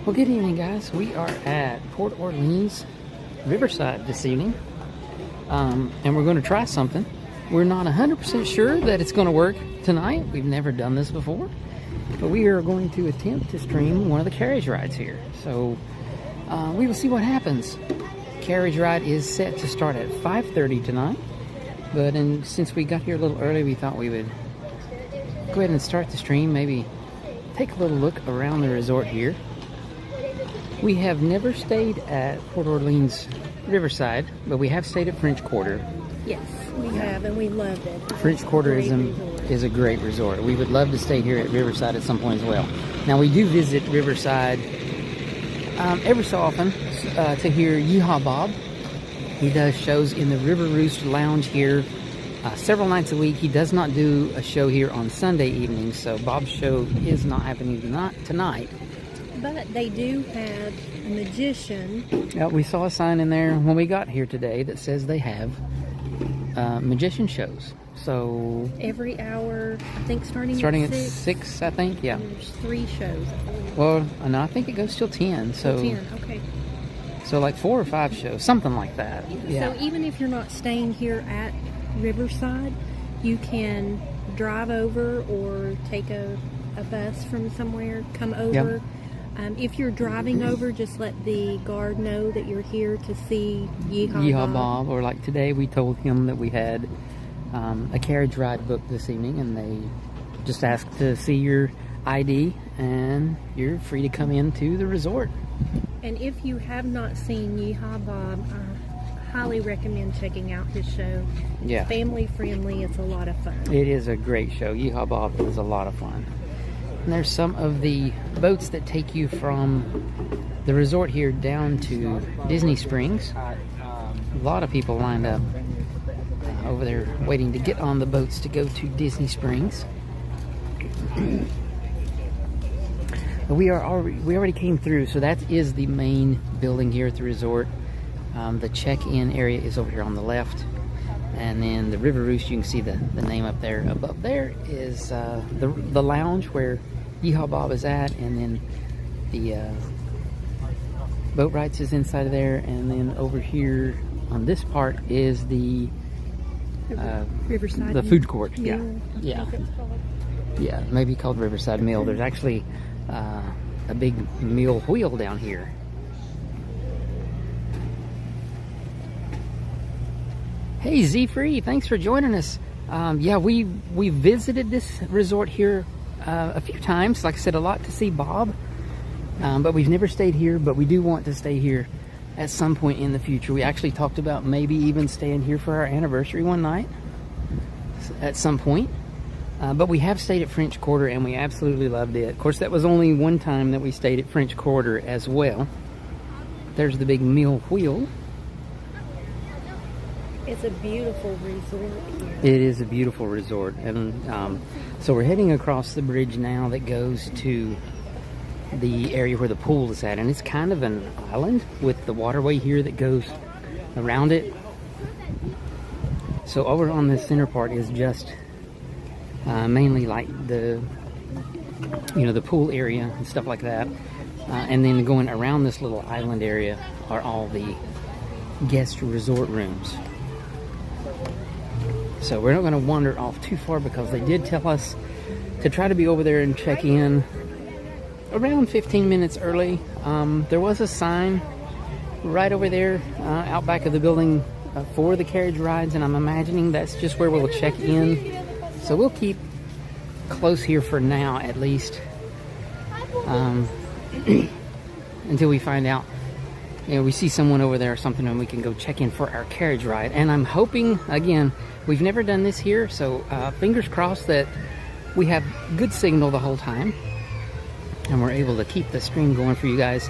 Well, good evening, guys. We are at Port Orleans, Riverside this evening, and we're going to try something. We're not 100% sure that it's going to work tonight. We've never done this before, but we are going to attempt to stream one of the carriage rides here. So we will see what happens. Carriage ride is set to start at 5:30 tonight, but since we got here a little early, we thought we would go ahead and start the stream, maybe take a little look around the resort here. We have never stayed at Port Orleans Riverside, but we have stayed at French Quarter. Yes, we have, and we loved it. French Quarter is a great resort. We would love to stay here at Riverside at some point as well. Now, we do visit Riverside every so often to hear Yeehaw Bob. He does shows in the River Roost Lounge here several nights a week. He does not do a show here on Sunday evenings, so Bob's show is not happening tonight. But they do have a magician. Yeah, we saw a sign in there when we got here today that says they have magician shows. So every hour, I think starting at 6, I think, yeah. There's 3 shows. Well, no, I think it goes till 10. So 10, okay. So like 4 or 5 shows, something like that. Yeah. So even if you're not staying here at Riverside, you can drive over or take a bus from somewhere, come over. Yep. If you're driving over, just let the guard know that you're here to see Yeehaw Bob. Or like today, we told him that we had a carriage ride booked this evening, and they just asked to see your ID, and you're free to come into the resort. And if you have not seen Yeehaw Bob, I highly recommend checking out his show. Yeah. Family friendly, it's a lot of fun. It is a great show. Yeehaw Bob is a lot of fun. And there's some of the boats that take you from the resort here down to Disney Springs. A lot of people lined up over there waiting to get on the boats to go to Disney Springs. We already came through, so that is the main building here at the resort. The check-in area is over here on the left, and then the River Roost, you can see the name up there. Above there is the lounge where Yeehaw Bob is at, and then the boat rides is inside of there, and then over here on this part is the Riverside, the food court. Yeah, yeah, yeah, maybe called Riverside Mill. There's actually a big mill wheel down here. Hey Z-Free, thanks for joining us. Yeah, we visited this resort here a few times. Like I said, a lot to see Bob, but we've never stayed here, but we do want to stay here at some point in the future. We actually talked about maybe even staying here for our anniversary one night at some point. But we have stayed at French Quarter, and we absolutely loved it. Of course, that was only one time that we stayed at French Quarter as well. There's the big mill wheel. It's a beautiful resort here. It is a beautiful resort, and so we're heading across the bridge now that goes to the area where the pool is at, and it's kind of an island with the waterway here that goes around it. So over on the center part is just mainly like the pool area and stuff like that, and then going around this little island area are all the guest resort rooms. So we're not going to wander off too far, because they did tell us to try to be over there and check in around 15 minutes early. There was a sign right over there out back of the building for the carriage rides, and I'm imagining that's just where we'll check in. So we'll keep close here for now, at least, until we find out you know, we see someone over there or something and we can go check in for our carriage ride. And I'm hoping, again, we've never done this here, so fingers crossed that we have good signal the whole time and we're able to keep the stream going for you guys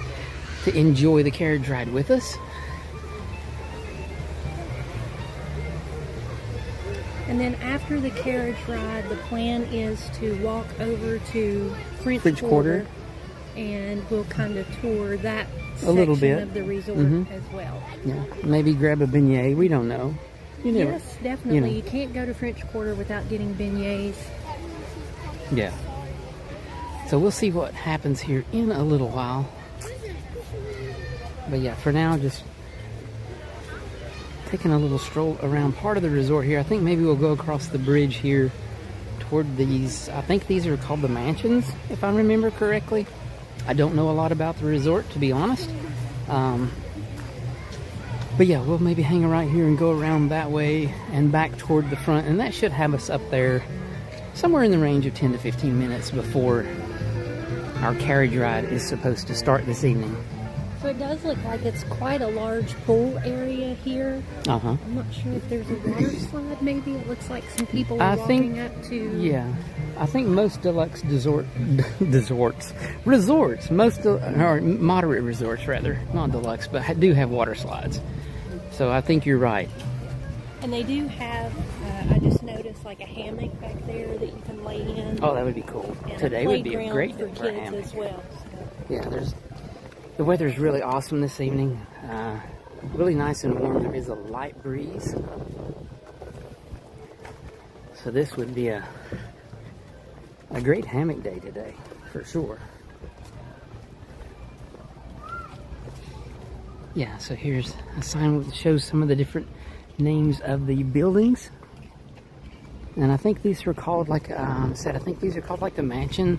to enjoy the carriage ride with us. And then after the carriage ride, the plan is to walk over to French Quarter, and we'll kind of tour that a little bit of the resort as well. Yeah, maybe grab a beignet. We don't know. Yes, definitely. You can't go to French Quarter without getting beignets. Yeah. So we'll see what happens here in a little while. But yeah, for now, just taking a little stroll around part of the resort here. I think maybe we'll go across the bridge here toward these, I think these are called the mansions, if I remember correctly. I don't know a lot about the resort, to be honest. But yeah, we'll maybe hang right here and go around that way and back toward the front. And that should have us up there somewhere in the range of 10 to 15 minutes before our carriage ride is supposed to start this evening. So it does look like it's quite a large pool area here. I'm not sure if there's a water slide, maybe. It looks like some people are walking up to... Yeah. I think most deluxe resorts, or moderate resorts rather, not deluxe, but do have water slides. So I think you're right. And they do have, I just noticed like a hammock back there that you can lay in. Oh, that would be cool. And Today would be a great day for a hammock. As well. So. Yeah, the weather's really awesome this evening. Really nice and warm. There is a light breeze. So this would be a great hammock day today, for sure. Yeah, so here's a sign that shows some of the different names of the buildings. And I think these are called, like I said, I think these are called like the mansion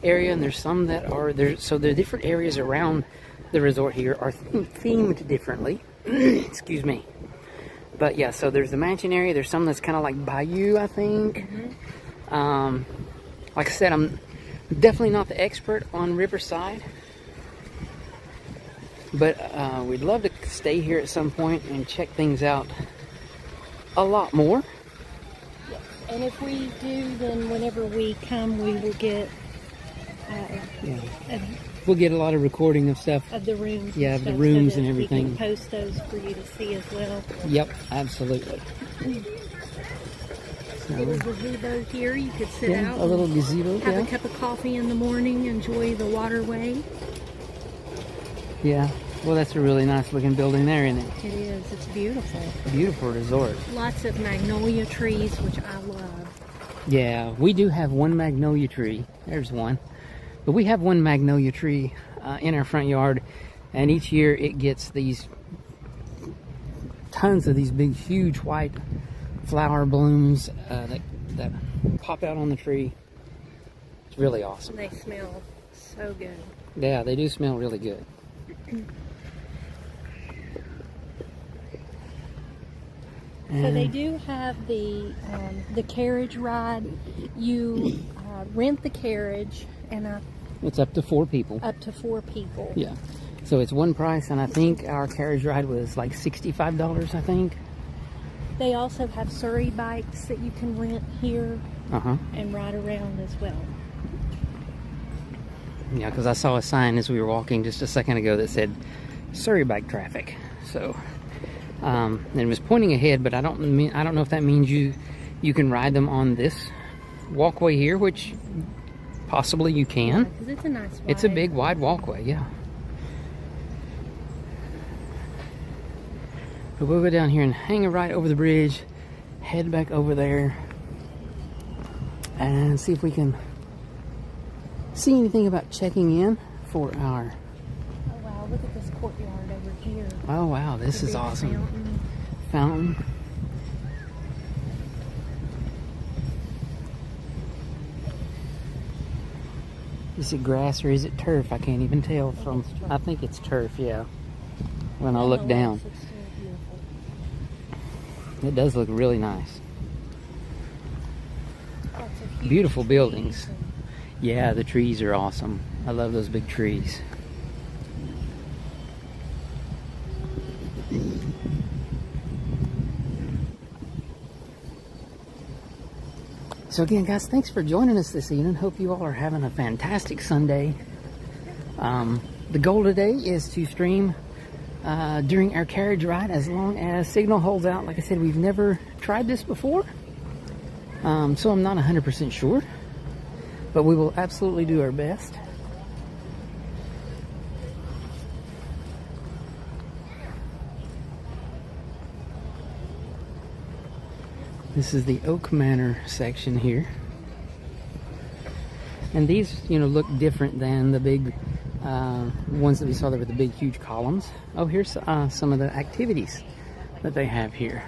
area, and there's some that are there. So the different areas around the resort here are themed differently. Excuse me. But yeah, so there's the mansion area. There's some that's kind of like Bayou, I think. Like I said, I'm definitely not the expert on Riverside, but we'd love to stay here at some point and check things out a lot more. Yes. And if we do, then whenever we come, we will get we'll get a lot of recording of stuff of the rooms. Yeah, of the rooms and everything. We can post those for you to see as well. Yep, absolutely. Little gazebo here. You could sit out. A little gazebo. Have a cup of coffee in the morning. Enjoy the waterway. Yeah. Well, that's a really nice looking building there, isn't it? It is. It's beautiful. Beautiful resort. Lots of magnolia trees, which I love. Yeah, we do have one magnolia tree. There's one. But we have one magnolia tree in our front yard, and each year it gets these tons of these big, huge white flower blooms that pop out on the tree. It's really awesome. They smell so good. Yeah, they do smell really good. So they do have the carriage ride. You rent the carriage, and it's up to 4 people. Up to 4 people. Yeah. So it's one price, and I think our carriage ride was like $65, I think. They also have Surrey bikes that you can rent here and ride around as well. Yeah, because I saw a sign as we were walking just a second ago that said Surrey bike traffic. So, and it was pointing ahead, but I don't know if that means you can ride them on this walkway here, which possibly you can. Yeah, 'cause it's a nice wide. It's a big wide walkway, yeah. But we'll go down here and hang a right over the bridge, head back over there, and see if we can see anything about checking in for our... Oh wow, look at this courtyard over here. Oh wow, this is awesome. Fountain. Is it grass or is it turf? I can't even tell from... I think it's turf, yeah. When I look down. It does look really nice. Beautiful buildings. Yeah, the trees are awesome. I love those big trees. So again, guys, thanks for joining us this evening. Hope you all are having a fantastic Sunday. The goal today is to stream during our carriage ride as long as signal holds out. Like I said, we've never tried this before, so I'm not 100% sure, but we will absolutely do our best. This is the Oak Manor section here. And these, look different than the big ones that we saw there with the big, huge columns. Oh, here's some of the activities that they have here.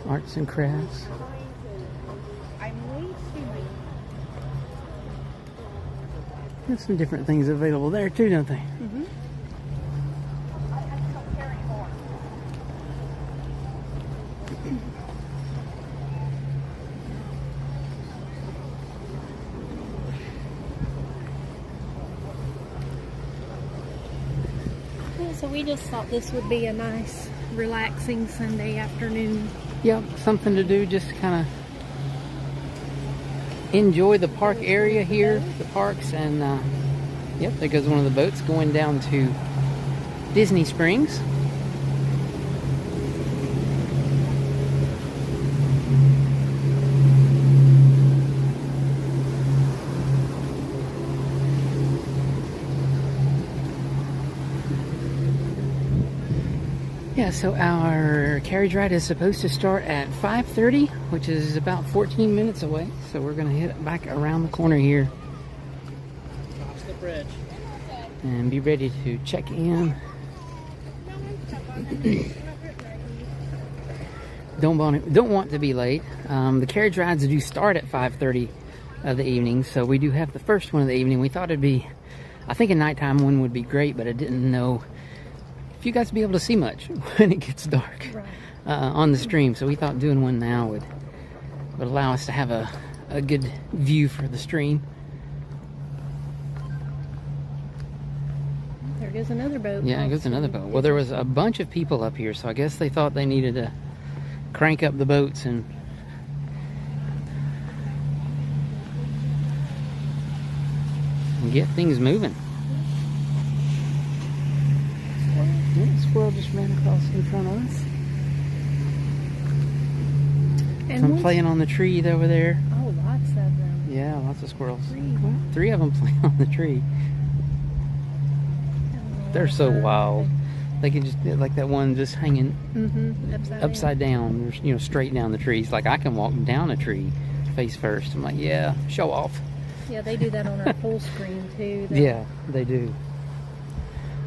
Arts and crafts. There's some different things available there too, don't they? Mm-hmm. So we just thought this would be a nice, relaxing Sunday afternoon. Yep, something to do, just kind of enjoy the park area here, the parks, and yep, there goes one of the boats going down to Disney Springs. Yeah, so our carriage ride is supposed to start at 5:30, which is about 14 minutes away. So we're going to head back around the corner here Across the bridge. and be ready to check in. Don't want to be late. The carriage rides do start at 5:30 of the evening, so we do have the first one of the evening. We thought it'd be, I think a nighttime one would be great, but I didn't know you guys be able to see much when it gets dark on the stream, so we thought doing one now would allow us to have a good view for the stream. There goes another boat. Yeah, it goes another boat. Well, there was a bunch of people up here, so I guess they thought they needed to crank up the boats and get things moving. Squirrel just ran across in front of us. And Some playing on the tree over there. Oh, lots of them. Yeah, lots of squirrels. Three of them playing on the tree. They're so wild. They can just, like that one just hanging upside down, straight down the trees. Like I can walk down a tree face first. I'm like, yeah, show off. Yeah, they do that on our full screen too. Yeah, they do.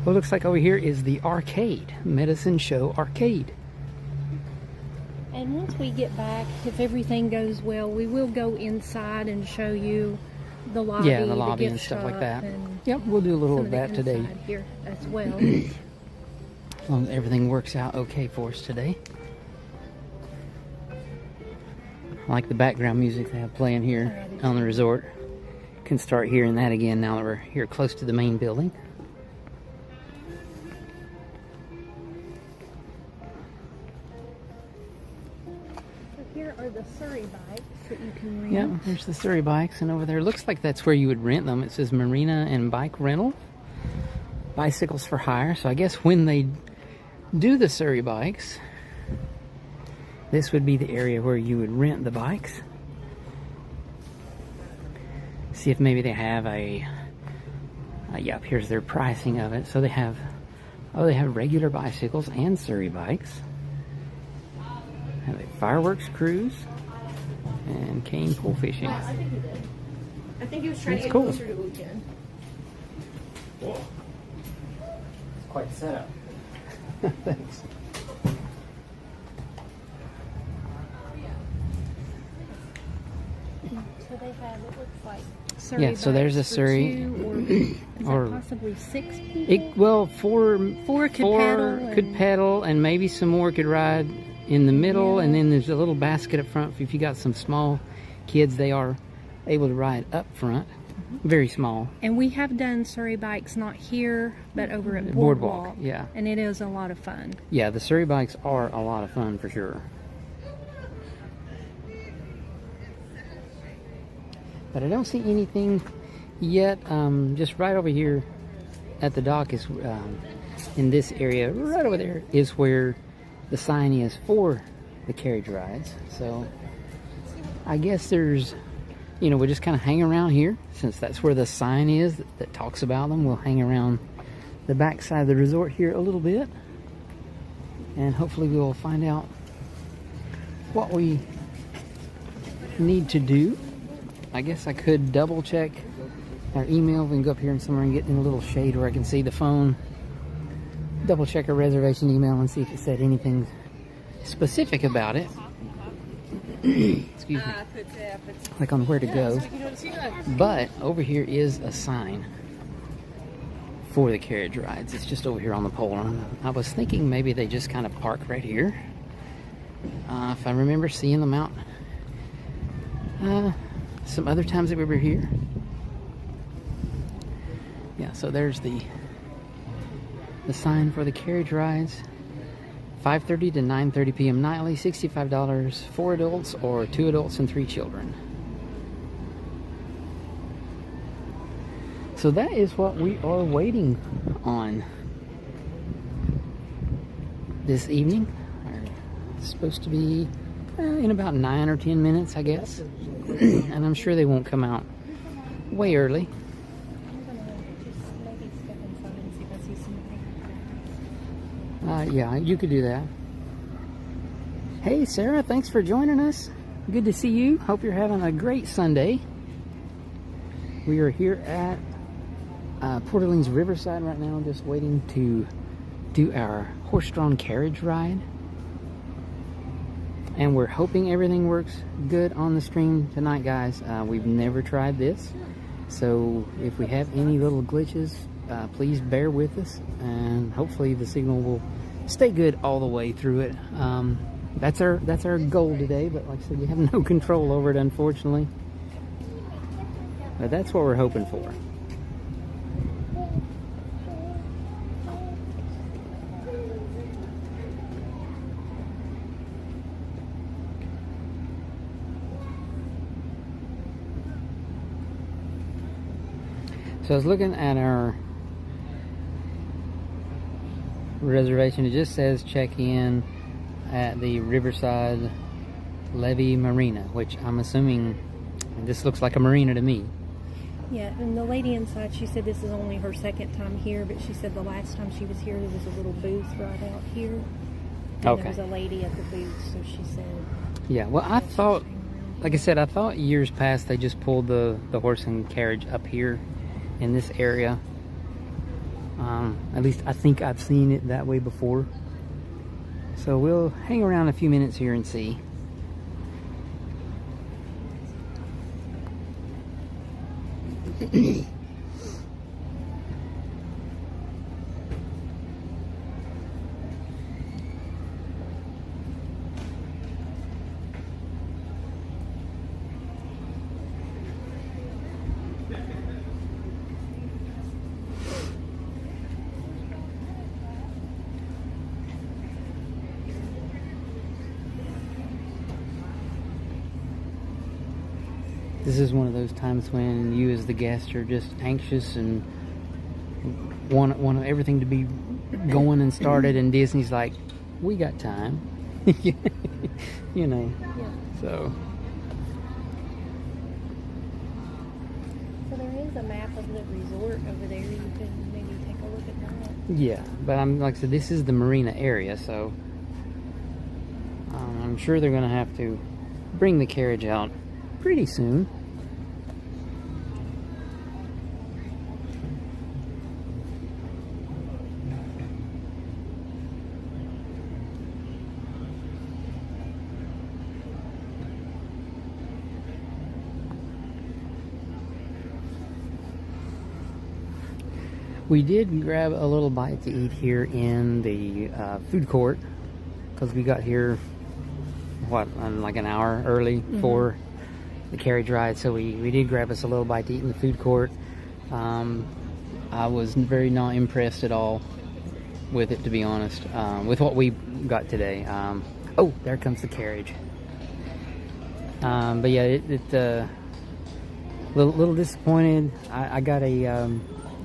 Well, it looks like over here is the arcade, Medicine Show Arcade. And once we get back, if everything goes well, we will go inside and show you the lobby. Yeah, the lobby and stuff like that. Yep, we'll do a little of that today. Here as well. As long as everything works out okay for us today. I like the background music they have playing here on the resort. Can start hearing that again now that we're here close to the main building. Here are the Surrey bikes that you can rent. Yeah, there's the Surrey bikes, and over there looks like that's where you would rent them. It says Marina and Bike Rental, bicycles for hire. So I guess when they do the Surrey bikes, this would be the area where you would rent the bikes. See if maybe they have a yep, here's their pricing of it. So they have regular bicycles and Surrey bikes. Have a fireworks cruise and cane pole fishing. I think he did. I think he was trying to get cool. closer to the weekend. Cool. It's quite a setup. Thanks. So they have, it looks like Surrey Yeah, so there's a bikes for Surrey. 2 or possibly 6 people. Four could pedal, and maybe some more could ride in the middle, and then there's a little basket up front. If you got some small kids, they are able to ride up front. very small. And we have done Surrey bikes, not here, but over at Boardwalk, Boardwalk. yeah. And it is a lot of fun. Yeah, the Surrey bikes are a lot of fun for sure. But I don't see anything yet. Just right over here at the dock is, in this area, right over there, is where the sign is for the carriage rides. So I guess there's, you know, we'll just kind of hang around here since that's where the sign is that talks about them. We'll hang around the back side of the resort here a little bit, and hopefully we'll find out what we need to do. I guess I could double check our email. We can go up here and somewhere and get in a little shade where I can see the phone. Double check our reservation email and see if it said anything specific about it. Excuse me. Like on where to go. But over here is a sign for the carriage rides. It's just over here on the pole. I was thinking maybe they just kind of park right here. If I remember seeing them out some other times that we were here. Yeah, so there's the sign for the carriage rides. 5:30 to 9:30 p.m. nightly, $65 for adults or 2 adults and 3 children. So that is what we are waiting on this evening. It's supposed to be in about 9 or 10 minutes, I guess. And I'm sure they won't come out way early. Yeah, you could do that. Hey, Sarah, thanks for joining us. Good to see you. Hope you're having a great Sunday. We are here at Port Orleans Riverside right now, just waiting to do our horse-drawn carriage ride. And we're hoping everything works good on the stream tonight, guys. We've never tried this, so if we have any little glitches, please bear with us, and hopefully the signal will stay good all the way through it. That's our goal today, but like I said, we have no control over it, unfortunately. But that's what we're hoping for. So I was looking at our reservation. It just says check in at the Riverside Levee Marina, which I'm assuming this looks like a marina to me. Yeah, and the lady inside, she said this is only her second time here, but she said the last time she was here there was a little booth right out here. And Okay. there was a lady at the booth, so she said. Yeah, well, I thought, like I said, I thought years past they just pulled the horse and carriage up here in this area. At least I think I've seen it that way before. So we'll hang around a few minutes here and see. This is one of those times when you as the guest are just anxious and want everything to be going and started, and Disney's like, we got time. You know. Yeah. So there is a map of the resort over there. You can maybe take a look at that. yeah, but I'm like I said, this is the marina area, so I'm sure they're gonna have to bring the carriage out pretty soon. We did grab a little bite to eat here in the food court because we got here, what, like an hour early for the carriage ride, so we did grab us a little bite to eat in the food court. I was very not impressed at all with it, to be honest, with what we got today. Oh, there comes the carriage. But yeah, little disappointed. I got a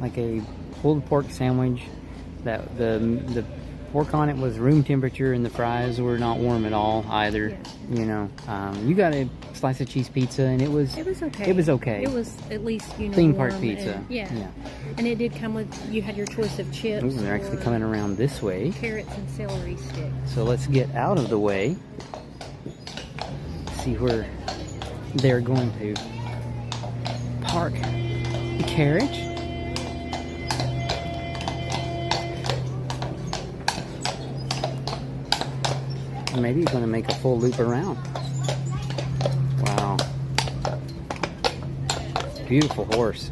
like a pulled pork sandwich that the pork on it was room temperature and the fries were not warm at all either. Yeah. You know, you got a slice of cheese pizza and it was okay. It was okay. It was at least, you know, Theme park warm pizza. and, yeah. And it did come with, you had your choice of chips. Ooh, they're actually or coming around this way. carrots and celery sticks. So let's get out of the way. See where they're going to park the carriage. Maybe he's going to make a full loop around. Wow. Beautiful horse.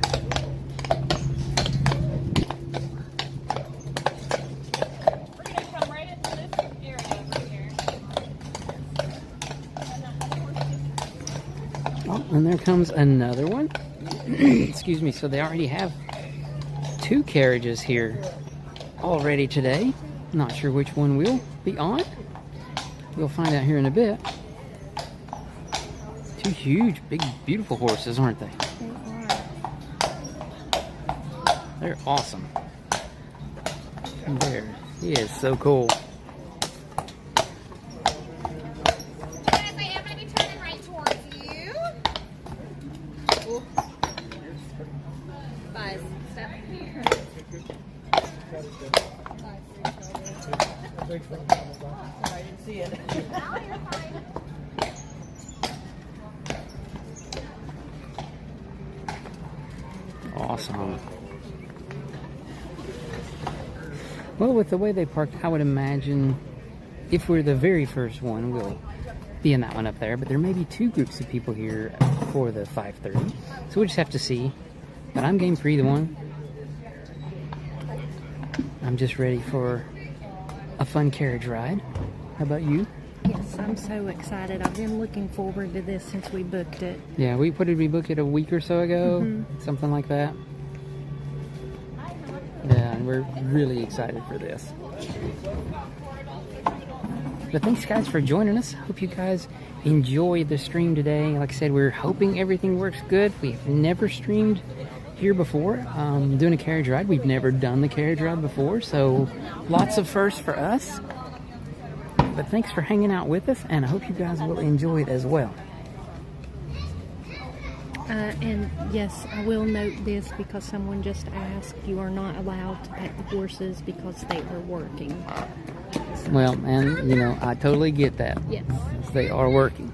Oh, and there comes another one. Excuse me. So they already have 2 carriages here already today. Not sure which one will be on. We'll find out here in a bit. 2 huge, big, beautiful horses, aren't they? They're awesome. There. He is so cool. I'm going to be turning right towards you. Buzz, step here. I didn't see it. Now you're fine. Awesome. Well, with the way they parked, I would imagine if we're the very first one, we'll be in that one up there. But there may be 2 groups of people here for the 5:30. So we'll just have to see. But I'm game for either one. I'm just ready for a fun carriage ride. How about you? Yes, I'm so excited. I've been looking forward to this since we booked it. Yeah, what did we book it a week or so ago? Mm-hmm. Something like that. Yeah, and we're really excited for this. But thanks guys for joining us. Hope you guys enjoyed the stream today. Like I said, we're hoping everything works good. We've never streamed here before, doing a carriage ride. We've never done the carriage ride before, so lots of firsts for us. But thanks for hanging out with us, and I hope you guys will enjoy it as well. And yes, I will note this because someone just asked, you are not allowed to pet the horses because they are working. So, Well, and you know, I totally get that. yes. They are working.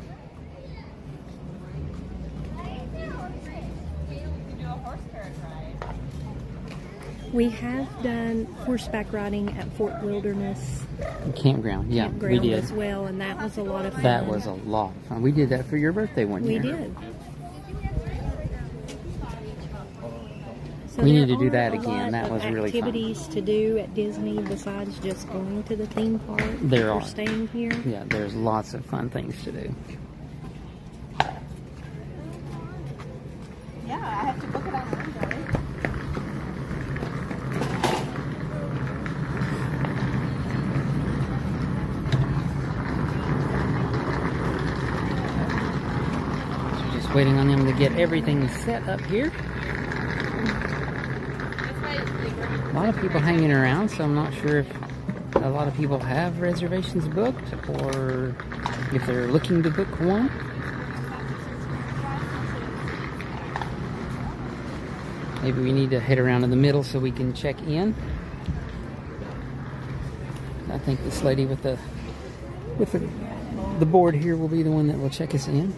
We have done horseback riding at Fort Wilderness Campground, yeah, Campground we did. as well, and that was a lot of fun. That was a lot of fun. We did that for your birthday one We year. did. So We there need to do are that a again. lot That of was really fun. activities to do at Disney besides just going to the theme park. There or are. staying here. Yeah, there's lots of fun things to do. Yeah, I have to book it online, Joey. So just waiting on them to get everything set up here. A lot of people hanging around, so I'm not sure if a lot of people have reservations booked or if they're looking to book one. Maybe we need to head around in the middle so we can check in. I think this lady with the board here will be the one that will check us in.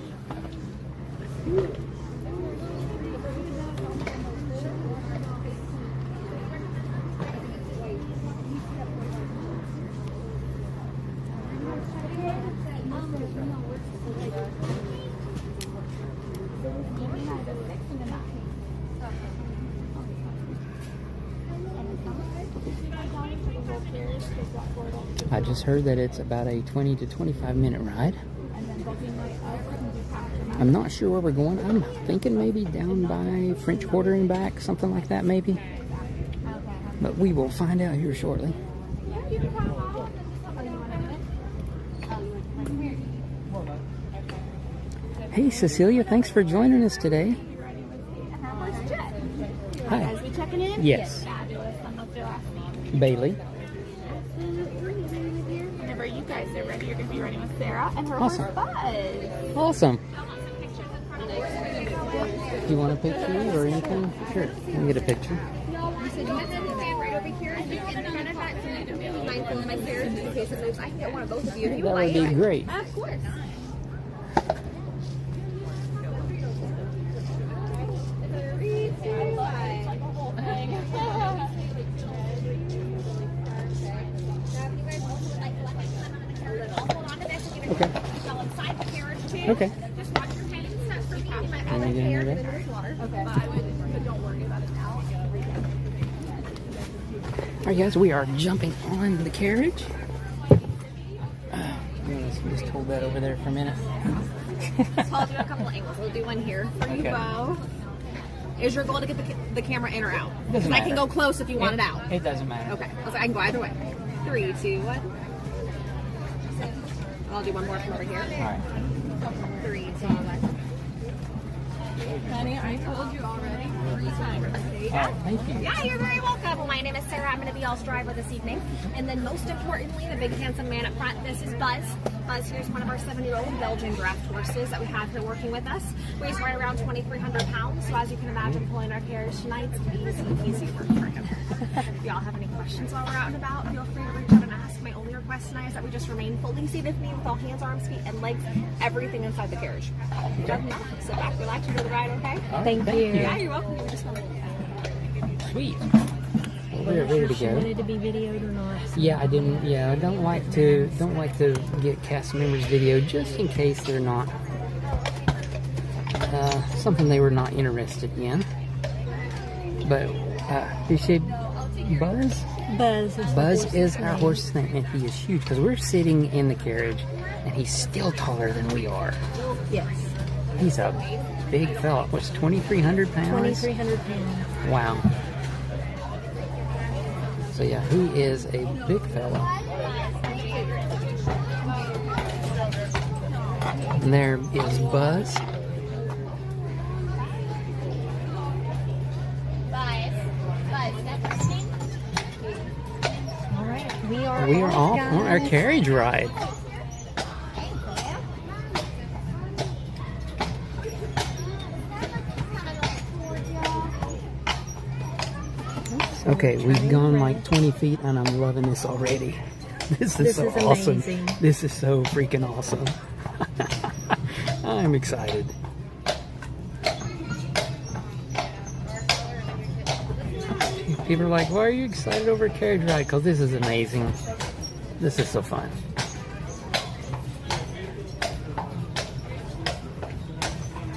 I just heard that it's about a 20 to 25 minute ride. I'm not sure where we're going. I'm thinking maybe down by French Quarter and back, something like that maybe. But we will find out here shortly. Hey Cecilia, thanks for joining us today. Hi. Guys, we checking in? Yes. What's your last name? Bailey. Whenever you guys are ready, you're going to be ready with Sarah and her Awesome. horse Buzz. Awesome. Do you want a picture or anything? Sure. Let me get a picture. You said you want to stand right over here in front of that so you can be mindful of my Sarah just in case it moves. I can get one of both of you if you That would would like. be great. Of course. Okay. Okay. Just watch your head and stuff for me. You might Can have we a get hair under and that? there's water. Okay. But don't worry about it now. Alright guys, we are jumping on the carriage. Let's just hold that over there for a minute. So I'll do a couple of angles. We'll do one here for you Okay. both. Is your goal to get the camera in or out? Doesn't Because I can matter. go close if you want it out. It doesn't matter. Okay. I was like, I can go either way. 3, 2, 1. I'll do one more from over here. Alright. 3, 2, 1. Honey, I told you already 3 times. Alright, thank you. Yeah, you're very welcome. Well, my name is Sarah. I'm going to be y'all's driver this evening. And then most importantly, the big handsome man up front, this is Buzz. Buzz here is one of our 7-year-old Belgian draft horses that we have here working with us. Weighs right around 2,300 pounds. So as you can imagine, pulling our carriage tonight is easy work for him. If y'all have any questions while we're out and about, feel free to reach out and ask. My only request tonight is that we just remain fully seated with me with all hands, arms, feet, and legs, everything inside the carriage. Sit back, relax, enjoy the ride, okay? Alright, Thank you. Yeah, you're welcome. You just want to Sweet. Well, we're ready to She go. wanted to be videoed or not. Yeah, I didn't. Yeah, I don't like to get cast members video just in case they're not something they were not interested in. But you say Buzz? Buzz is the Buzz horse's is our name. horse's name, and he is huge because we're sitting in the carriage, and he's still taller than we are. Yes. He's a big fella. What's 2,300 pounds? 2,300 pounds. Wow. So yeah, he is a big fella. And there is Buzz. All right, we are Off guys. on our carriage ride. Okay, we've gone like 20 feet and I'm loving this already. This is so awesome. amazing. This is so freaking awesome. I'm excited. People are like, why are you excited over a carriage ride? Because this is amazing. This is so fun.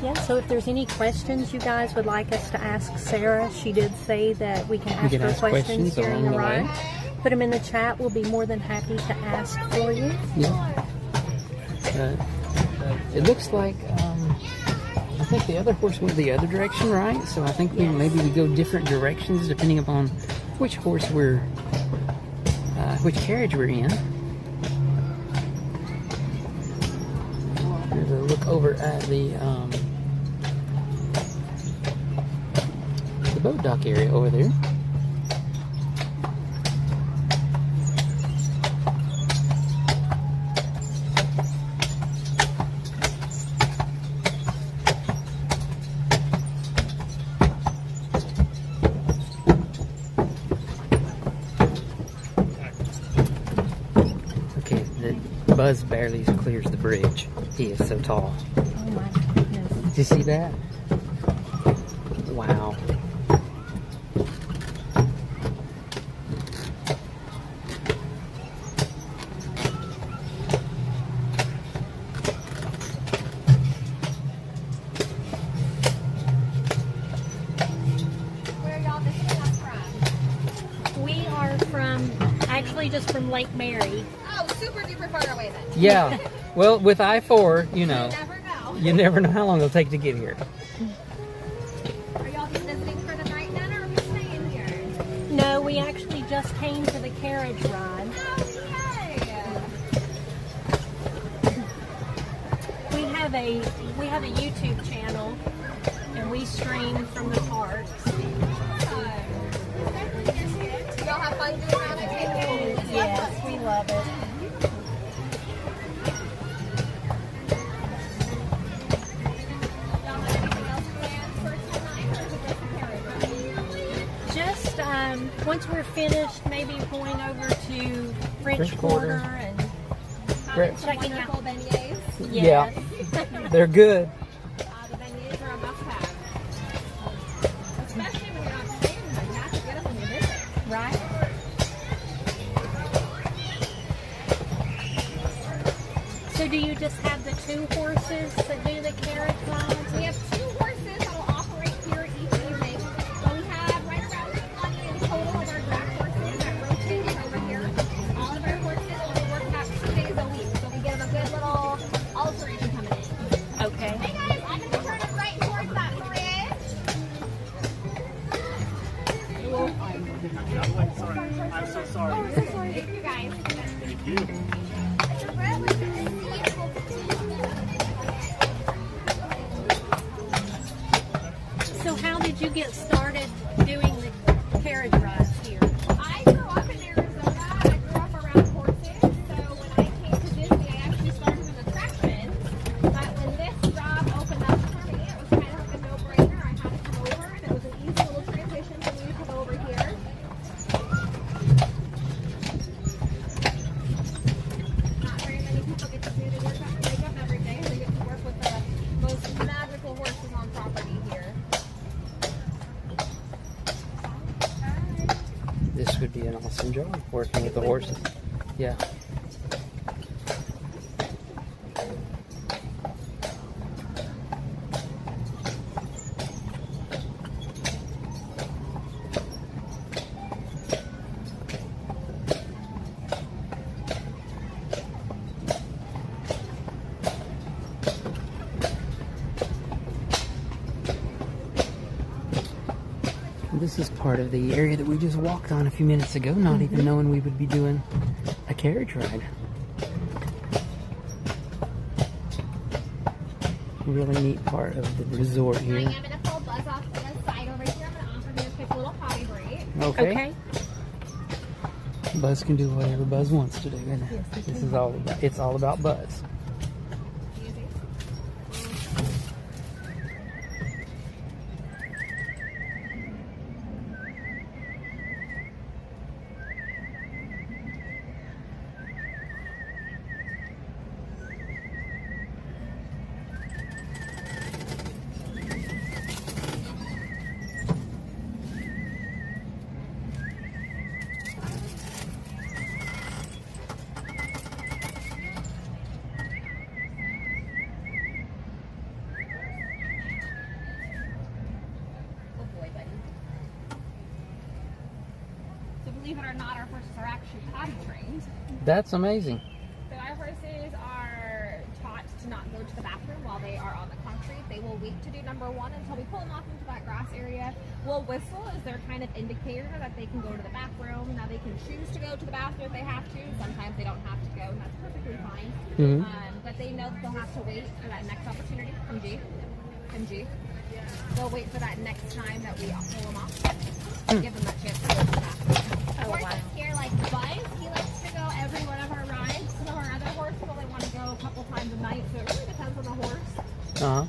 Yeah, so if there's any questions you guys would like us to ask Sarah, she did say that we can ask can her ask questions questions during along the the way. ride. Put them in the chat. We'll be more than happy to ask for you. Yeah. It looks like I think the other horse went the other direction, right? So I think maybe we go different directions depending upon which horse which carriage we're in. Here's a look over at the boat dock area over there. Okay, the Buzz barely clears the bridge. He is so tall. Oh my goodness. Did you see that? Wow. Where y'all visiting us from? We are actually just from Lake Mary. Oh, super duper far away then. Yeah. Well, with I-4, you know. Never know. You never know how long it'll take to get here. Are y'all just visiting for the night then, or are we staying here? No, we actually just came to the carriage ride. We have a YouTube channel, and we stream from the parks. Y'all have fun doing around and taking? Yes, we love it. Y'all have anything else planned for tonight, or is it just the carriage? Just once we're finished, maybe going over to French Quarter and checking out. Wonderful beignets. Yes. They're good. The beignets are a must-have. Especially when you're not staying there. You have to get them when you visit. Right. So do you just have the 2 horses that do the carriage rides? We have 2 horses that will operate here each evening. So we have right around 20 in total of our draft horses that rotate over here. All of our horses only work about 2 days a week. So we give them a good little alteration coming in. Okay. Hey guys, I'm going to turn it right towards that bridge. I'm so sorry. Oh, so sorry. Thank you guys. Thank you. So how did you get started doing the carriage rides here? I grew up in Arizona. I grew up around horses. So when I came to Disney, I actually started with attractions. But when this job opened up for me, it was kind of a no-brainer. I had to come over, and it was an easy little transition for me to come over here. Not very many people get to do the wake up every day. They get to work with the most magical horses on property here. This would be an awesome job, working with the horses. Yeah. This is part of the area that we just walked on a few minutes ago, not even knowing we would be doing a carriage ride. Really neat part of the resort I here. am going to pull Buzz off to the side over here. I'm going to offer him a quick little potty break. Okay. Buzz can do whatever Buzz wants to do, isn't it? Yes, This is all about, it's all about Buzz. Easy. Believe it or not, our horses are actually potty trained. That's amazing. So our horses are taught to not go to the bathroom while they are on the concrete. They will wait to do number 1 until we pull them off into that grass area. We'll whistle as their kind of indicator that they can go to the bathroom. Now they can choose to go to the bathroom if they have to. Sometimes they don't have to go, and that's perfectly fine. But they know that they'll have to wait for that next opportunity. Come G. They'll wait for that next time that we pull them off. Give them that chance to go to the bathroom. Horses here like Buzz, he likes to go every one of our rides. Some of our other horses only want to go a couple times a night, so it really depends on the horse. Uh-huh.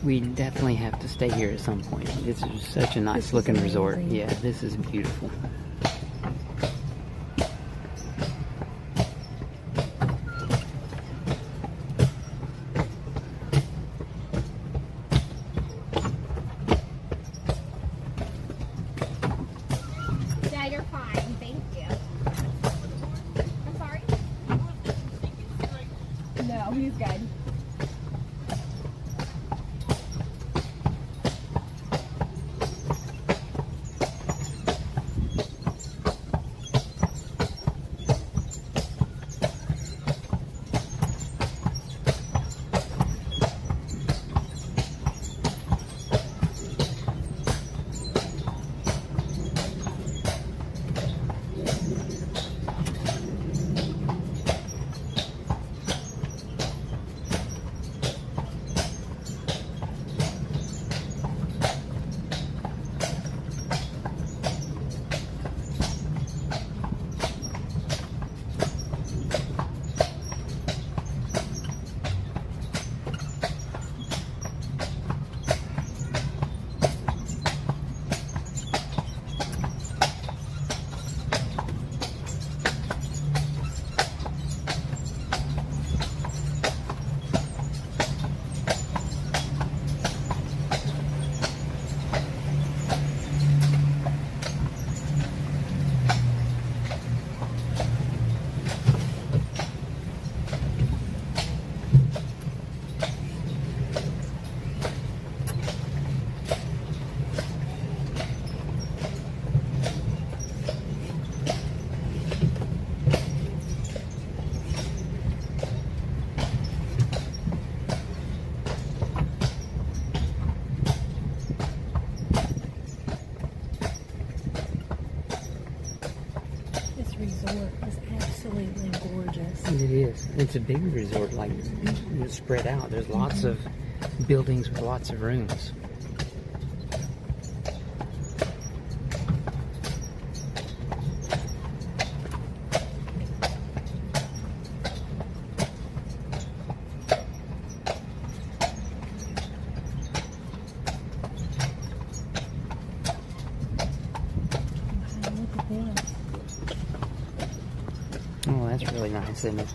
We definitely have to stay here at some point. This is such a nice looking resort. Yeah, this is beautiful. Yeah, you're fine. Thank you. I'm sorry? No, he's good. Resort is absolutely gorgeous. It is. It's a big resort, like it's spread out. There's lots of buildings with lots of rooms. Look at this. Oh, that's really nice, isn't it?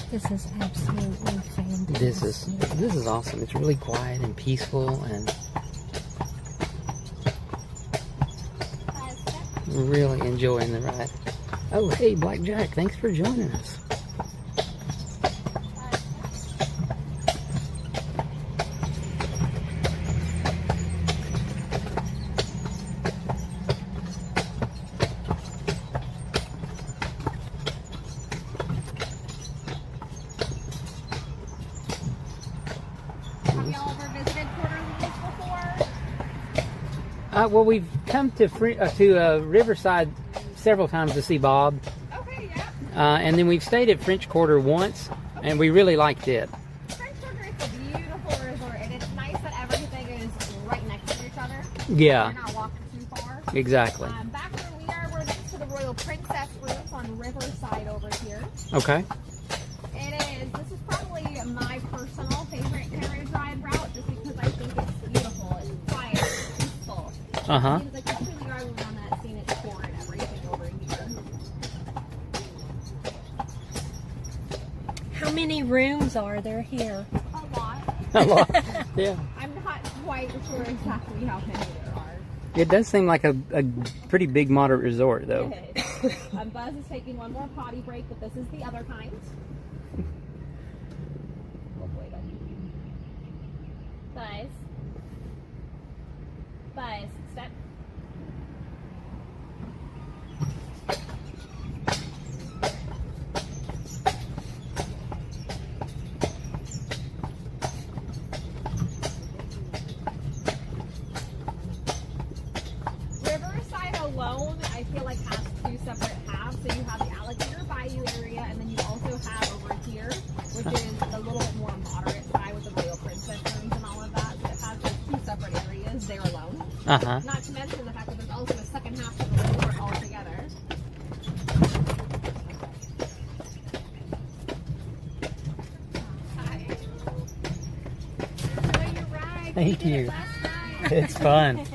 This is absolutely fantastic. This is awesome. It's really quiet and peaceful, and we're really enjoying the ride. Oh, hey, Blackjack, thanks for joining us. Have y'all ever visited Port Orleans before? Well, we've come to Riverside several times to see Bob, Okay, yeah. and then we've stayed at French Quarter once, and we really liked it. French Quarter is a beautiful resort, and it's nice that everything is right next to each other. Yeah. You're not walking too far. Exactly. Back where we are, we're next to the Royal Princess Rooms on Riverside over here. Okay. This is probably my personal favorite carriage ride route just because I think it's beautiful. Uh-huh. Seems like you truly are the one that's seen it before and everything over here. How many rooms are there here? A lot. A lot. Yeah. I'm not quite sure exactly how many there are. It does seem like a pretty big moderate resort, though. It is. Buzz is taking one more potty break, but this is the other kind. Hopefully Buzz. Buzz, step. Riverside alone, I feel like has two separate halves. So you have the alligator bayou area, and then you also have over here, which is the little bit more moderate side with the Royal Princess rooms and all of that. So it has those two separate areas there alone. Uh-huh. Not to mention the fact that there's also a second half of the resort altogether. Hi. Enjoy your ride. Thank We did you. it last night. It's fun.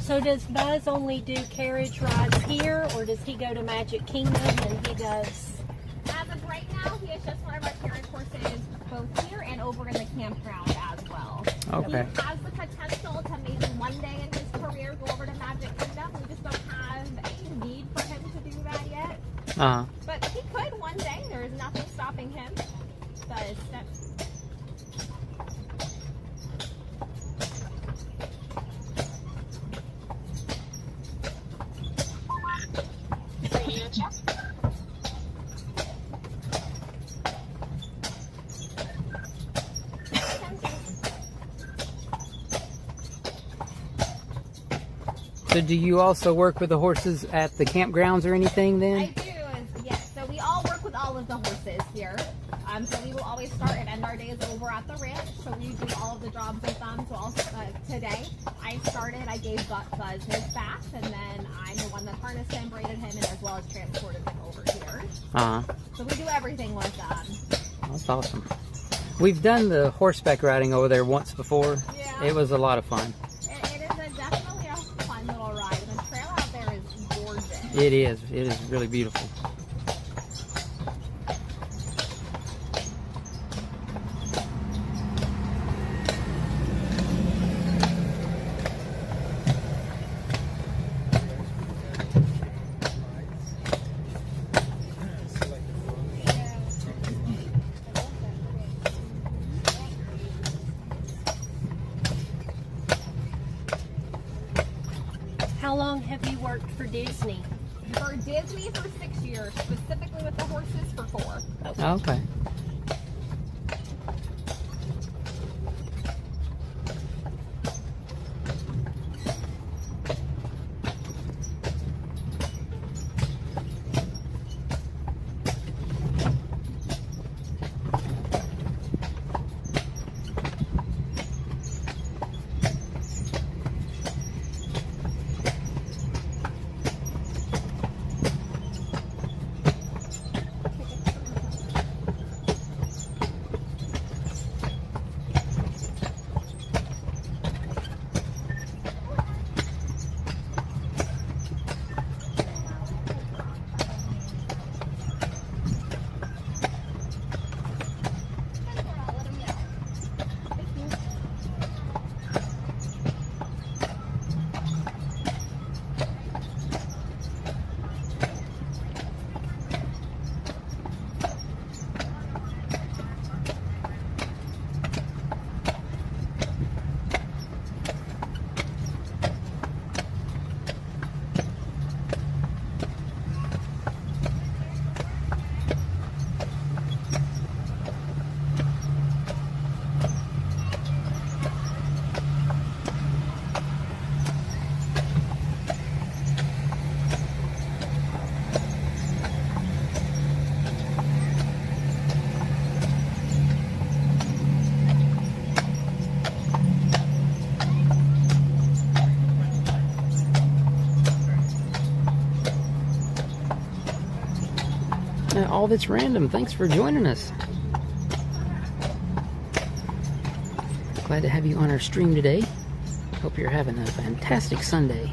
So does Buzz only do carriage rides here, or does he go to Magic Kingdom and he does? As of right now, he is just one of our carriage horses, both here and over in the campground as well. Okay. He has the potential to maybe one day in his career go over to Magic Kingdom. We just don't have any need for him to do that yet. Uh-huh. But he could one day. There is nothing stopping him. But that's So do you also work with the horses at the campgrounds or anything I then? do, yes. So we all work with all of the horses here. So we will always start and end our days over at the ranch. So we do all of the jobs with them. So also, today I gave Buzz his bath, and then I'm the one that harnessed him, braided him, and as well as transported him over here. Uh-huh. So we do everything with them. That's awesome. We've done the horseback riding over there once before. Yeah. It was a lot of fun. It is definitely a fun little ride. And the trail out there is gorgeous. It is. It is really beautiful. How long have you worked for Disney? For Disney for 6 years, specifically with the horses for 4. Okay. All That's Random. Thanks for joining us. Glad to have you on our stream today. Hope you're having a fantastic Sunday.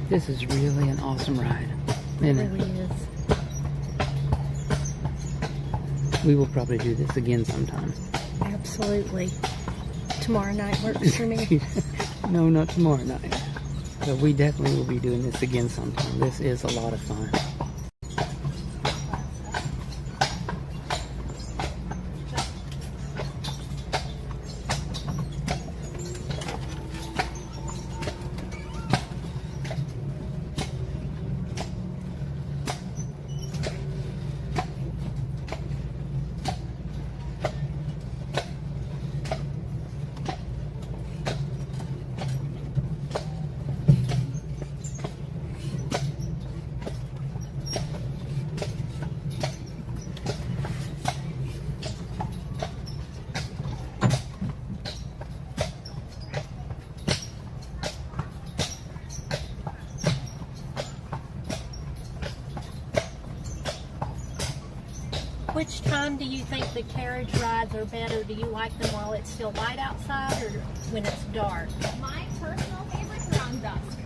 This is really an awesome ride, isn't It really is. We will probably do this again sometime. Absolutely. Tomorrow night works for me. No, not tomorrow night. But we definitely will be doing this again sometime. This is a lot of fun. Which time do you think the carriage rides are better? Do you like them while it's still light outside or when it's dark? My personal favorite's around dusk,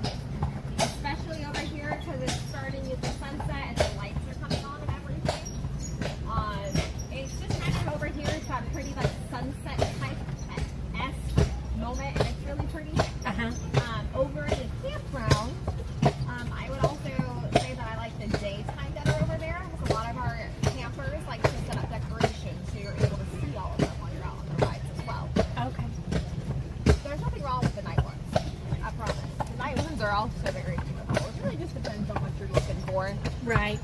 especially over here because it's starting with the sunset and the lights are coming on and everything. It's just kind of over here. It's got a pretty like sunset type esque moment, and it's really pretty. Over in the campground, I would also say that I like the daytime better over there because a lot of our campers like to set up decorations so you're able to see all of them while you're out on the rides as well. Okay. There's nothing wrong with the night ones, I promise. The night ones are also very beautiful. It really just depends on what you're looking for. Right.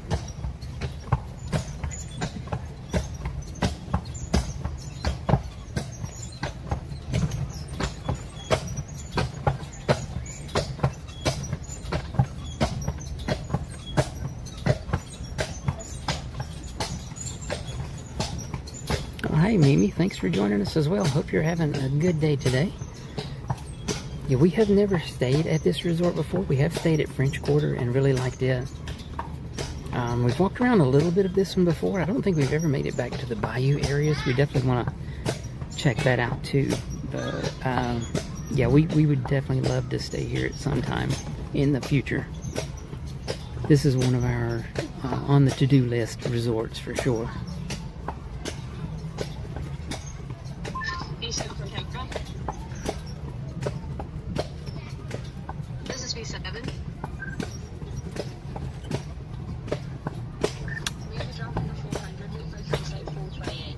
Hey Mimi, thanks for joining us as well. Hope you're having a good day today. Yeah, we have never stayed at this resort before. We have stayed at French Quarter and really liked it. We've walked around a little bit of this one before. I don't think we've ever made it back to the bayou areas. We definitely want to check that out too. But yeah, we would definitely love to stay here at some time in the future. This is one of our on the to-do list resorts for sure. This is V7. We have a drop in the 400 with frequency 428.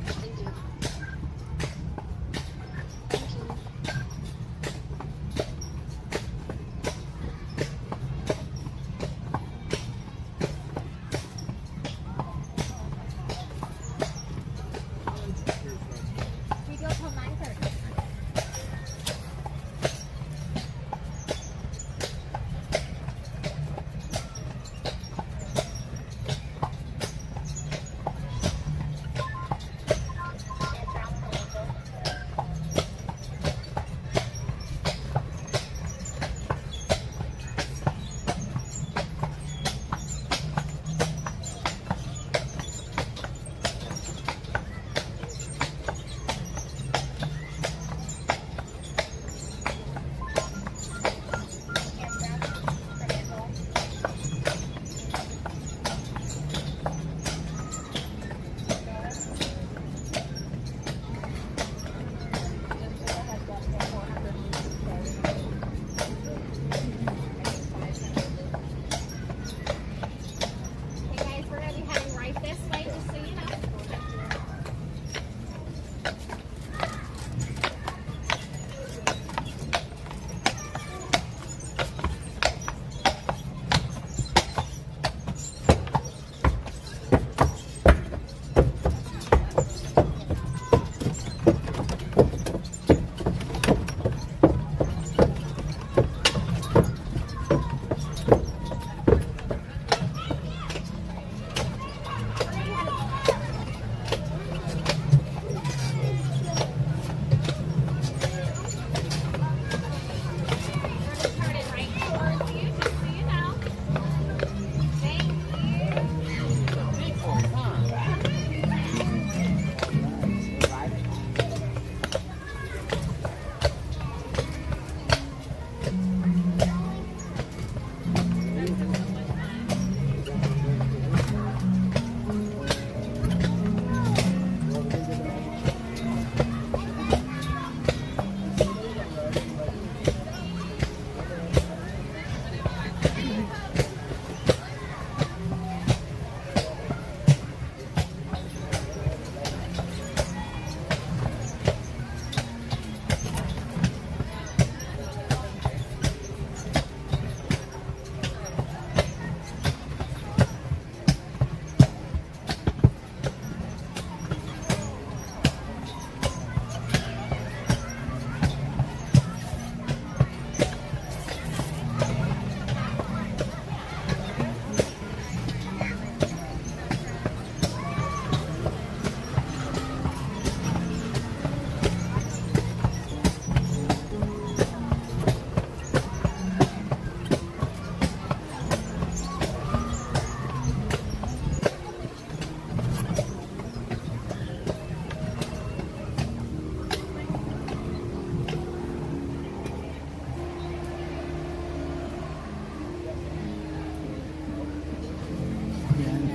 Thank you. Thank you.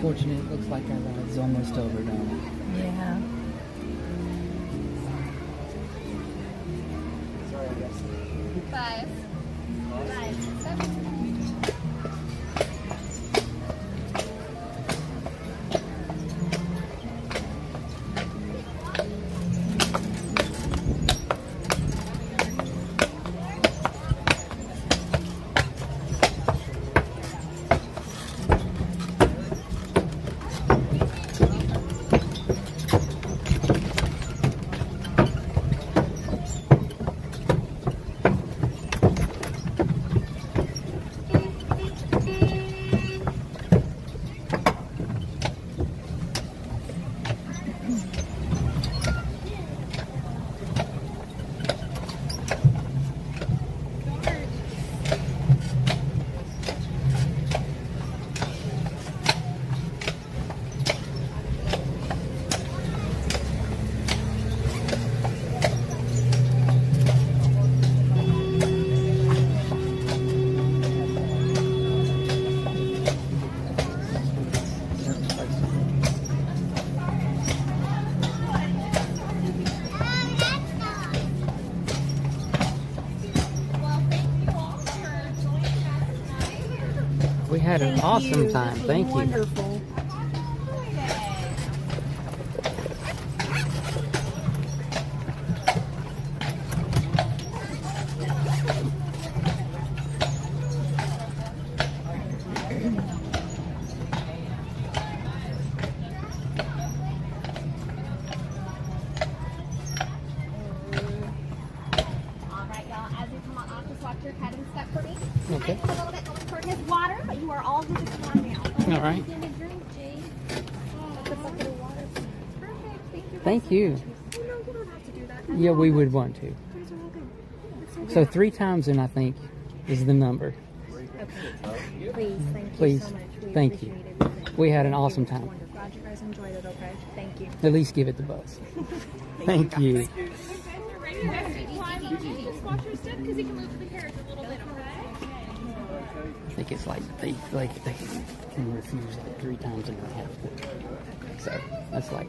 unfortunate. It looks like our ride's almost over, don't it? Yeah. Buzz. Buzz. 7. We had an awesome time. Thank you. Wonderful. Alright, y'all, as you come on off, just watch your head and step for me. Okay. And a little bit going toward his water, but you are all good to come on now. All right. Get a drink, Jay. That's a bucket of water. Perfect. Thank you. Oh, no, you don't have to do that. Yeah, we would want to. These are all good. That's So 3 times, and I think is the number. Okay. Please, thank you Please. so much. We Thank you. appreciate everything. We had an awesome time. Wonderful. Glad you guys enjoyed it, okay? Thank you. At least give it the buzz. Thank you. Just watch your step because he can move the carriage a little bit, okay? I think it's like they can refuse it 3 times and not have to. So that's like.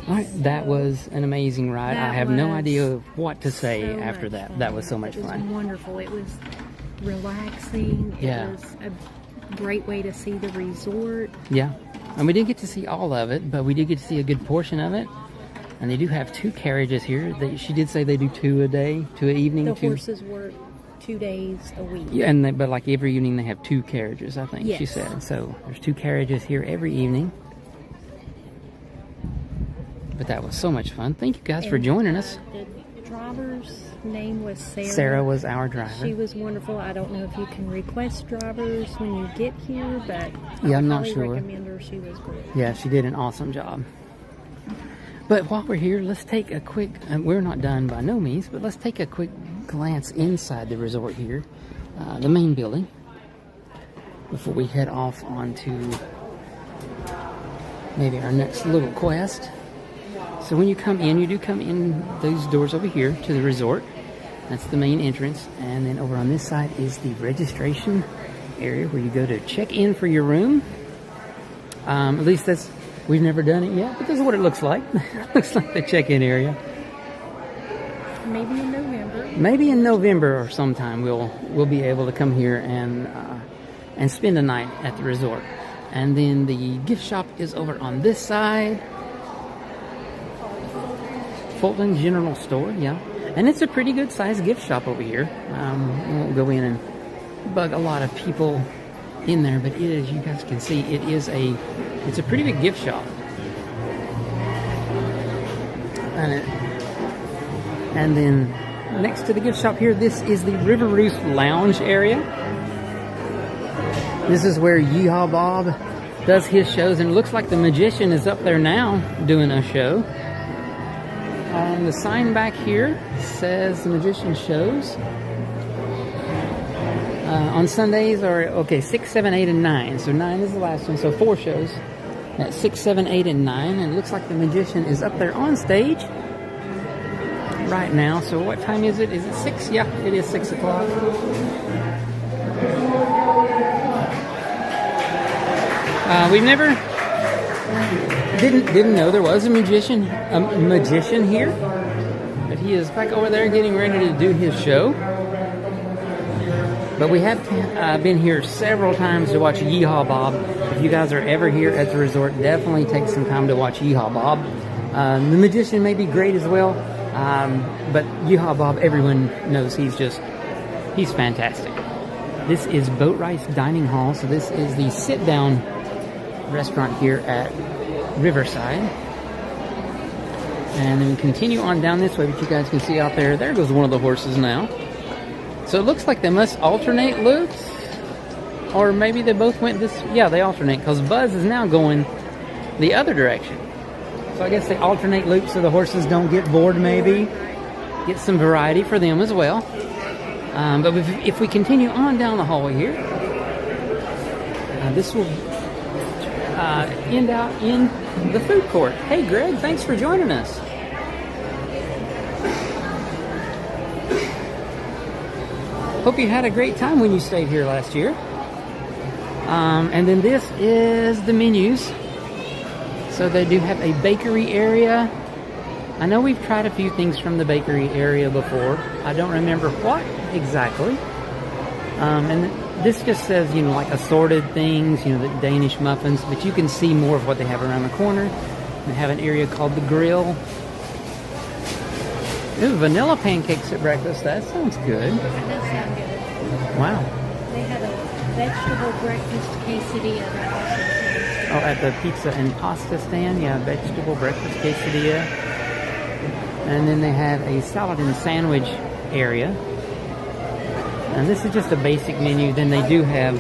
All right, that was an amazing ride. I That have no was idea what to say So after much that. fun. That was so much It was fun. wonderful. It was relaxing. Yeah. It was a great way to see the resort. Yeah, and we didn't get to see all of it, but we did get to see a good portion of it. And they do have 2 carriages here. She did say they do 2 a day, 2 an evening. The 2. horses work 2 days a week. Yeah, and but like every evening they have 2 carriages. I think she Yes. said. So there's 2 carriages here every evening. But that was so much fun. Thank you guys for And, joining us. The driver's name was Sarah. Sarah was our driver. She was wonderful. I don't know if you can request drivers when you get here, but Yeah, I'm I not would sure. recommend her. She was great. Yeah, she did an awesome job. But while we're here, let's take a quick, and we're not done by no means, but let's take a quick glance inside the resort here, the main building, before we head off onto maybe our next little quest. So when you come in, you do come in those doors over here to the resort. That's the main entrance. And then over on this side is the registration area where you go to check in for your room. At least we've never done it yet, but this is what it looks like. It looks like the check-in area. Maybe in November. Maybe in November or sometime we'll be able to come here and spend a night at the resort. And then the gift shop is over on this side. Fulton General Store, yeah. And it's a pretty good sized gift shop over here. We won't go in and bug a lot of people in there, but it is, you guys can see, it's a pretty big gift shop. And then next to the gift shop here, this is the River Roost Lounge area. This is where Yeehaw Bob does his shows, and it looks like the magician is up there now doing a show. And the sign back here says the magician shows on Sundays are 6, 7, 8, and 9. So 9 is the last one. So 4 shows at 6, 7, 8, and 9. And it looks like the magician is up there on stage right now. So what time is it? Is it 6? Yeah, it is 6 o'clock. We've never didn't know there was a magician here, but he is back over there getting ready to do his show. But we have been here several times to watch Yeehaw Bob. If you guys are ever here at the resort, definitely take some time to watch Yeehaw Bob. The magician may be great as well, but Yeehaw Bob, everyone knows he's fantastic. This is Boat Rice Dining Hall, so this is the sit-down restaurant here at Riverside. And then we continue on down this way, but you guys can see out there, there goes one of the horses now. So it looks like they must alternate loops, or maybe they both went this, yeah, they alternate, because Buzz is now going the other direction. So I guess they alternate loops so the horses don't get bored, maybe. Get some variety for them as well. But if we continue on down the hallway here, this will end out in the food court. Hey Greg, thanks for joining us. Hope you had a great time when you stayed here last year. And then this is the menus. So they do have a bakery area. I know we've tried a few things from the bakery area before. I don't remember what exactly. And this just says, you know, like assorted things, you know, the Danish muffins, but you can see more of what they have around the corner. They have an area called the grill. Ooh, vanilla pancakes at breakfast. That sounds good. That does sound good. Wow. They had a vegetable breakfast quesadilla. Oh, at the pizza and pasta stand, yeah, vegetable breakfast quesadilla. And then they have a salad and sandwich area. And this is just a basic menu. Then they do have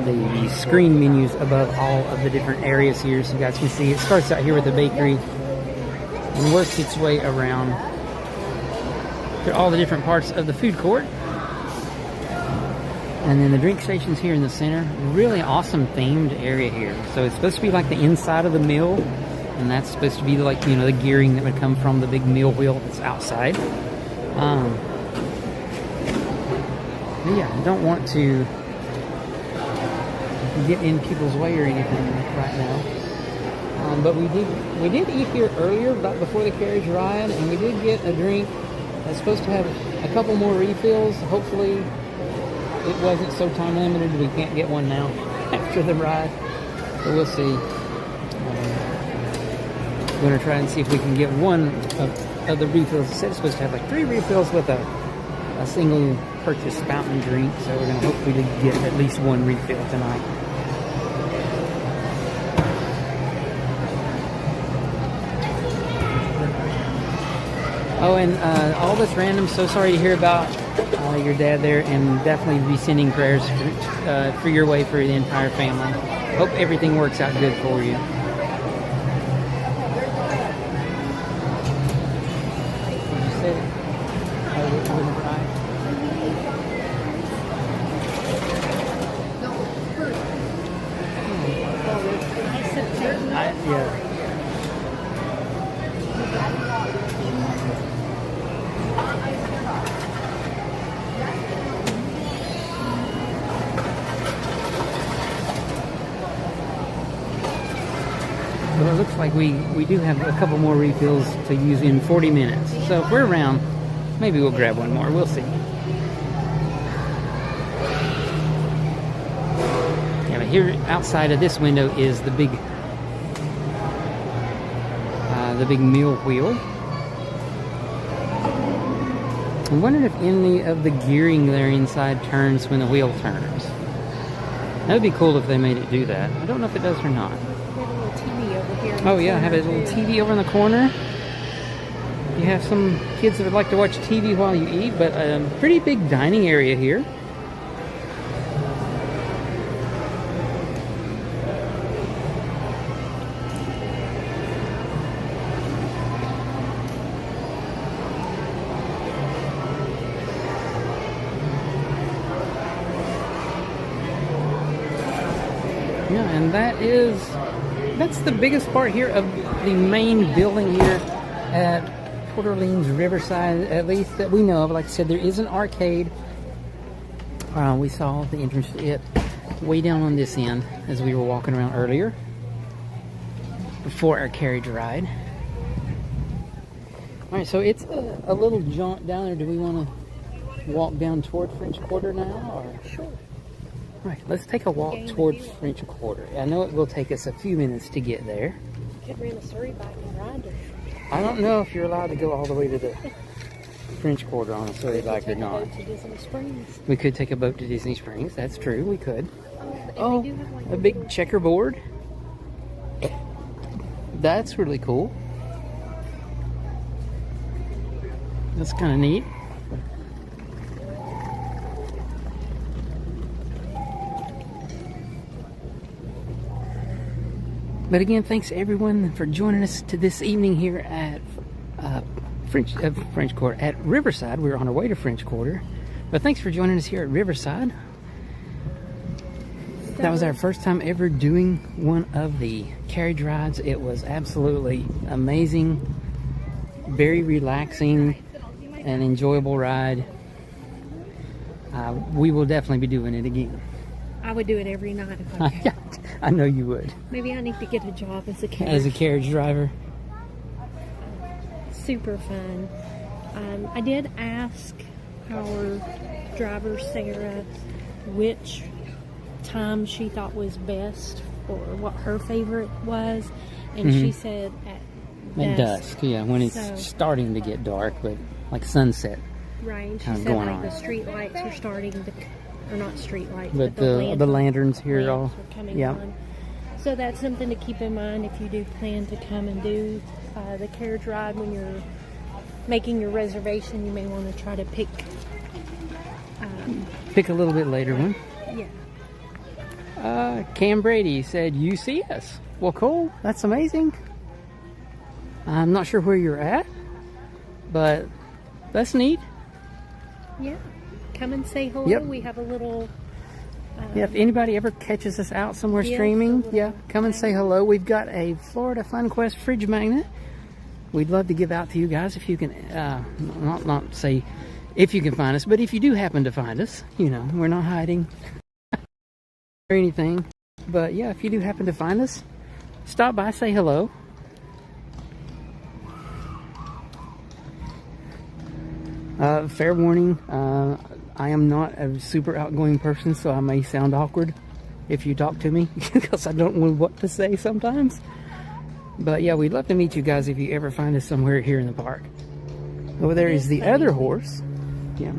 the screen menus above all of the different areas here, so you guys can see. It starts out here with the bakery and works its way around through all the different parts of the food court. And then the drink station's here in the center. Really awesome themed area here. So it's supposed to be like the inside of the mill, and that's supposed to be like, you know, the gearing that would come from the big mill wheel that's outside. Yeah, I don't want to get in people's way or anything right now. But we did eat here earlier, about before the carriage ride, and we did get a drink that's supposed to have a couple more refills. Hopefully it wasn't so time limited we can't get one now after the ride. So we'll see. We're going to try and see if we can get one of the refills. It said it's supposed to have like 3 refills with a single purchase fountain drink. So we're going to hopefully get at least 1 refill tonight. Oh, and all this random, so sorry to hear about your dad there, and definitely be sending prayers for your way for the entire family. Hope everything works out good for you. Did you say it? Yeah. Well, it looks like we do have a couple more refills to use in 40 minutes. So if we're around, maybe we'll grab one more. We'll see. Yeah, but here outside of this window is the big mill wheel. I'm wondering if any of the gearing there inside turns when the wheel turns. That would be cool if they made it do that. I don't know if it does or not. Oh yeah, have a little TV over in the corner. You have some kids that would like to watch TV while you eat, but a pretty big dining area here. Yeah, and that's the biggest part here of the main building here at Port Orleans Riverside, at least that we know of. Like I said, there is an arcade We saw the entrance to it way down on this end as we were walking around earlier before our carriage ride. All right, so it's a little jaunt down there. Do we want to walk down toward French Quarter now? Or? Sure. All right, let's take a walk toward French Quarter. I know it will take us a few minutes to get there. Could rent a Surrey bike and ride it. I don't know if you're allowed to go all the way to the French Quarter on a Surrey bike or not. To Disney Springs. We could take a boat to Disney Springs. That's true. We could. And Oh, they do have, like, a big checkerboard. That's really cool. That's kind of neat. But again, thanks everyone for joining us to this evening here at French Quarter at Riverside. We're on our way to French Quarter, but thanks for joining us here at Riverside. That was our first time ever doing one of the carriage rides. It was absolutely amazing, very relaxing, and enjoyable ride. We will definitely be doing it again. I would do it every night if I could. I know you would. Maybe I need to get a job as a carriage. As a carriage driver. Super fun. I did ask our driver, Sarah, which time she thought was best or what her favorite was. And she said at dusk, yeah, when it's So- starting to get dark, but like sunset. Right. She Kinda said going like on. the street lights are starting to, or not street lights, But but the lanterns here lamps all, are coming yeah. on. So that's something to keep in mind if you do plan to come and do the carriage ride. When you're making your reservation, you may want to try to pick. Pick a little bit later one. Yeah. Cam Brady said, "You see us." Well, cool. That's amazing. I'm not sure where you're at, but that's neat. Yeah. Come and say hello. Yep. We have a little. Yeah, if anybody ever catches us out somewhere Yes, streaming, a little yeah, come and say hello. We've got a Florida FunQuest fridge magnet. We'd love to give out to you guys if you can, not say if you can find us, but if you do happen to find us, you know, we're not hiding or anything. But yeah, if you do happen to find us, stop by, say hello. Fair warning, I am not a super outgoing person, so I may sound awkward if you talk to me because I don't know what to say sometimes. But yeah, we'd love to meet you guys if you ever find us somewhere here in the park. Over there is the other horse. Yeah.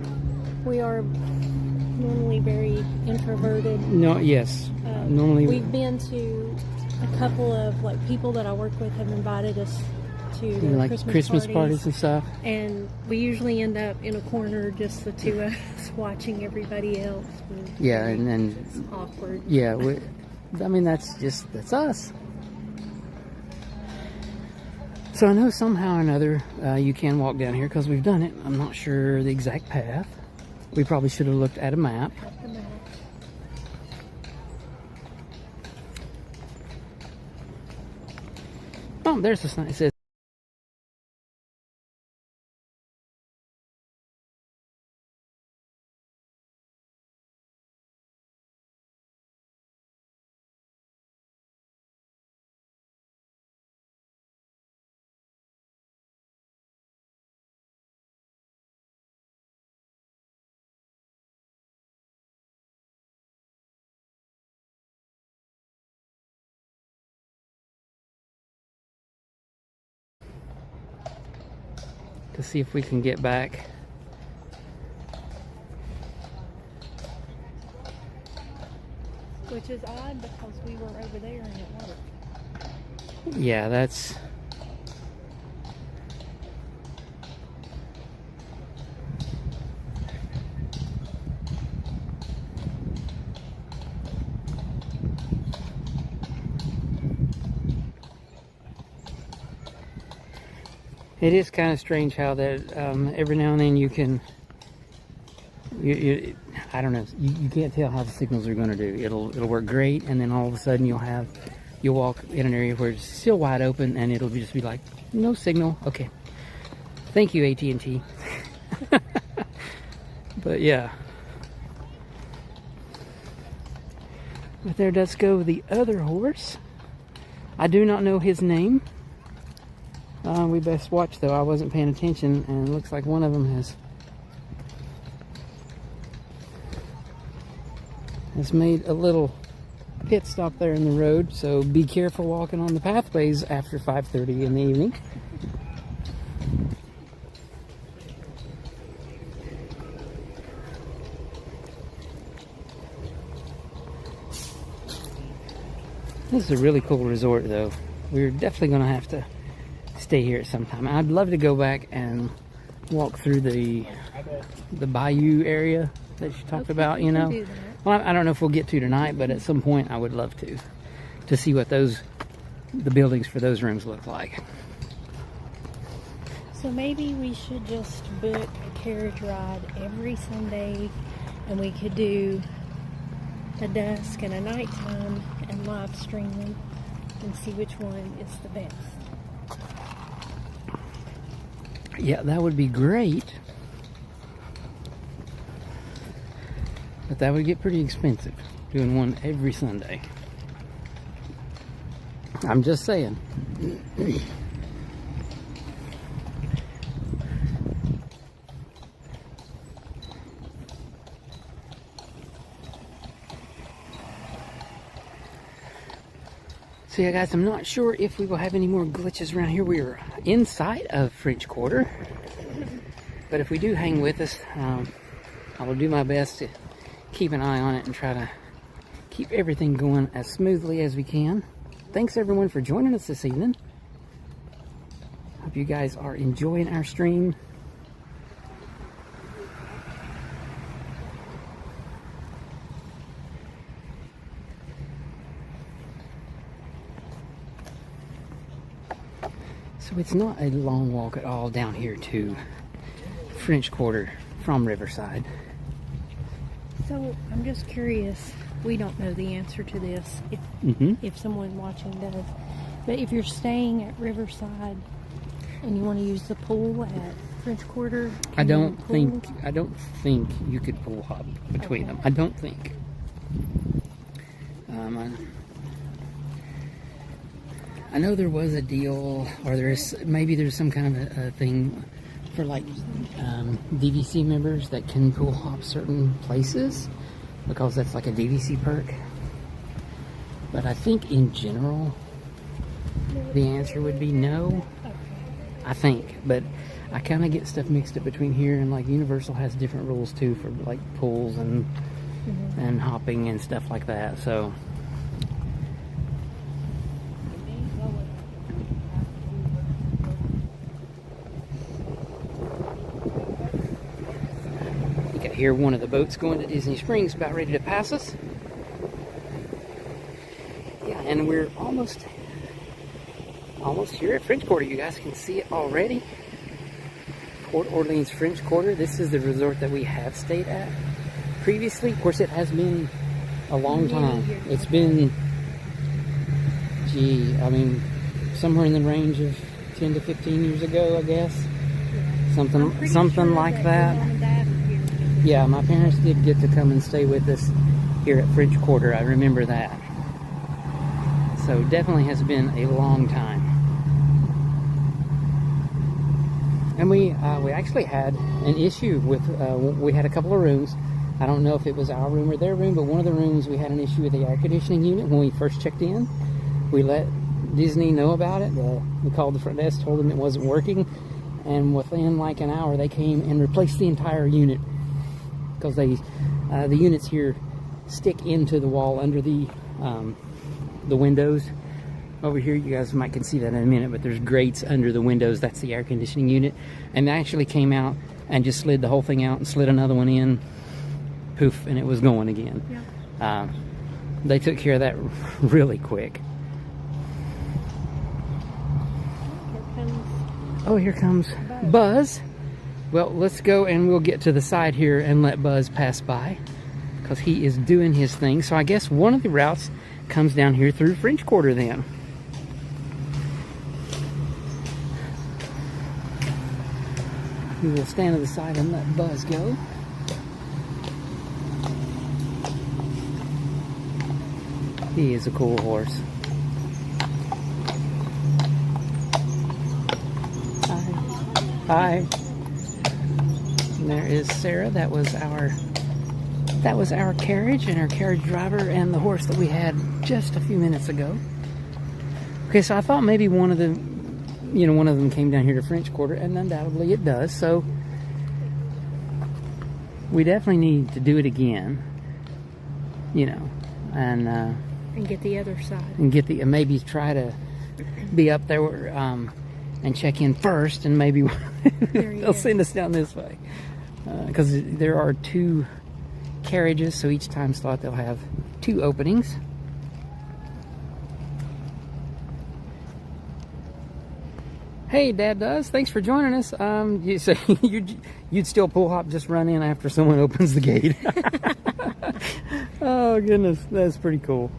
We are normally very introverted. No, yes. Normally, We've been to a couple of like people that I work with have invited us to their like Christmas parties and stuff. and we usually end up in a corner, just the two of us watching everybody else. Yeah, and then It's awkward. yeah, I mean that's us. So I know somehow or another you can walk down here because we've done it. I'm not sure the exact path. We probably should have looked at a map. Oh, there's the sign. It says to see if we can get back. Which is odd because we were over there and it worked. Yeah, that's. It is kind of strange how that every now and then you can. I don't know. You can't tell how the signals are going to do. It'll work great, and then all of a sudden you'll walk in an area where it's still wide open, and it'll just be like no signal. Okay, thank you AT&T. But yeah, But there does go the other horse. I do not know his name. We best watch though. I wasn't paying attention, and it looks like one of them has made a little pit stop there in the road. So be careful walking on the pathways after 5:30 in the evening. This is a really cool resort though. We're definitely going to have to stay here at some time. I'd love to go back and walk through the bayou area that you talked about, you know. Well, I don't know if we'll get to tonight, but at some point I would love to see what the buildings for those rooms look like. So maybe we should just book a carriage ride every Sunday, and we could do a dusk and a nighttime and live stream them and see which one is the best. Yeah, that would be great. But that would get pretty expensive, doing one every Sunday. I'm just saying. So yeah guys, I'm not sure if we will have any more glitches around here. We are inside of French Quarter. But if we do, hang with us. I will do my best to keep an eye on it and try to keep everything going as smoothly as we can. Thanks everyone for joining us this evening. Hope you guys are enjoying our stream. So it's not a long walk at all down here to French Quarter from Riverside. So I'm just curious, we don't know the answer to this, if someone watching does, but if you're staying at Riverside and you want to use the pool at French Quarter, I don't think you could pool hop between them. I don't think. I know there was a deal, or there's some kind of a thing for like DVC members that can pool hop certain places because that's like a DVC perk. But I think in general the answer would be no. I think, but I kind of get stuff mixed up between here and like Universal has different rules too for like pools and hopping and stuff like that. So here, one of the boats going to Disney Springs about ready to pass us. Yeah, and we're almost here at French Quarter. You guys can see it already. Port Orleans French Quarter. This is the resort that we have stayed at previously. Of course, it has been a long time. It's been, I mean, somewhere in the range of 10 to 15 years ago, I guess. Something like that. Yeah, my parents did get to come and stay with us here at French Quarter. I remember that. So definitely has been a long time. And we actually had an issue with, we had a couple of rooms. I don't know if it was our room or their room, but one of the rooms we had an issue with the air conditioning unit when we first checked in. We let Disney know about it. We called the front desk, told them it wasn't working. And within like an hour, they came and replaced the entire unit. Because the units here stick into the wall under the windows. Over here, you guys can see that in a minute, but there's grates under the windows. That's the air conditioning unit. And they actually came out and just slid the whole thing out and slid another one in. Poof, and it was going again. Yeah. They took care of that really quick. Here comes Buzz. Well, let's go and we'll get to the side here and let Buzz pass by because he is doing his thing. So I guess one of the routes comes down here through French Quarter then. We will stand to the side and let Buzz go. He is a cool horse. Hi. And there is Sarah. That was our carriage and our carriage driver and the horse that we had just a few minutes ago. Okay, so I thought maybe one of them came down here to French Quarter, and undoubtedly it does. So we definitely need to do it again, And get the other side. and maybe try to be up there and check in first, and maybe they'll send us down this way, because there are 2 carriages, so each time slot they'll have 2 openings. Hey, Dad does. Thanks for joining us. You say you'd still pull hop, just run in after someone opens the gate. Oh goodness, that's pretty cool.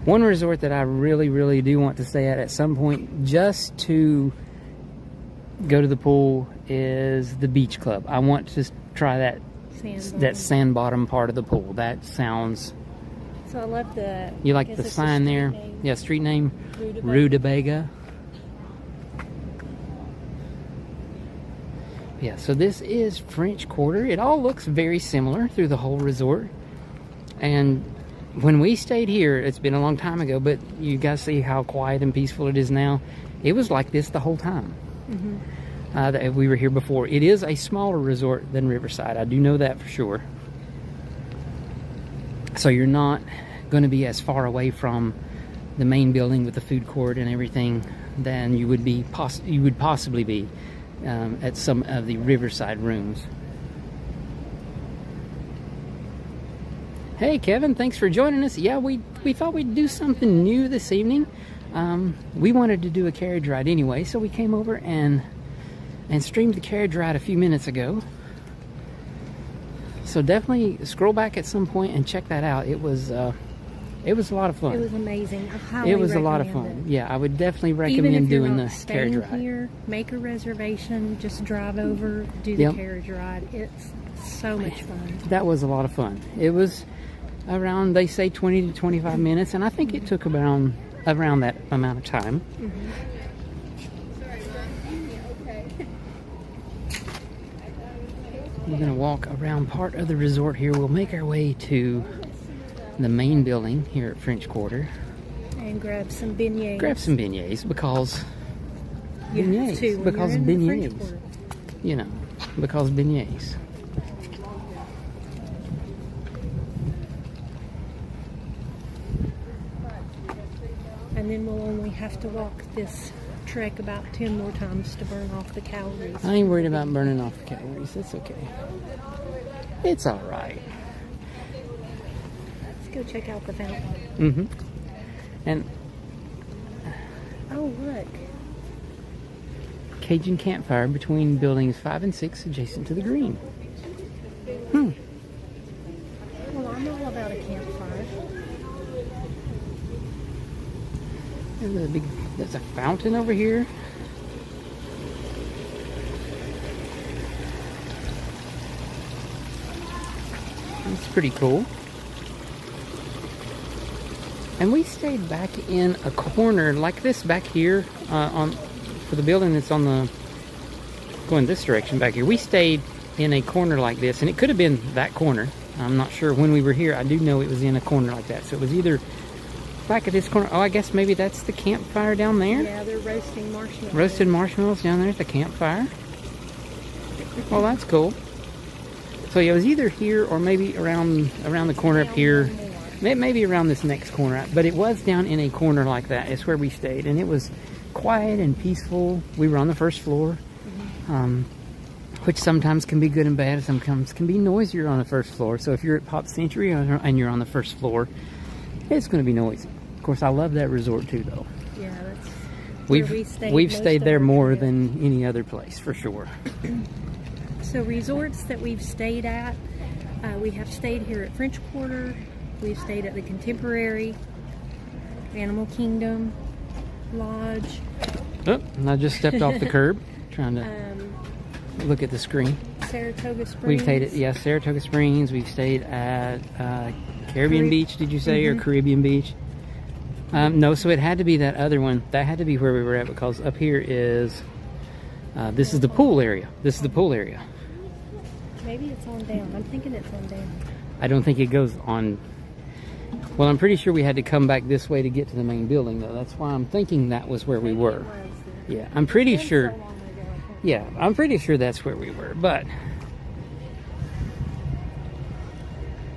One resort that I really, really do want to stay at some point, just to go to the pool, is the Beach Club. I want to try that sand bottom part of the pool. That sounds. So I love the. You like the sign there? Yeah, street name, Rutabaga. Yeah, so this is French Quarter. It all looks very similar through the whole resort. And when we stayed here, it's been a long time ago, but you guys see how quiet and peaceful it is now. It was like this the whole time. That we were here before. It is a smaller resort than Riverside. I do know that for sure. So you're not going to be as far away from the main building with the food court and everything than you would possibly be at some of the Riverside rooms. Hey Kevin, thanks for joining us. Yeah, we thought we'd do something new this evening. We wanted to do a carriage ride anyway, so we came over and streamed the carriage ride a few minutes ago. So definitely scroll back at some point and check that out. It was a lot of fun. It was amazing. I It was a lot of fun. Yeah, I would definitely recommend doing the carriage ride. Here, make a reservation, just drive over, do the carriage ride. It's so much fun. That was a lot of fun. It was around, they say 20 to 25 minutes, and I think it took around that amount of time. We're going to walk around part of the resort here. We'll make our way to the main building here at French Quarter. And grab some beignets. Grab some beignets because You have to when because you're in the French beignets. Quarter. Because beignets. And then we'll only have to walk this trek about 10 more times to burn off the calories. I ain't worried about burning off the calories. It's okay. It's all right. Let's go check out the fountain. And Oh, look. Cajun campfire between buildings 5 and 6 adjacent to the green. Well, I'm all about a campfire. There's a fountain over here. It's pretty cool. And we stayed back in a corner like this back here for the building that's going this direction back here. We stayed in a corner like this, and it could have been that corner. I'm not sure when we were here. I do know it was in a corner like that. So it was either back at this corner. Oh, I guess maybe that's the campfire down there. Yeah, they're roasting marshmallows. Roasted marshmallows down there at the campfire. Well, that's cool. So yeah, it was either here or maybe around the corner up here. Maybe around this next corner. But it was down in a corner like that. It's where we stayed. And it was quiet and peaceful. We were on the first floor. Which sometimes can be good and bad. Sometimes can be noisier on the first floor. So if you're at Pop Century and you're on the first floor, it's going to be noisy. Of course, I love that resort too, though. Yeah, that's where we've stayed there more than any other place, for sure. So resorts that we've stayed at, we have stayed here at French Quarter. We've stayed at the Contemporary, Animal Kingdom, Lodge. Oh, and I just stepped off the curb, trying to... look at the screen. Saratoga Springs. We've stayed at, yeah, Saratoga Springs. We've stayed at Caribbean Beach, did you say, or Caribbean Beach? No, so it had to be that other one. That had to be where we were at, because up here is, this is the pool area. This is the pool area. Maybe it's on down. I'm thinking it's on down. I don't think it goes on. Well, I'm pretty sure we had to come back this way to get to the main building, though. That's why I'm thinking that was where we were. Yeah, I'm pretty sure. Yeah, I'm pretty sure that's where we were, but...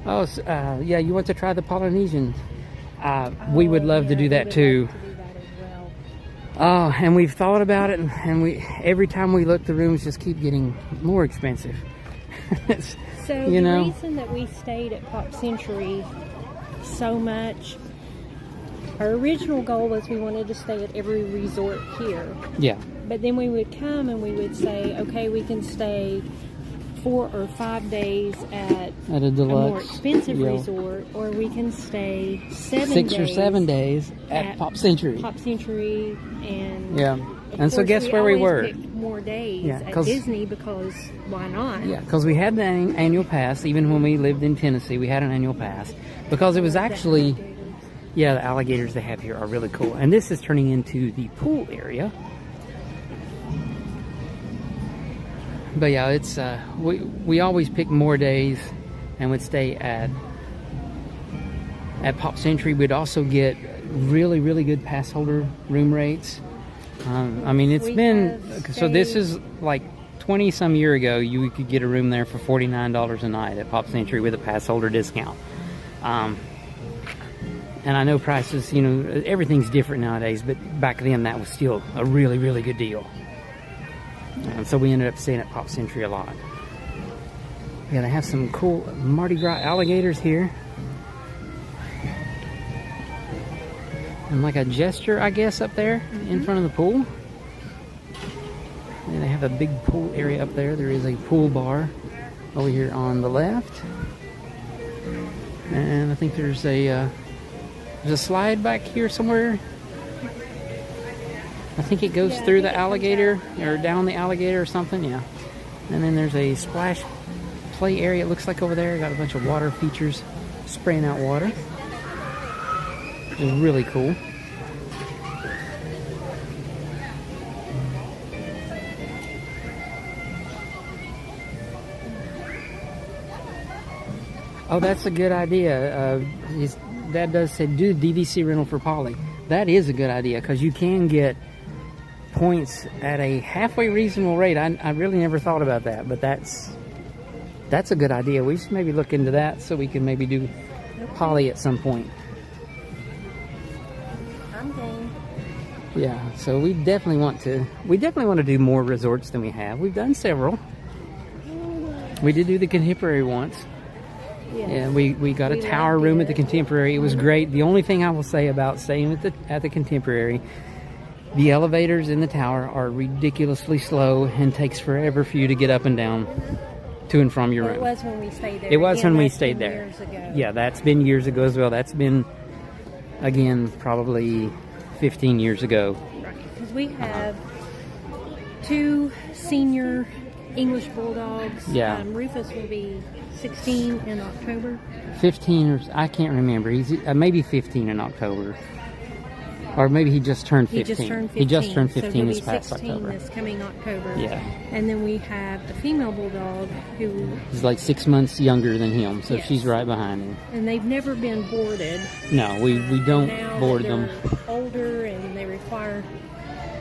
Oh, yeah, you want to try the Polynesian? We would love to do that too. Oh, and we've thought about it, and we every time we look, the rooms just keep getting more expensive. So you know, the reason that we stayed at Pop Century so much, our original goal was we wanted to stay at every resort here. Yeah. But then we would come and we would say, okay, we can stay 4 or 5 days at a deluxe, more expensive resort, or we can stay 6 or 7 days at Pop Century. Pop Century, and yeah. And so guess where we were? Picked more days at 'cause Disney, because why not? Yeah, because we had an annual pass. Even when we lived in Tennessee, we had an annual pass, because it was actually, yeah, the alligators they have here are really cool. And this is turning into the pool area. But yeah, it's we always pick more days and would stay at Pop Century. We'd also get really, really good pass holder room rates. I mean, it's been, so this is like 20 some year ago, you could get a room there for $49 a night at Pop Century with a pass holder discount. And I know prices, you know, everything's different nowadays, but back then that was still a really, really good deal. And so we ended up staying at Pop Century a lot. Yeah, they have some cool Mardi Gras alligators here. And like a gesture, I guess, up there in front of the pool. And they have a big pool area up there. There is a pool bar over here on the left. And I think there's a slide back here somewhere. I think it goes through the alligator, or down the alligator or something, yeah. And then there's a splash play area, it looks like over there. Got a bunch of water features, spraying out water. It's really cool. Oh, that's a good idea. His dad does say do DVC rental for Polly. That is a good idea, because you can get points at a halfway reasonable rate. I really never thought about that, but that's a good idea. We should maybe look into that so we can maybe do Polly at some point. I'm game. Yeah, so we definitely want to do more resorts than we have. We've done several. We did do the Contemporary once. Yes. Yeah, we got a tower room at the Contemporary. It was great. The only thing I will say about staying at the Contemporary, the elevators in the tower are ridiculously slow and takes forever for you to get up and down to and from your room. It was when we stayed there. It was Again, when we that's stayed been there. Years ago. Yeah, that's been years ago as well. That's been, again, probably 15 years ago. Right, because we have 2 senior English Bulldogs. Yeah. Rufus will be 16 in October. 15, or I can't remember. He's maybe 15 in October. Or maybe he just turned 15. He just turned 15. So he'll this be past 16 October. this coming October. Yeah. And then we have a female Bulldog who... He's like 6 months younger than him, so Yes. she's right behind him. And they've never been boarded. No, we don't Now board that them. they're older and they require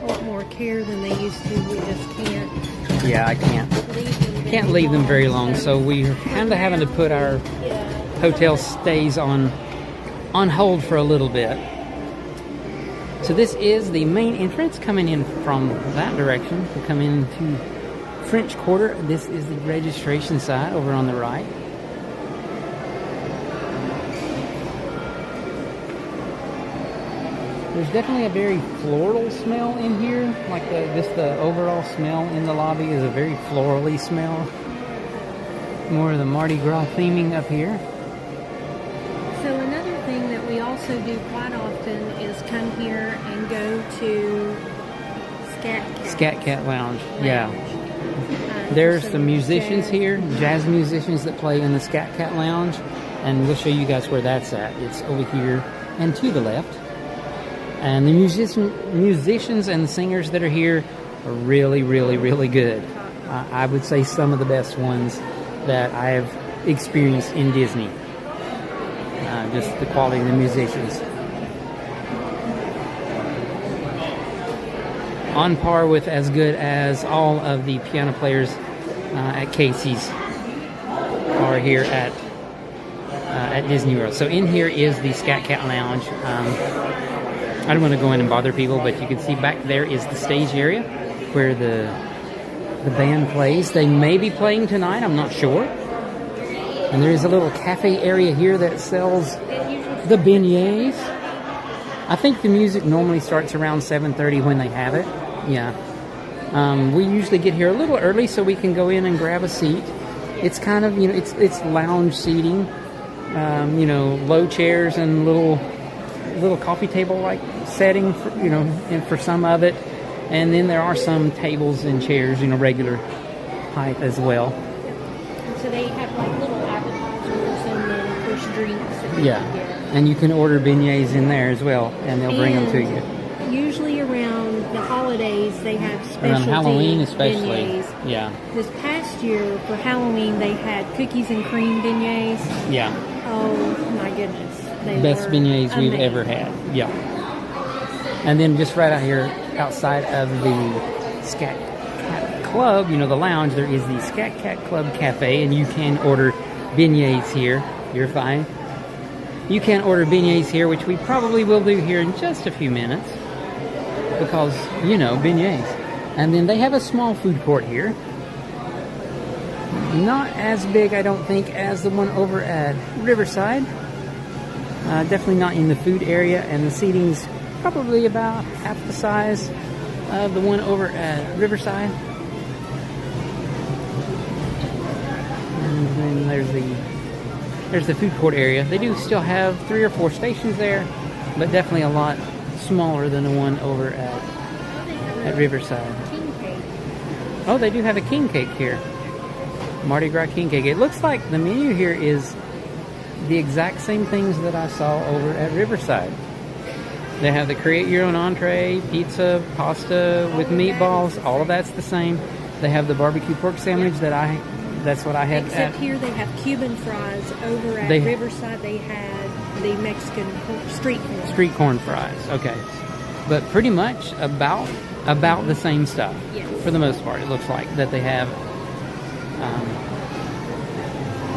a lot more care than they used to. We just can't Yeah, I can't. leave them Very long, so we're kind of having to put our hotel stays on hold for a little bit. So this is the main entrance coming in from that direction. We come into French Quarter. This is the registration side over on the right. There's definitely a very floral smell in here. Like the overall smell in the lobby is a very florally smell. More of the Mardi Gras theming up here. So another thing that we also do quite often is come here and go to Scat Cat Lounge. Yeah. There's some some musicians jazz. here, jazz musicians that play in the Scat Cat Lounge, and we'll show you guys where that's at. It's over here and to the left. And the musicians and the singers that are here are really, really, really good. I would say some of the best ones that I have experienced in Disney. Just the quality of the musicians. On par with as good as all of the piano players at Casey's are here at Disney World. So in here is the Scat Cat Lounge. I don't want to go in and bother people, but you can see back there is the stage area where the band plays. They may be playing tonight, I'm not sure. And there is a little cafe area here that sells the beignets. I think the music normally starts around 7:30 when they have it. Yeah. We usually get here a little early so we can go in and grab a seat. It's kind of, it's lounge seating. Low chairs and little coffee table like setting for, and for some of it. And then there are some tables and chairs, regular height as well. So they have like little appetizers and then of course drinks. That Yeah. you can get. And you can order beignets in there as well, and they'll bring them to you. Usually around the holidays they have specialty Around Halloween especially. beignets. Yeah. This past year for Halloween they had cookies and cream beignets. Yeah. Oh my goodness. They Best were beignets we've amazing. ever had. Yeah. And then just right out here outside of the Scat Cat Club, the lounge, there is the Scat Cat Club Cafe, and you can order beignets here. You're fine. You can order beignets here, which we probably will do here in just a few minutes. Because, beignets. And then they have a small food court here. Not as big, I don't think, as the one over at Riverside. Definitely not in the food area, and the seating's probably about half the size of the one over at Riverside. And then there's the food court area. They do still have 3 or 4 stations there, but definitely a lot smaller than the one over at Riverside. King cake. Oh, they do have a king cake here. Mardi Gras king cake. It looks like the menu here is the exact same things that I saw over at Riverside. They have the create your own entree, pizza, pasta with meatballs. All of that's the same. They have the barbecue pork sandwich that's what I had. Except here they have Cuban fries. Over at Riverside they had the Mexican street corn. Street corn fries. Okay. But pretty much about the same stuff. Yes. For the most part, it looks like that they have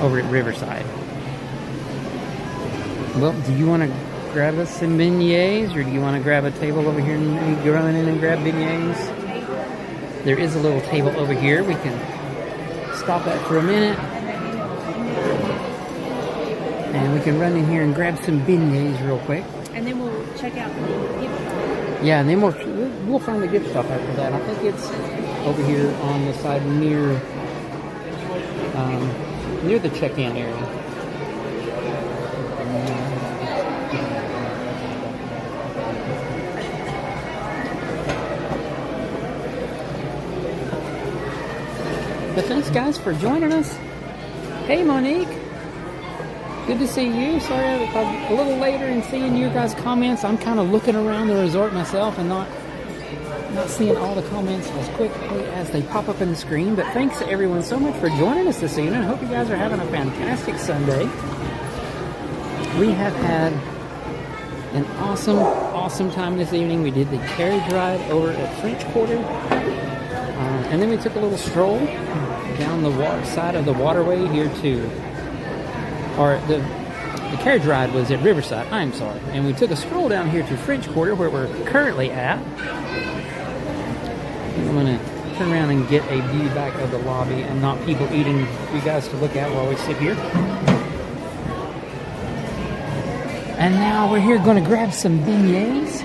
over at Riverside. Well, do you want to grab us some beignets, or do you want to grab a table over here and maybe go in and grab beignets? There is a little table over here. We can stop at for a minute. And we can run in here and grab some beignets real quick. And then we'll check out the gift shop. Yeah, and then we'll find the gift shop after that. I think it's over here on the side near the check-in area. But thanks, guys, for joining us. Hey, Monique. Good to see you. Sorry I was a little later in seeing your guys' comments. I'm kind of looking around the resort myself and not seeing all the comments as quickly as they pop up on the screen. But thanks to everyone so much for joining us this evening. I hope you guys are having a fantastic Sunday. We have had an awesome time this evening. We did the carriage ride over at French Quarter. And then we took a little stroll down the side of the waterway here to... Or the carriage ride was at Riverside, I'm sorry. And we took a stroll down here to French Quarter, where we're currently at. And I'm going to turn around and get a view back of the lobby and not people eating for you guys to look at while we sit here. And now we're here going to grab some beignets.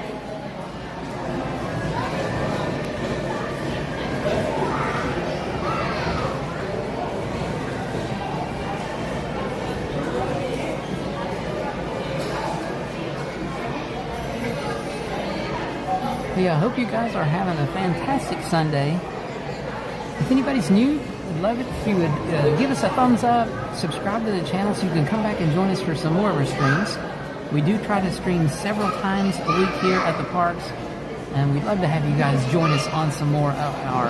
Yeah, I hope you guys are having a fantastic Sunday. If anybody's new, I'd love it if you would give us a thumbs up, subscribe to the channel so you can come back and join us for some more of our streams. We do try to stream several times a week here at the parks, and we'd love to have you guys join us on some more of our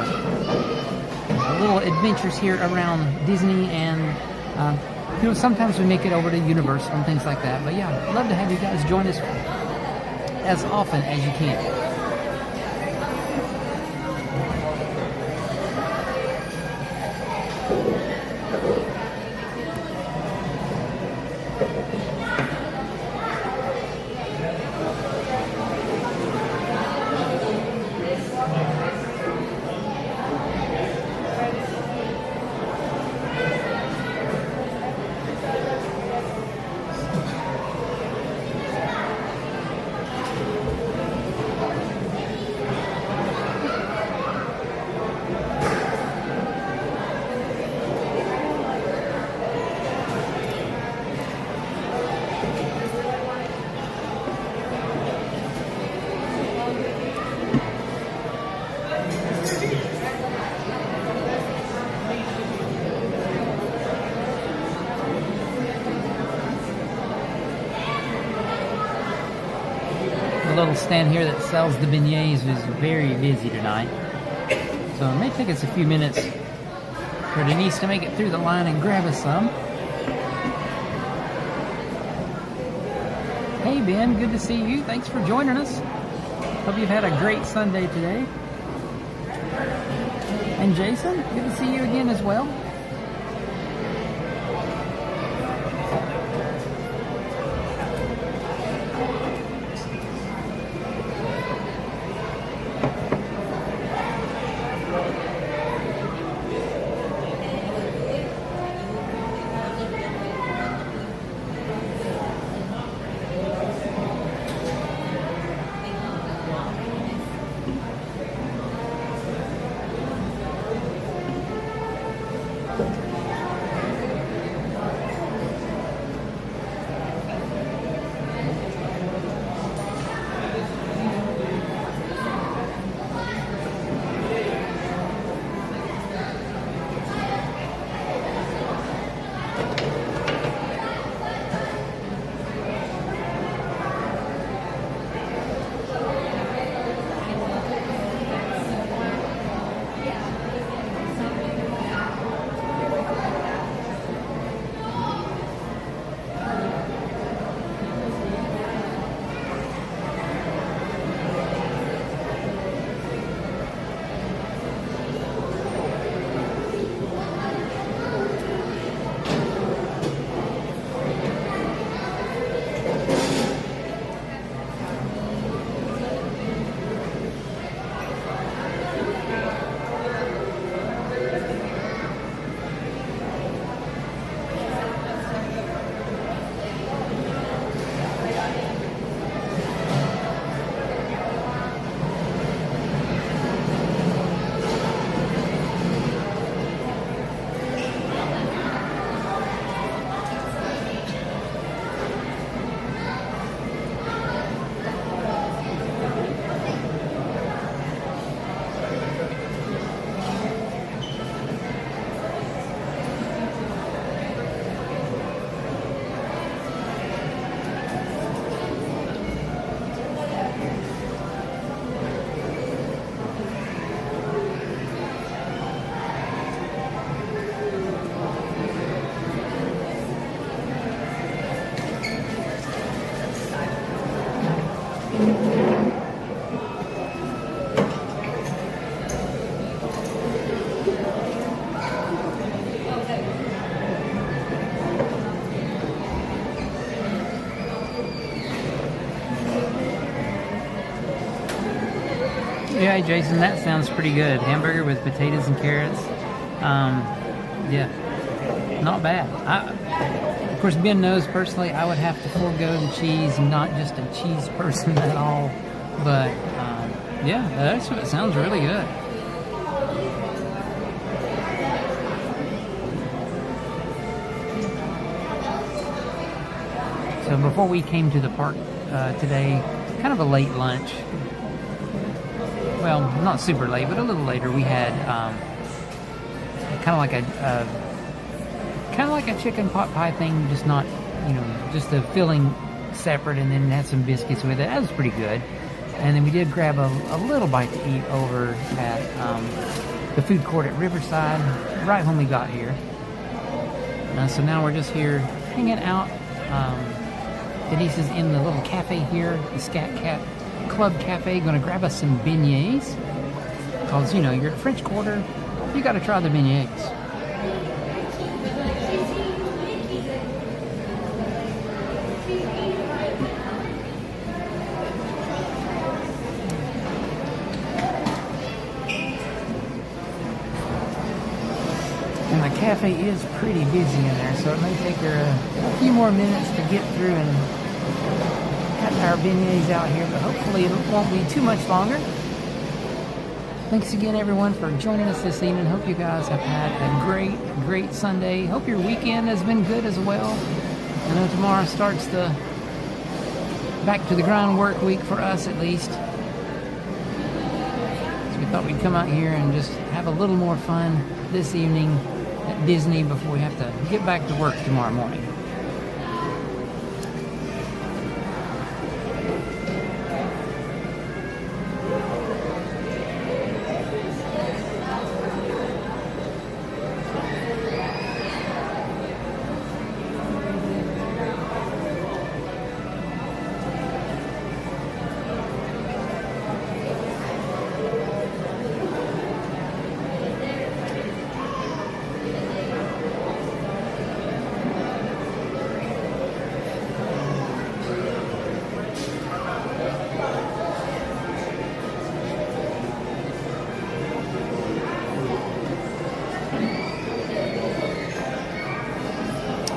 little adventures here around Disney, and you know, sometimes we make it over to Universal and things like that. But yeah, I'd love to have you guys join us as often as you can. Little stand here that sells the beignets is very busy tonight, so it may take us a few minutes for Denise to make it through the line and grab us some. Hey Ben, good to see you. Thanks for joining us. Hope you've had a great Sunday today. And Jason, good to see you again as well. Yeah, Jason, that sounds pretty good. Hamburger with potatoes and carrots. Yeah, not bad. Of course, Ben knows personally I would have to forego the cheese. Not just a cheese person at all. But, yeah, that's what it sounds really good. So before we came to the park today, kind of a late lunch. Well, not super late, but a little later, we had kind of like a chicken pot pie thing, just not, just the filling separate, and then had some biscuits with it. That was pretty good. And then we did grab a little bite to eat over at the food court at Riverside right when we got here. So now we're just here hanging out. Denise is in the little cafe here, the Scat Cat Club Cafe. Gonna grab us some beignets, because you're at French Quarter, you gotta try the beignets. And the cafe is pretty busy in there, so it may take her a few more minutes to get through and have our beignets out here, but hopefully it won't be too much longer. Thanks again, everyone, for joining us this evening. Hope you guys have had a great Sunday. Hope your weekend has been good as well. I know tomorrow starts the back to the grind work week for us, at least. So we thought we'd come out here and just have a little more fun this evening at Disney before we have to get back to work tomorrow morning.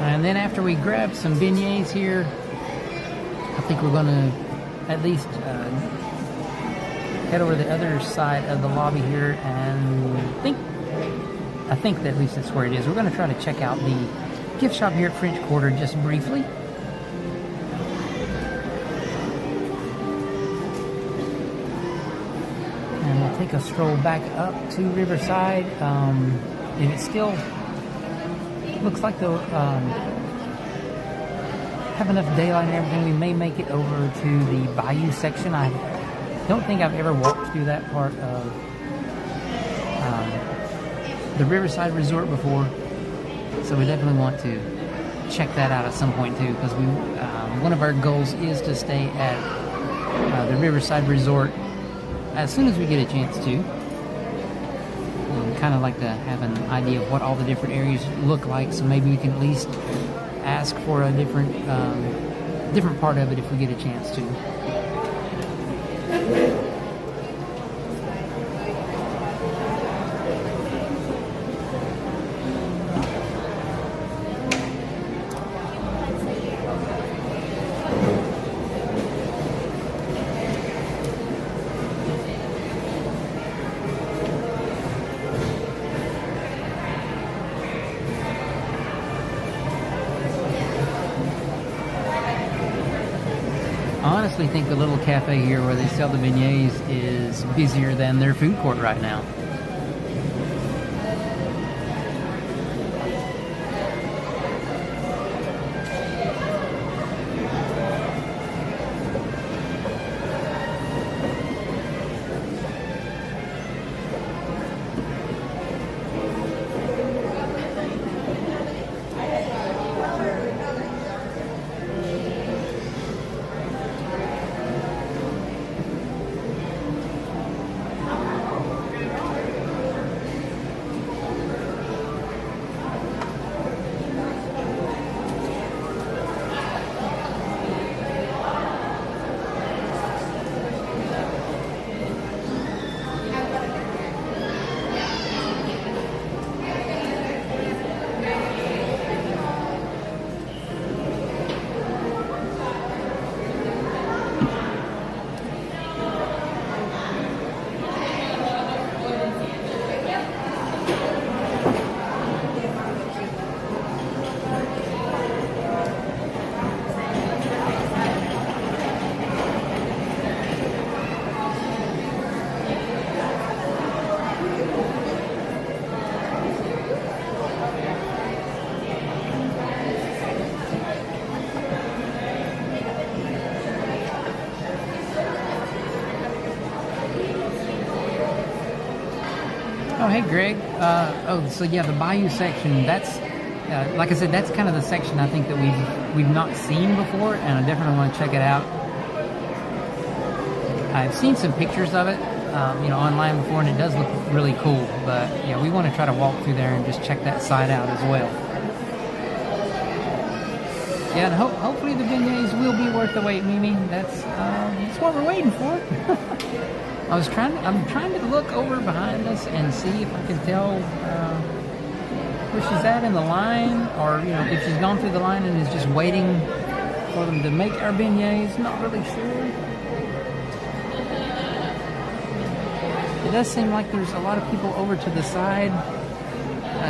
And then after we grab some beignets here, I think we're going to at least head over the other side of the lobby here, and I think that at least that's where it is. We're going to try to check out the gift shop here at French Quarter just briefly. And we'll take a stroll back up to Riverside. If it still looks like they'll have enough daylight and everything, we may make it over to the Bayou section. I don't think I've ever walked through that part of the Riverside Resort before, so we definitely want to check that out at some point too, because one of our goals is to stay at the Riverside Resort as soon as we get a chance to. Kind of like to have an idea of what all the different areas look like, so maybe we can at least ask for a different part of it if we get a chance to. I honestly think the little cafe here where they sell the beignets is busier than their food court right now. Oh, hey, Greg. So yeah, the Bayou section, that's, like I said, that's kind of the section I think that we've not seen before, and I definitely want to check it out. I've seen some pictures of it, online before, and it does look really cool, but yeah, we want to try to walk through there and just check that side out as well. Yeah, and hopefully the beignets will be worth the wait, Mimi. That's what we're waiting for. I'm trying to look over behind us and see if I can tell where she's at in the line, or if she's gone through the line and is just waiting for them to make our beignets. Not really sure. It does seem like there's a lot of people over to the side,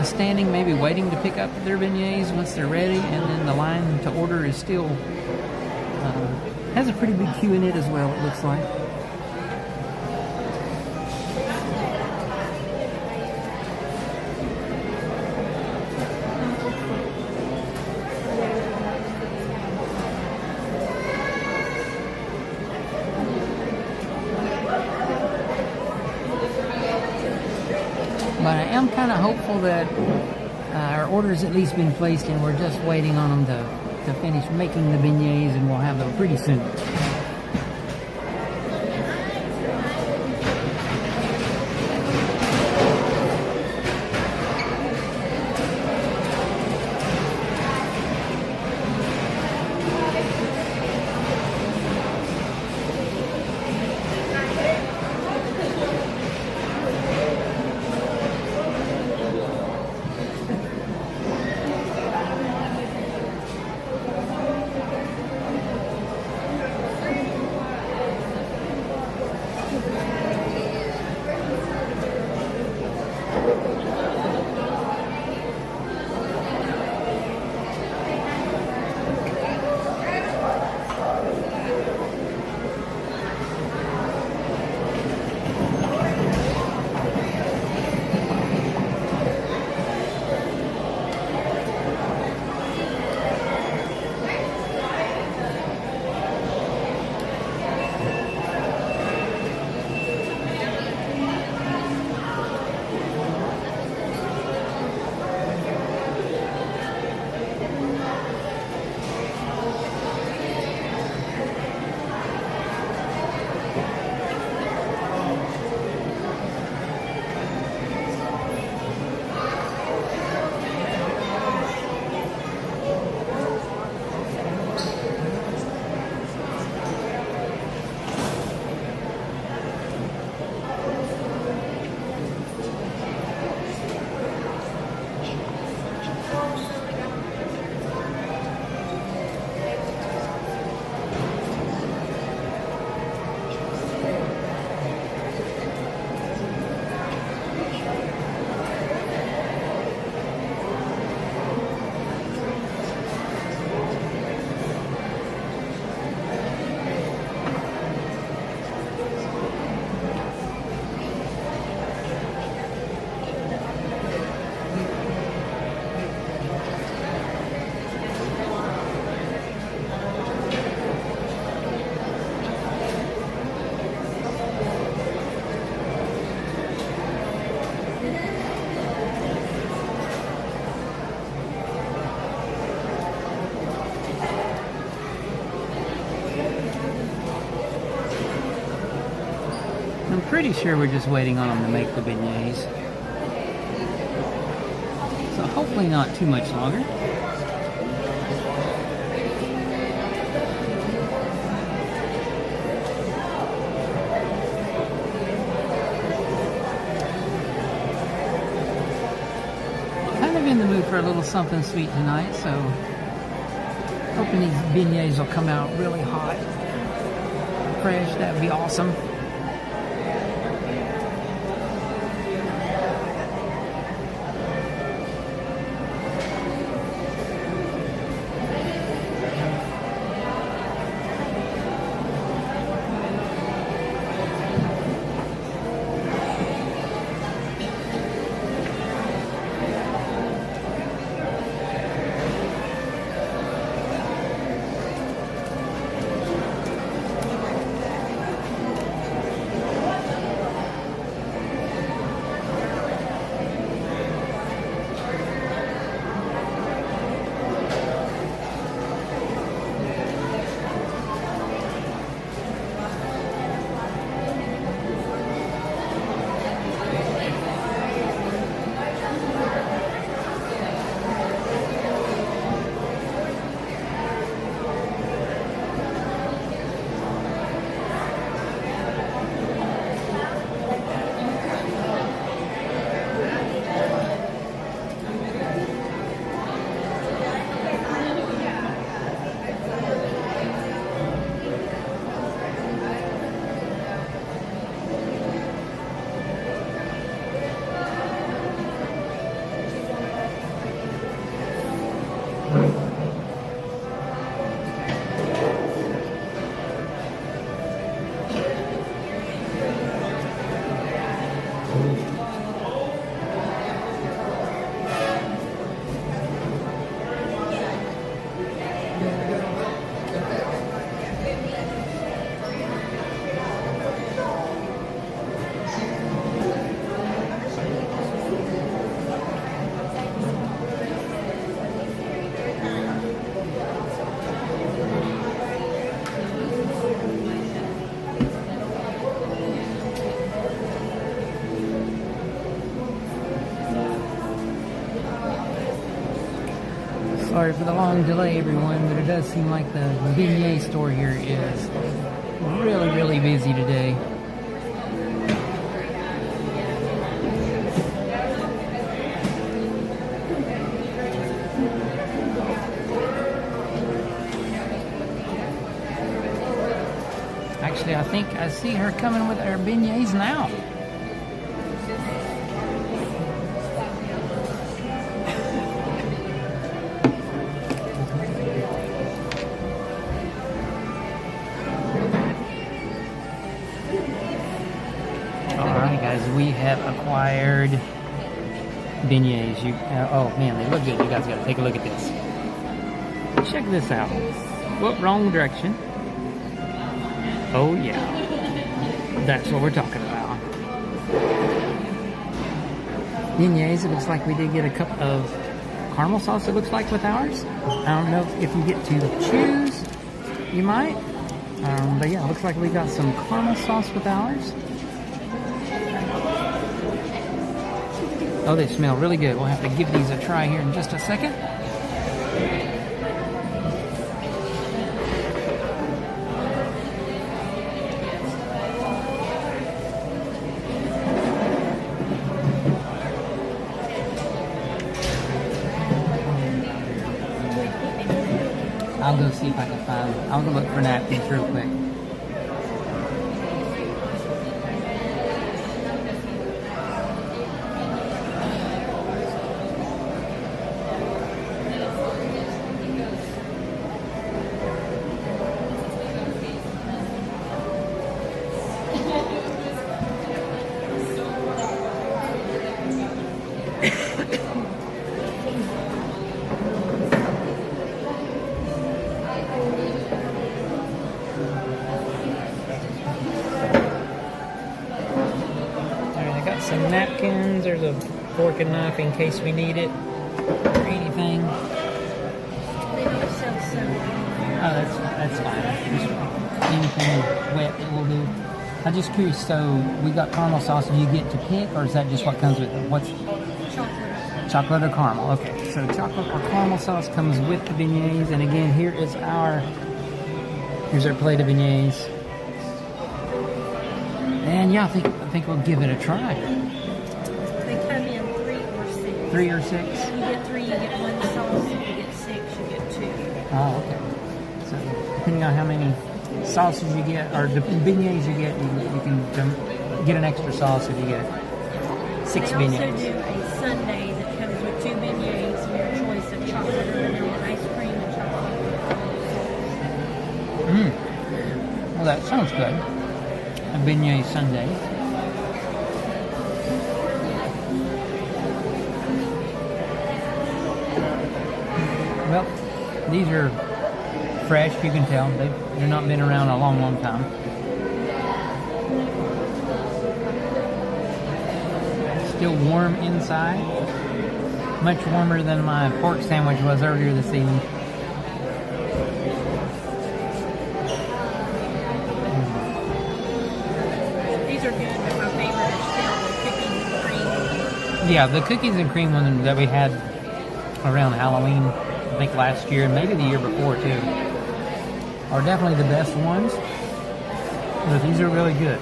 standing, maybe waiting to pick up their beignets once they're ready, and then the line to order is still has a pretty big queue in it as well, it looks like. But I am kind of hopeful that our order's at least been placed and we're just waiting on them to finish making the beignets, and we'll have them pretty soon. I'm pretty sure we're just waiting on them to make the beignets. So hopefully not too much longer. Kind of in the mood for a little something sweet tonight, so hoping these beignets will come out really hot, fresh. That would be awesome. Sorry for the long delay, everyone, but it does seem like the beignet store here is really busy today. Actually, I think I see her coming with her beignets now. We have acquired beignets. Oh man, they look good. You guys got to take a look at this. Check this out. Whoop, wrong direction. Oh yeah, that's what we're talking about. Beignets. It looks like we did get a cup of caramel sauce. It looks like with ours. I don't know if you get to choose. You might. But yeah, it looks like we got some caramel sauce with ours. Oh, they smell really good. We'll have to give these a try here in just a second. I'll go see if I can find. I'll go look for napkins real quick. Some napkins, there's a fork and knife in case we need it or anything. They don't sell soda. Oh, that's fine. Just anything wet it will do. I'm just curious, so we got caramel sauce, do you get to pick, or is that just what comes with it? What's Chocolate. chocolate or caramel? Okay, so chocolate or caramel sauce comes with the beignets, and again, here's our plate of beignets. And yeah, I think we'll give it a try. They come in 3 or 6. 3 or 6? You get 3, you get 1 sauce. If you get 6, you get 2. Oh, okay. So depending on how many sauces you get, or the beignets you get, you can get an extra sauce if you get 6 beignets. They also do a sundae that comes with 2 beignets and your choice of chocolate or vanilla ice cream and chocolate. Well, that sounds good. A beignet sundae. Well, these are fresh, you can tell. They've not been around a long time. Still warm inside. Much warmer than my pork sandwich was earlier this evening. Yeah, the cookies and cream one that we had around Halloween, I think last year, and maybe the year before too, are definitely the best ones. But these are really good.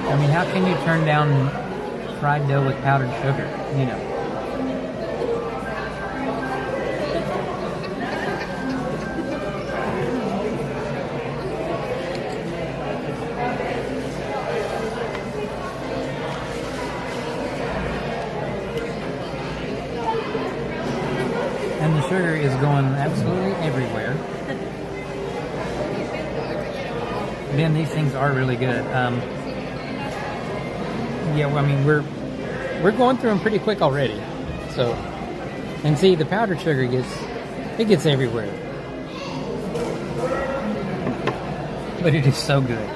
I mean, how can you turn down fried dough with powdered sugar? You know. sugar is going absolutely everywhere. Then these things are really good. Yeah, well, I mean, we're going through them pretty quick already. So, and see, the powdered sugar gets everywhere. But it is so good.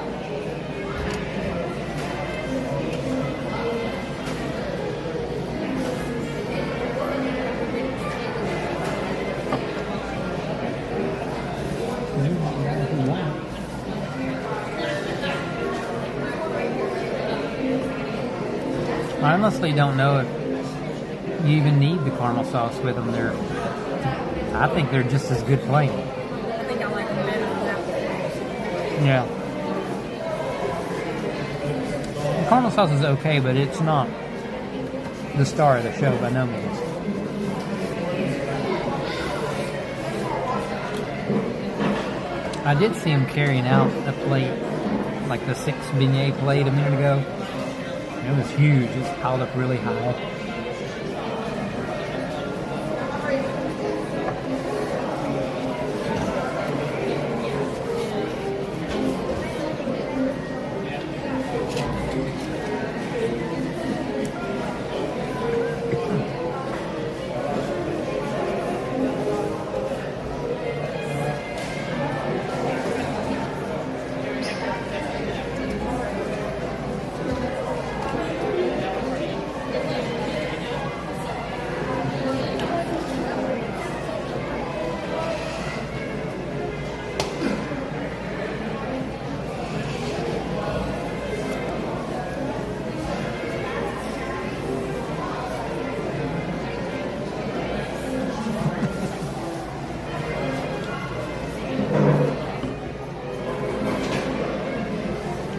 I honestly don't know if you even need the caramel sauce with them. I think they're just as good plain. I think I like them better without the Yeah. The caramel sauce is okay, but it's not the star of the show by no means. I did see him carrying out a plate, like the 6 beignet plate a minute ago. It was huge. It's piled up really high.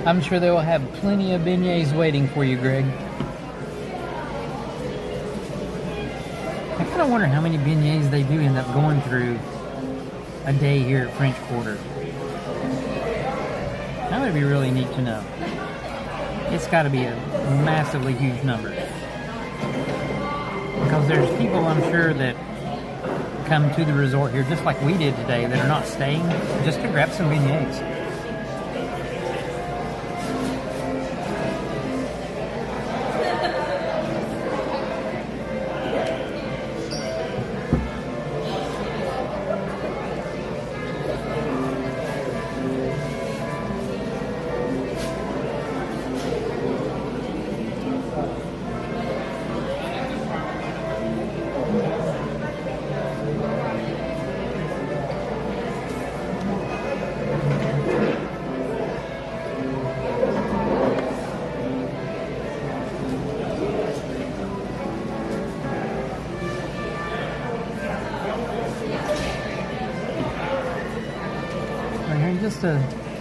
I'm sure they will have plenty of beignets waiting for you, Greg. I kind of wonder how many beignets they do end up going through a day here at French Quarter. That would be really neat to know. It's got to be a massively huge number. Because there's people, I'm sure, that come to the resort here just like we did today that are not staying just to grab some beignets.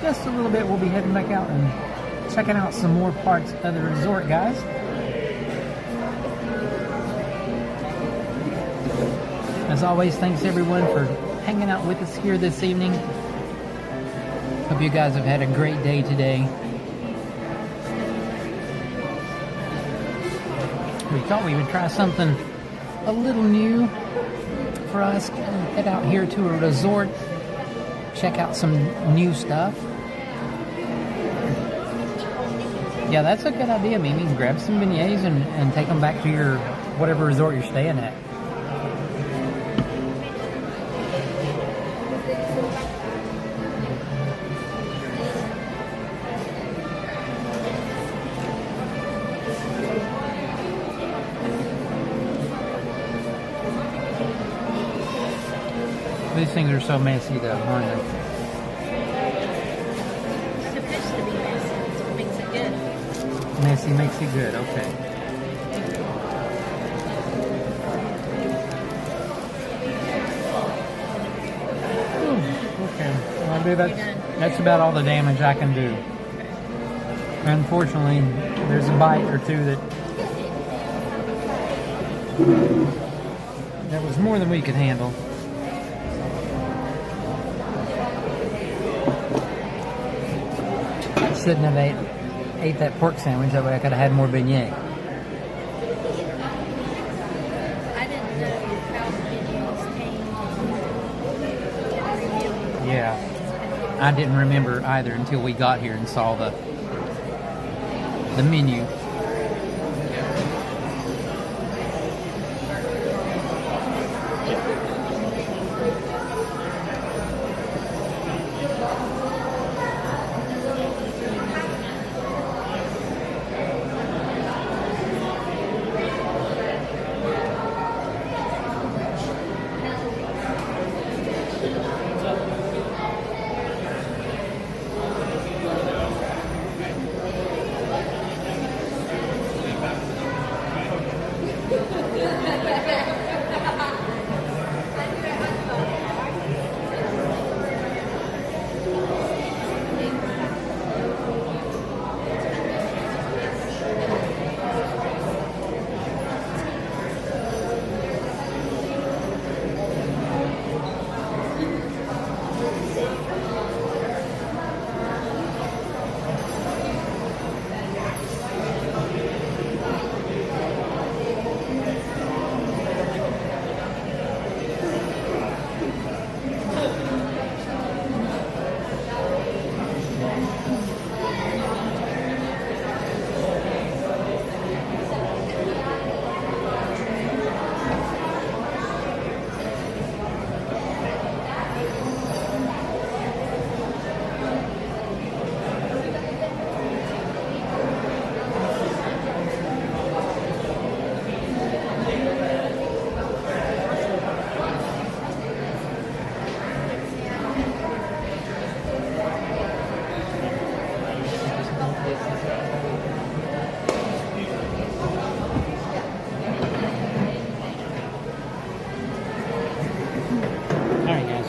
Just a little bit, we'll be heading back out and checking out some more parts of the resort, guys. As always, thanks everyone for hanging out with us here this evening. Hope you guys have had a great day today. We thought we would try something a little new for us and head out here to a resort. Check out some new stuff. Yeah, that's a good idea, Mimi. Grab some beignets and take them back to your whatever resort you're staying at. These things are so messy though, aren't they? It's supposed to be messy. That's what makes it good. Messy makes it good, okay. Okay, well, that's about all the damage I can do. Unfortunately, there's a bite or two that was more than we could handle. Shouldn't have ate that pork sandwich. That way I could have had more beignet. I didn't know how the beignets came Yeah. I didn't remember either until we got here and saw the menu.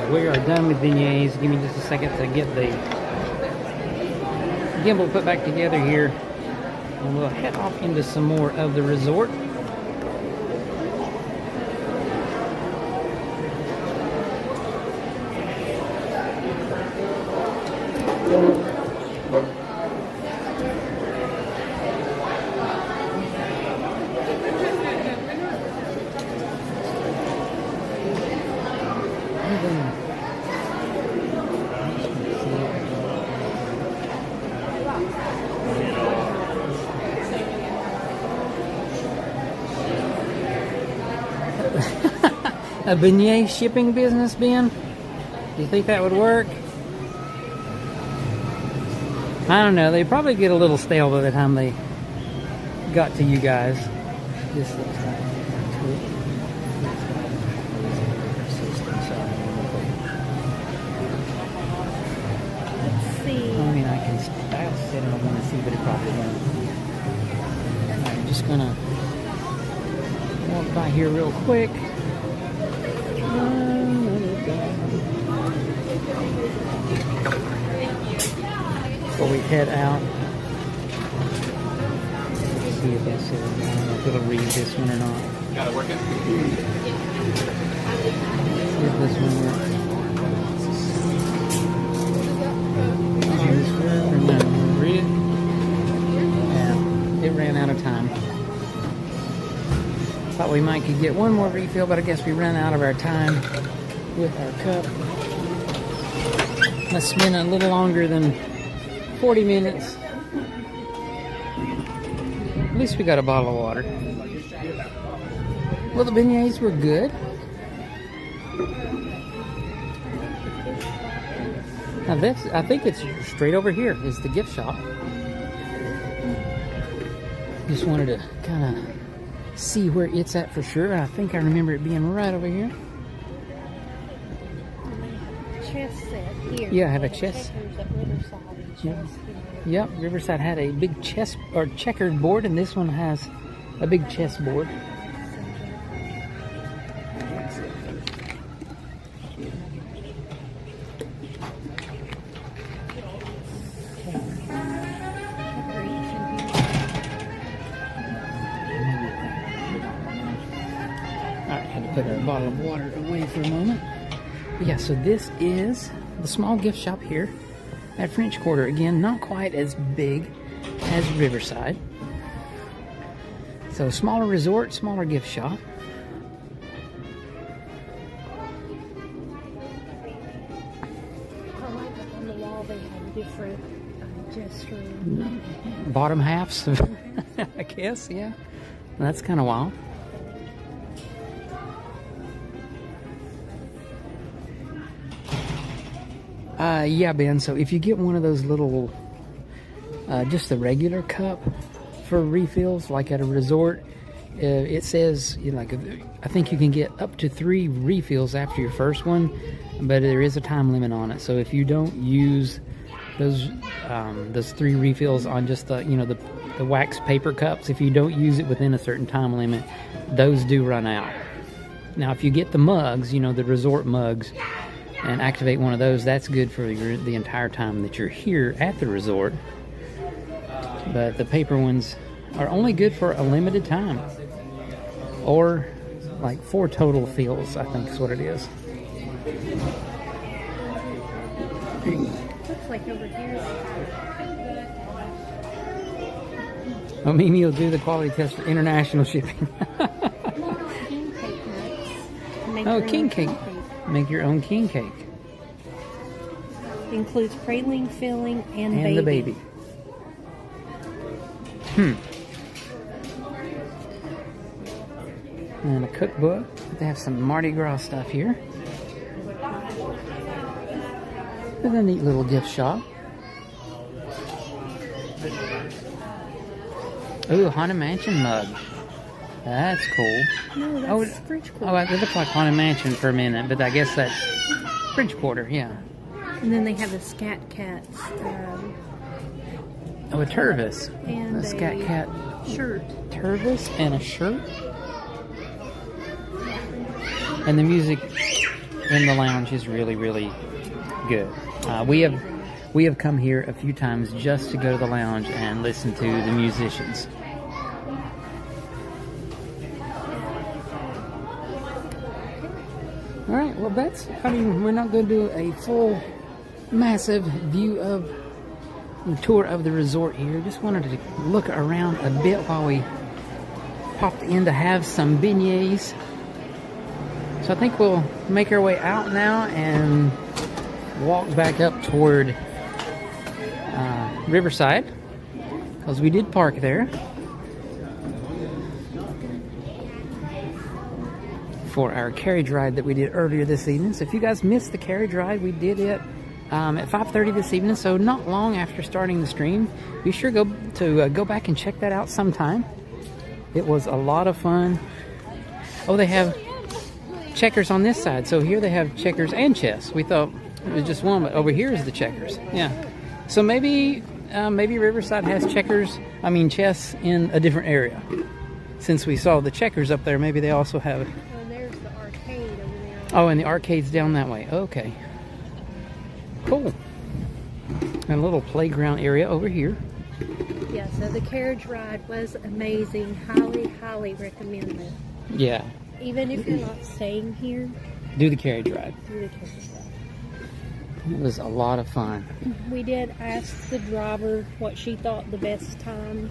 We are done with beignets. Give me just a second to get the gimbal put back together here. And we'll head off into some more of the resort. A beignet shipping business, Ben? Do you think that would work? I don't know. They probably get a little stale by the time they got to you guys. This looks like Let's see. I mean, I can style set it. I want to see, but it probably won't. I'm just gonna walk by here real quick. Before we head out, let's see if that's it. I don't know if it'll read this one or not. Got it working? See if this one works. Does this work or no? Read it? Yeah, it ran out of time. Thought we might could get one more refill, but I guess we ran out of our time with our cup. Must have been a little longer than 40 minutes. At least we got a bottle of water. Well, the beignets were good. Now this, I think it's straight over here is the gift shop. Just wanted to kind of see where it's at for sure. I think I remember it being right over here. Chess set here. Yeah, I have a chess. Checkers at Riverside. Yep. Yep, Riverside had a big chess or checkered board, and this one has a big chess board. Alright, had to put our bottle of water away for a moment. But yeah, so this is the small gift shop here at French Quarter. Again, not quite as big as Riverside. So smaller resort, smaller gift shop. bottom halves of, I guess, yeah. That's kind of wild. Yeah, Ben, so if you get one of those little, just a regular cup for refills, like at a resort, it says, you know, like, I think you can get up to 3 refills after your first one, but there is a time limit on it. So if you don't use those 3 refills on just the, you know, the wax paper cups, if you don't use it within a certain time limit, those do run out. Now, if you get the mugs, you know, the resort mugs, and activate one of those, that's good for the entire time that you're here at the resort. But the paper ones are only good for a limited time, or like 4 total fills, I think is what it is. Looks like over here. Oh, Mimi will do the quality test for international shipping. King cake nuts. Oh, king cake. Make your own king cake. Includes praline filling and baby. The baby. And a cookbook. They have some Mardi Gras stuff here. It's a neat little gift shop. Ooh, Haunted Mansion mug. That's cool. No, that's fridge quarter. Oh, it looked like Haunted Mansion for a minute, but I guess that's fridge quarter, yeah. And then they have the Scat Cats Oh, a Tervis. and A Scat Cat shirt. Tervis and a shirt. And the music in the lounge is really, really good. We have come here a few times just to go to the lounge and listen to the musicians. All right, well, we're not going to do a full, massive view of the tour of the resort here. Just wanted to look around a bit while we popped in to have some beignets. So I think we'll make our way out now and walk back up toward Riverside, because we did park there for our carriage ride that we did earlier this evening. So if you guys missed the carriage ride, we did it at 5:30 this evening, so not long after starting the stream. Be sure go back and check that out sometime. It was a lot of fun. Oh, they have checkers on this side, so here they have checkers and chess. We thought it was just one, but over here is the checkers. Yeah, so maybe Riverside has chess in a different area. Since we saw the checkers up there, maybe they also have. And there's the arcade over there. Oh, and the arcade's down that way. Okay, cool. And a little playground area over here. Yeah, so the carriage ride was amazing. Highly, highly recommend it. Yeah, Even if you're not staying here, do the carriage ride. do the carriage ride. It was a lot of fun. We did ask the driver what she thought the best time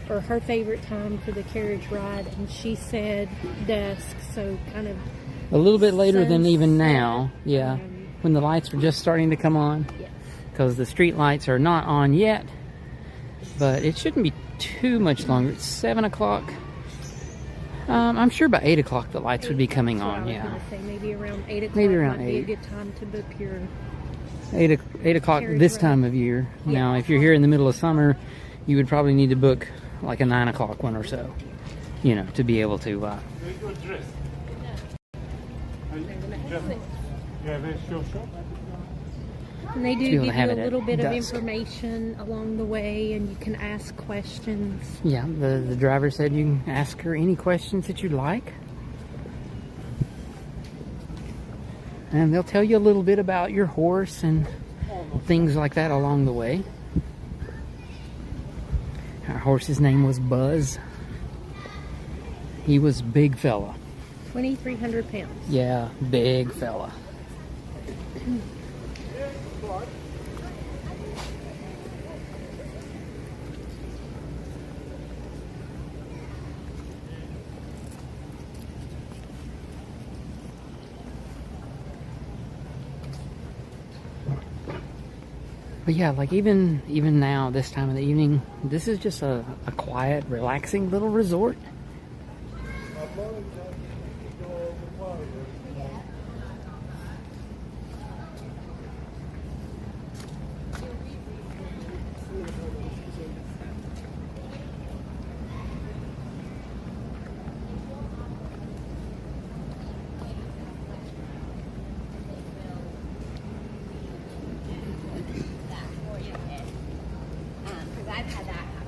or her favorite time for the carriage ride, and she said dusk, so kind of A little bit later than even sunset, now. Yeah, when the lights were just starting to come on. yes. Because the street lights are not on yet, but it shouldn't be too much longer. It's 7 o'clock. I'm sure by 8 o'clock the lights would be coming So I on. was Yeah, gonna say maybe around 8 o'clock. Maybe around might 8. be a good time to book your 8 o'clock Carriage this ride. time of year. Yeah. Now, if you're here in the middle of summer, you would probably need to book like a 9 o'clock one or so, you know, to be able to. Very good dress. You have a show shop? And they do be give able you to have a it at little bit of dusk. information along the way, and you can ask questions. Yeah, the driver said you can ask her any questions that you'd like. And they'll tell you a little bit about your horse and things like that along the way. Our horse's name was Buzz. He was big fella. 2,300 pounds. Yeah, big fella. But But yeah, like even now, this time of the evening, this is just a quiet, relaxing little resort.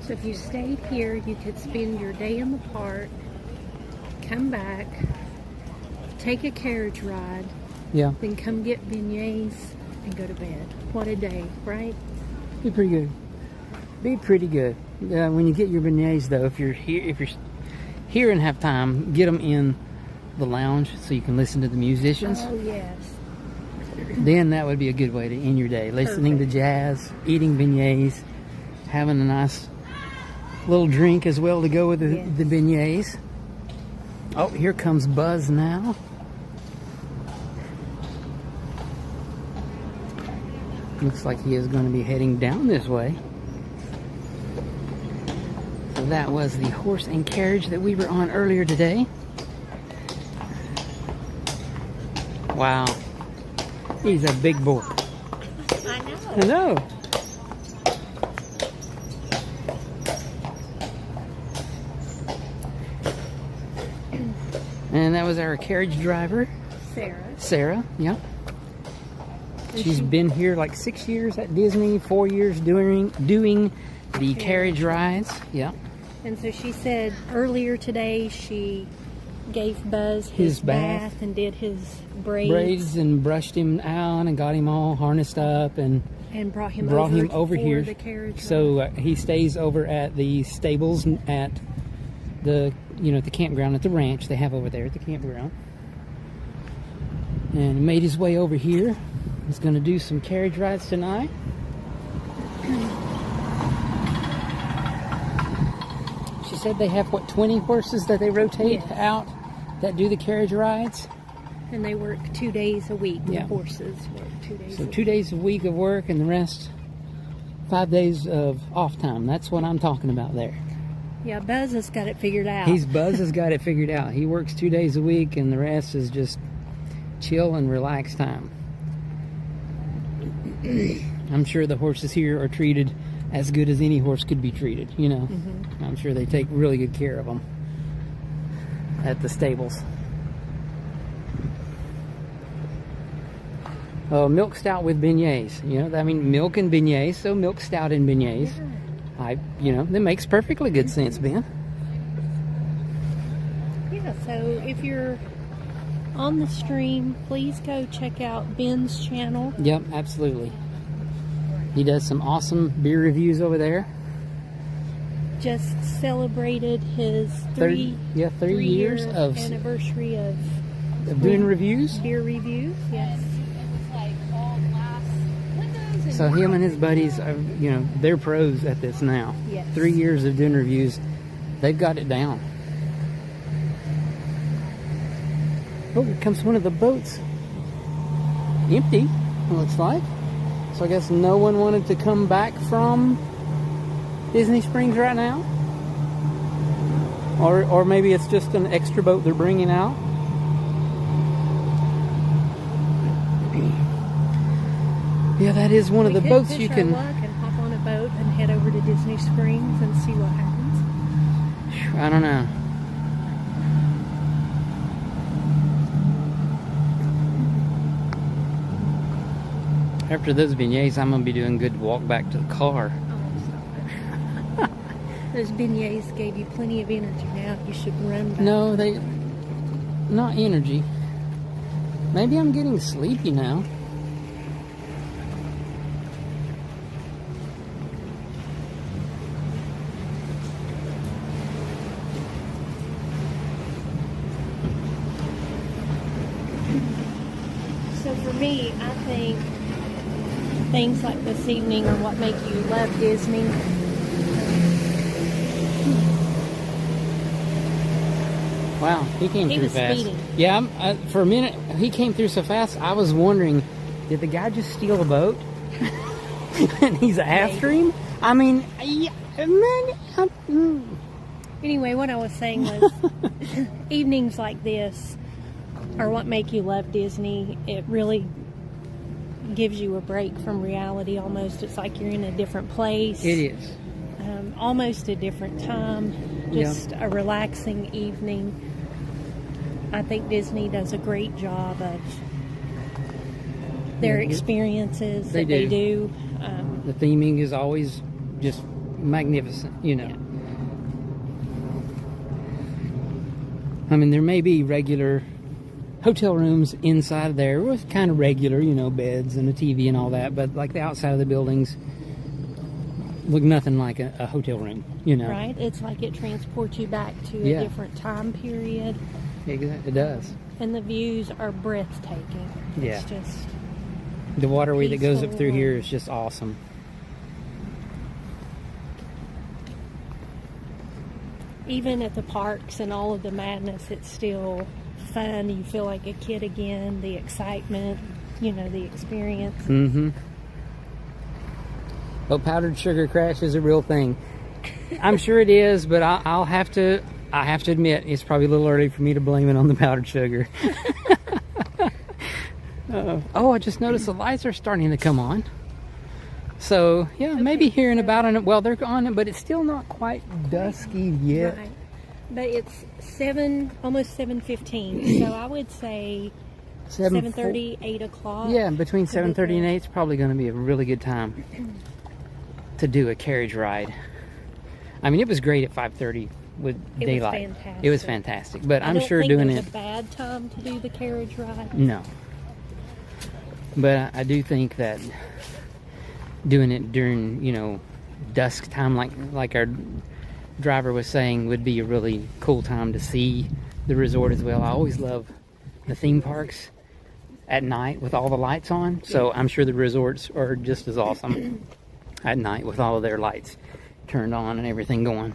So if you stayed here, you could spend your day in the park, come back, take a carriage ride, Yeah, then come get beignets and go to bed. What a day, right? be pretty good. Be pretty good. When you get your beignets, though, if you're here and have time, get them in the lounge so you can listen to the musicians. Oh, yes. Then that would be a good way to end your day. Listening to jazz, eating beignets, having a nice little drink as well to go with the beignets. Oh, here comes Buzz now. Looks like he is going to be heading down this way. So that was the horse and carriage that we were on earlier today. Wow. He's a big boy. I know. Hello. And that was our carriage driver, Sarah. Yep. She's been here like 6 years at Disney, 4 years doing the carriage rides. Yep. And so she said earlier today she gave Buzz his bath and did his braids and brushed him out and got him all harnessed up and brought him over for here. the carriage So he stays over at the stables at the at the campground at the ranch they have over there at the campground. And made his way over here. He's going to do some carriage rides tonight. She said they have, 20 horses that they rotate out that do the carriage rides? And they work 2 days a week. Yeah. The horses work 2 days a week. 2 days a week of work and the rest 5 days of off time. That's what I'm talking about there. Yeah, Buzz has got it figured out. Buzz has got it figured out. He works 2 days a week and the rest is just chill and relaxed time. I'm sure the horses here are treated as good as any horse could be treated, I'm sure they take really good care of them at the stables. Milk stout with beignets. Milk and beignets, so milk stout and beignets. That makes perfectly good sense, Ben. Yeah, so if you're on the stream, please go check out Ben's channel. Yep, absolutely. He does some awesome beer reviews over there. Just celebrated his 3 years of anniversary of doing reviews. Beer reviews, yes. So him and his buddies are, they're pros at this now. Yes. 3 years of doing reviews. They've got it down. Oh, here comes one of the boats. Empty, it looks like. So I guess no one wanted to come back from Disney Springs right now? Or maybe it's just an extra boat they're bringing out? Yeah, that is one of the boats you can... We could push our luck and hop on a boat and head over to Disney Springs and see what happens. I don't know. After those beignets, I'm going to be doing good to walk back to the car. Oh, stop it. Those beignets gave you plenty of energy now. You should run back. No, not energy. Maybe I'm getting sleepy now. So for me, I think things like this evening are what make you love Disney. Wow, he came through fast. Speeding. Yeah, for a minute, he came through so fast, I was wondering, did the guy just steal a boat? and he's after him. I mean, yeah, man. Anyway, what I was saying was evenings like this are what make you love Disney. It really gives you a break from reality almost. It's like you're in a different place. It is. Almost a different time. Just a relaxing evening. I think Disney does a great job of their experiences that they do. The theming is always just magnificent, you know. Yeah. I mean, there may be regular hotel rooms inside of there with kind of regular, you know, beds and a TV and all that, but like the outside of the buildings look nothing like a hotel room, you know. Right? It's like it transports you back to a different time period. It does. And the views are breathtaking. Yeah. It's just The waterway that goes up peaceful. through here is just awesome. Even at the parks and all of the madness, it's still fun. You feel like a kid again. The excitement, you know, the experience. Mm-hmm. Well, powdered sugar crash is a real thing. I'm sure it is, but I have to admit, it's probably a little early for me to blame it on the powdered sugar. Oh, I just noticed the lights are starting to come on. So, yeah, maybe here in about well, they're on, but it's still not quite dusky yet. Right. But it's almost 7:15. So I would say 7:30, 8 o'clock. Yeah, between 7:30 and 8 is probably going to be a really good time to do a carriage ride. I mean, it was great at 5:30 with daylight. It was fantastic. But I'm sure doing it. it. A bad time to do the carriage ride. No. But I do think that doing it during, you know, dusk time, like our driver was saying, would be a really cool time to see the resort as well. I always love the theme parks at night with all the lights on. So I'm sure the resorts are just as awesome at night with all of their lights turned on and everything going.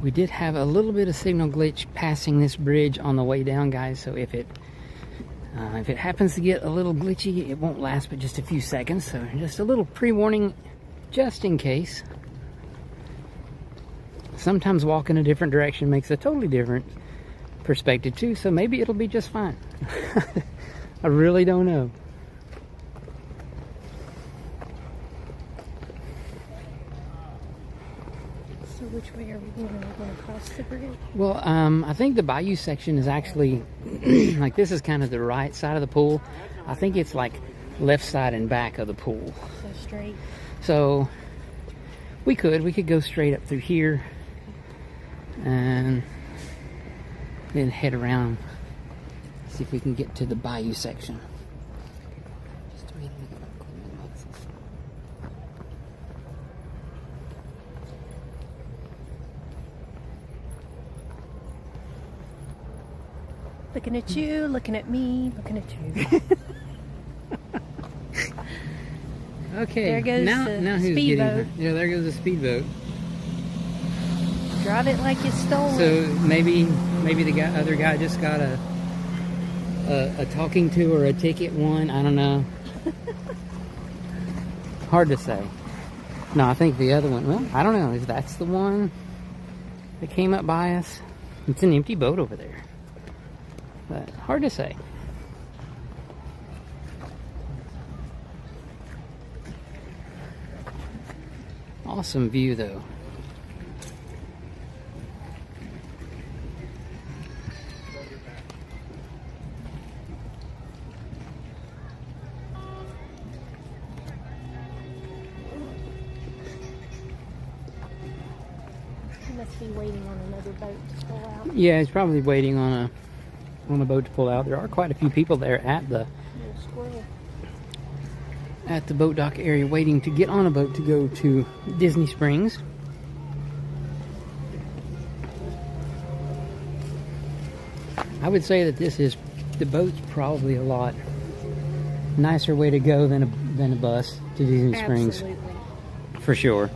We did have a little bit of signal glitch passing this bridge on the way down, guys, so if it happens to get a little glitchy, it won't last but just a few seconds, so just a little pre-warning just in case. Sometimes walking a different direction makes a totally different perspective too, so maybe it'll be just fine. I really don't know. So which way are we going? Are we going to cross the bridge? Well, I think the bayou section is actually, like, this is kind of the right side of the pool. I think it's like left side and back of the pool. So straight. So we could go straight up through here and then head around, see if we can get to the bayou section. Just wait a minute. Looking at you, looking at me, looking at you. Okay, There goes now the who's speedboat. Yeah, there goes the speedboat. Drive it like you stole it. So maybe the other guy just got a talking to or a ticket won. I don't know. Hard to say. No, I think the other one. Well, I don't know if that's the one that came up by us. It's an empty boat over there, but hard to say. Awesome view though. You must be waiting on another boat to pull out. Yeah, he's probably waiting on a boat to pull out. There are quite a few people there at the Little squirrel. at the boat dock area waiting to get on a boat to go to Disney Springs. I would say that this is the boat's probably a lot nicer way to go than a bus to Disney Springs. Absolutely. For sure.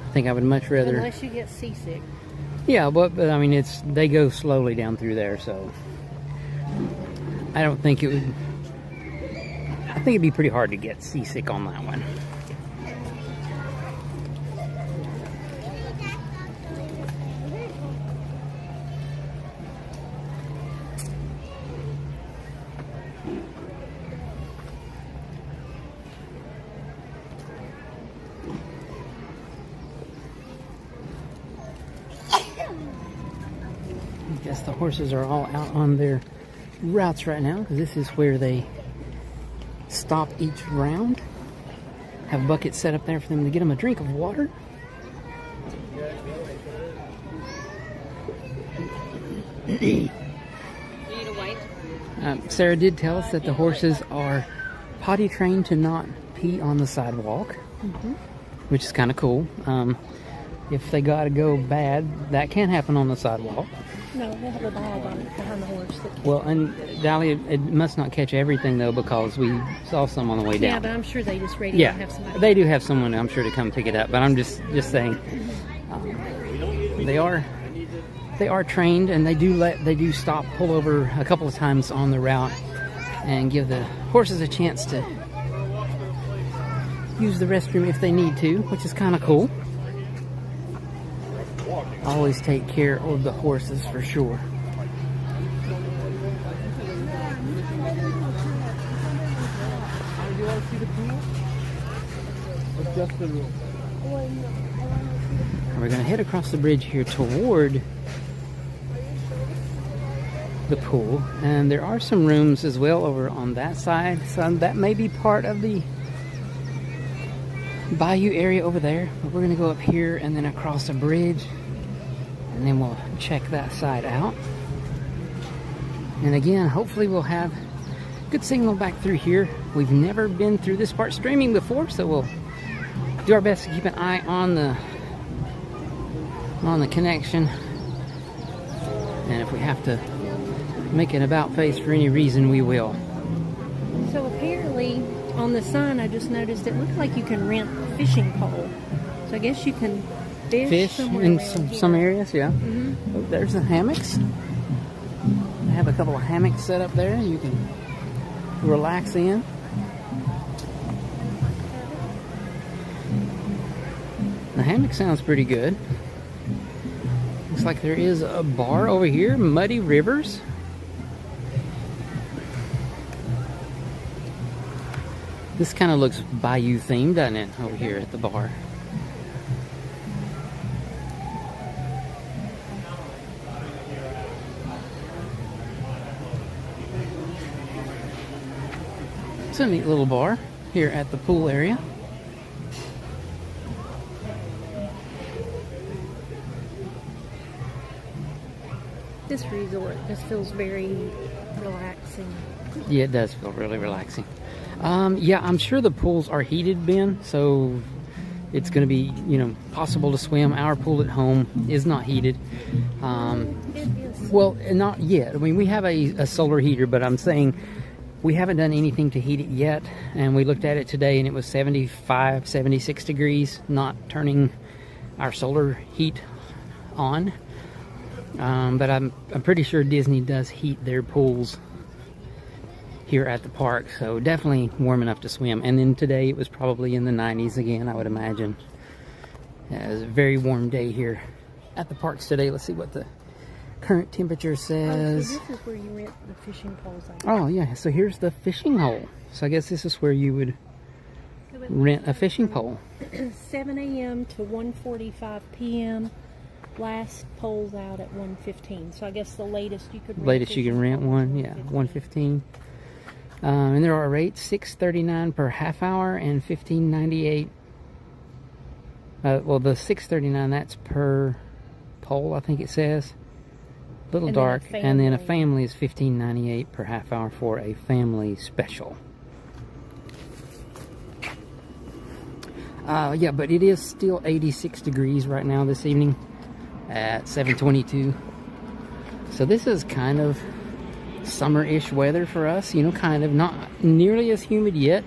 I think I would much rather... Unless you get seasick. Yeah, but I mean, they go slowly down through there, so... I don't think it would... I think it'd be pretty hard to get seasick on that one. I guess the horses are all out on their routes right now, because this is where they stop each round. Have buckets set up there for them to get them a drink of water. You need a wipe? Sarah did tell us that the horses are potty trained to not pee on the sidewalk, which is kind of cool. If they gotta go bad, that can happen on the sidewalk. No, they have a bag on it behind the horse. Well, and Dahlia, it must not catch everything though, because we saw some on the way down. Yeah, but I'm sure they just radio Yeah, and have somebody. they do have someone, I'm sure, to come pick it up. But I'm just saying, they are trained, and they do stop, pull over a couple of times on the route, and give the horses a chance to use the restroom if they need to, which is kind of cool. Always take care of the horses for sure. We're going to head across the bridge here toward the pool, and there are some rooms as well over on that side, so that may be part of the bayou area over there. But we're going to go up here and then across a bridge, and then we'll check that side out. And again, hopefully we'll have good signal back through here. We've never been through this part streaming before, so we'll do our best to keep an eye on the connection. And if we have to make an about face for any reason, we will. So apparently on the sign I just noticed it looked like you can rent a fishing pole. So I guess you can fish somewhere in around some here. areas, yeah. Oh, there's the hammocks. I have a couple of hammocks set up there you can relax in. The hammock sounds pretty good. Looks like there is a bar over here, Muddy Rivers. This kind of looks bayou themed, doesn't it, over here at the bar? It's a neat little bar here at the pool area. This resort just feels very relaxing. Yeah, it does feel really relaxing. Yeah, I'm sure the pools are heated, Ben, so it's going to be, possible to swim. Our pool at home is not heated. Well, not yet. I mean, we have a solar heater, but I'm saying we haven't done anything to heat it yet. And we looked at it today, and it was 75, 76 degrees, not turning our solar heat on. But I'm pretty sure Disney does heat their pools here at the park, so definitely warm enough to swim. And then today it was probably in the 90s again, I would imagine. It was a very warm day here at the parks today. Let's see what the current temperature says. So this is where you rent the fishing poles. Oh yeah, so here's the fishing hole. So I guess this is where you would rent a fishing pole. 7 a.m. to 1:45 p.m. Last poles out at 1:15. So I guess the latest you could rent. Latest you can rent one, yeah, 1:15. And there are rates: $6.39 per half hour and $15.98. Well, the $6.39, that's per pole, I think it says. A little dark. And then a family is $15.98 per half hour for a family special. Yeah, but it is still 86 degrees right now this evening at 7:22. So this is kind of summer-ish weather for us, you know, kind of not nearly as humid yet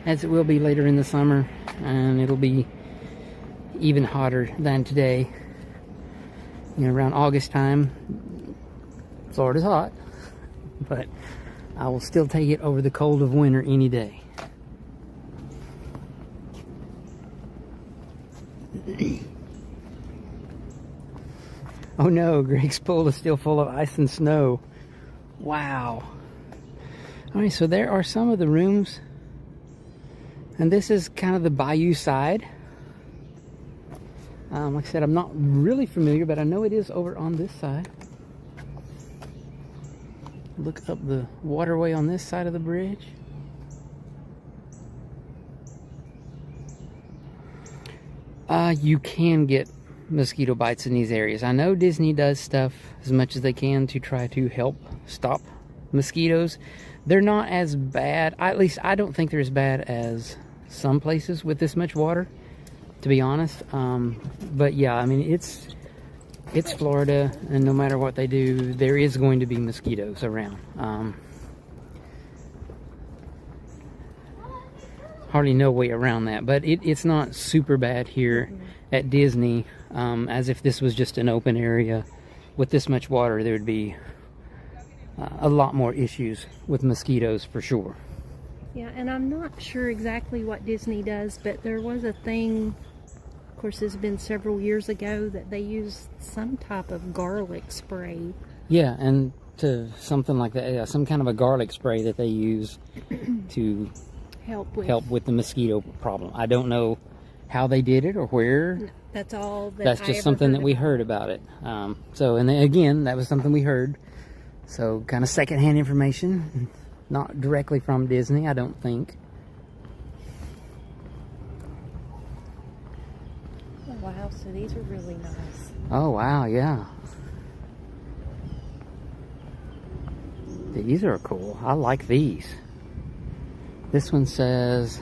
as it will be later in the summer, and it'll be even hotter than today. You know, around August time, Florida's hot, but I will still take it over the cold of winter any day. Oh no, Greg's pool is still full of ice and snow. Wow. Alright, so there are some of the rooms. And this is kind of the bayou side. Like I said, I'm not really familiar, but I know it is over on this side. Look up the waterway on this side of the bridge. You can get mosquito bites in these areas. I know Disney does stuff as much as they can to try to help stop mosquitoes. They're not as bad, at least I don't think they're as bad as some places with this much water, to be honest. But yeah, I mean, it's Florida, and no matter what they do, there is going to be mosquitoes around. Hardly no way around that, but it's not super bad here at Disney. As if this was just an open area with this much water, there would be a lot more issues with mosquitoes for sure. Yeah, and I'm not sure exactly what Disney does, but there was a thing, of course it's been several years ago, that they used some type of garlic spray. Yeah, and to something like that, yeah, some kind of a garlic spray that they use to help with the mosquito problem. I don't know how they did it or where. That's all that That's just something that we heard about it. So, and then, again, that was something we heard. So, kind of secondhand information, not directly from Disney, I don't think. Oh, wow, so these are really nice. Oh, wow, yeah. These are cool. I like these. This one says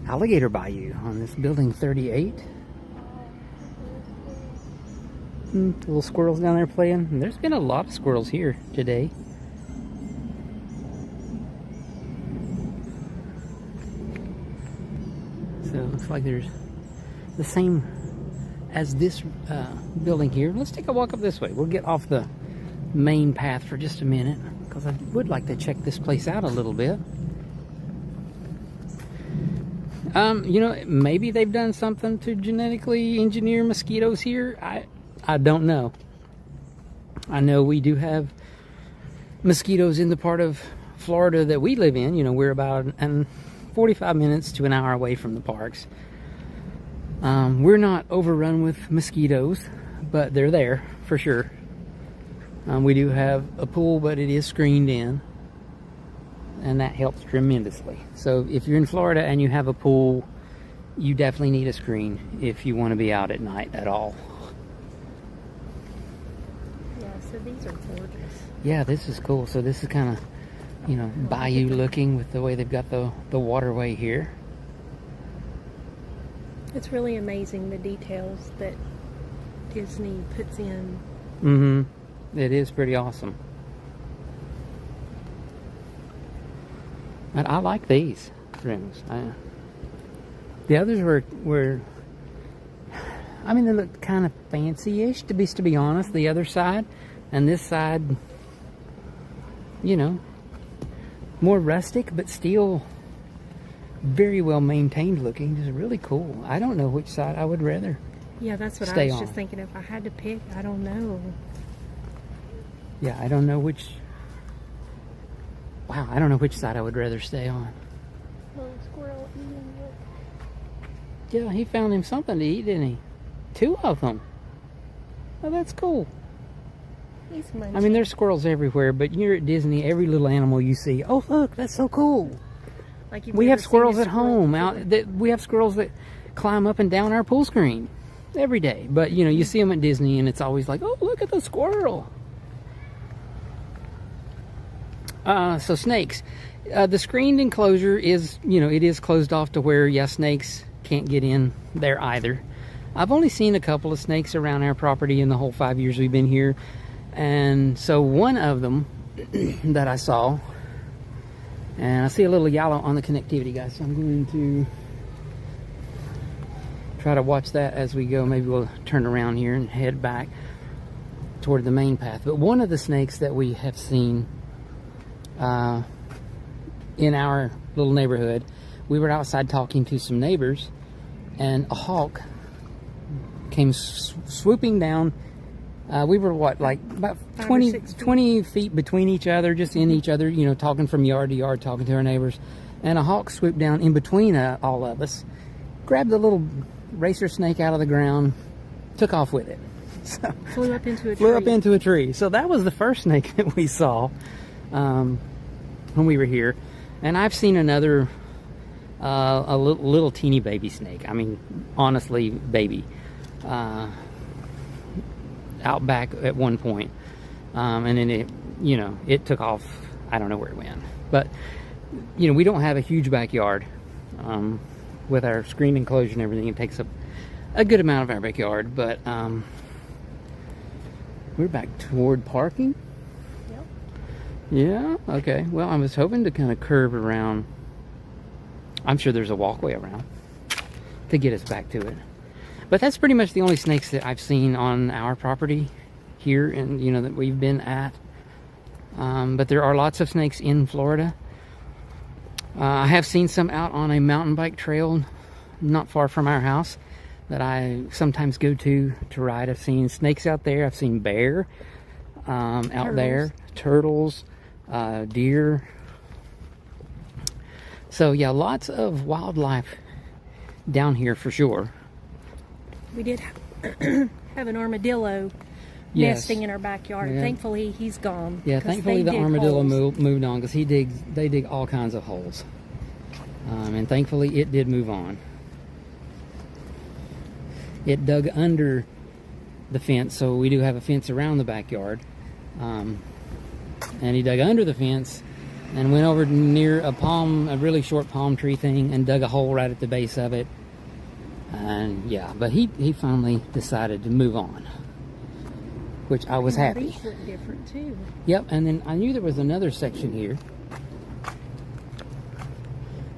Alligator Bayou on this building 38. Little squirrels down there playing. And there's been a lot of squirrels here today. So it looks like there's the same as this building here. Let's take a walk up this way. We'll get off the main path for just a minute, because I would like to check this place out a little bit. You know, maybe they've done something to genetically engineer mosquitoes here. I don't know. I know we do have mosquitoes in the part of Florida that we live in. You know, we're about 45 minutes to an hour away from the parks. We're not overrun with mosquitoes, but they're there for sure. We do have a pool, but it is screened in, and that helps tremendously. So if you're in Florida and you have a pool, you definitely need a screen if you want to be out at night at all. Yeah, so these are gorgeous. Yeah, this is cool. So this is kind of, you know, bayou looking with the way they've got the waterway here. It's really amazing the details that Disney puts in. Mm-hmm. It is pretty awesome. And I like these rooms. The others were I mean, they look kind of fancy-ish, to be honest, the other side. And this side, you know, more rustic, but still very well maintained looking. Just really cool. I don't know which side I would rather. Yeah, that's what stay I was on. just thinking. If I had to pick, I don't know. Yeah, I don't know which. Wow, I don't know which side I would rather stay on. Little squirrel eating it. Yeah, he found him something to eat, didn't he? 2 of them. Oh, that's cool. He's munching. I mean, there's squirrels everywhere, but you're at Disney, every little animal you see. Oh, look, that's so cool. Like We have squirrels at home. We have squirrels that climb up and down our pool screen every day. But, you know, you see them at Disney, and it's always like, oh, look at the squirrel. So snakes. The screened enclosure is, you know, it is closed off to where, yeah, snakes can't get in there either. I've only seen a couple of snakes around our property in the whole 5 years we've been here. And so one of them that I saw. And I see a little yellow on the connectivity, guys, so I'm going to try to watch that as we go. Maybe we'll turn around here and head back toward the main path. But one of the snakes that we have seen in our little neighborhood, we were outside talking to some neighbors, and a hawk came swooping down. We were what, like about 20 feet between each other, just in each other, you know, talking from yard to yard, talking to our neighbors. And a hawk swooped down in between all of us, grabbed the little racer snake out of the ground, took off with it. So, flew up into a tree. Flew up into a tree. So that was the first snake that we saw when we were here. And I've seen another, a little teeny baby snake. I mean, honestly, baby. Out back at one point. And then it, you know, it took off. I don't know where it went. But, you know, we don't have a huge backyard. With our screen enclosure and everything, it takes up a good amount of our backyard. But we're back toward parking. Yep. Yeah, okay. Well, I was hoping to kind of curve around. I'm sure there's a walkway around to get us back to it. But that's pretty much the only snakes that I've seen on our property here, and you know, that we've been at. But there are lots of snakes in Florida. I have seen some out on a mountain bike trail not far from our house that I sometimes go to ride. I've seen snakes out there. I've seen bear out there, turtles, deer. So yeah, lots of wildlife down here for sure. We did have an armadillo nesting in our backyard. Yeah. Thankfully, he's gone. Yeah, thankfully the armadillo moved on, because they dig all kinds of holes. And thankfully it did move on. It dug under the fence, so we do have a fence around the backyard. And he dug under the fence and went over near a really short palm tree thing, and dug a hole right at the base of it. And yeah, but he finally decided to move on, which I was happy. These look different too. Yep, and then I knew there was another section here.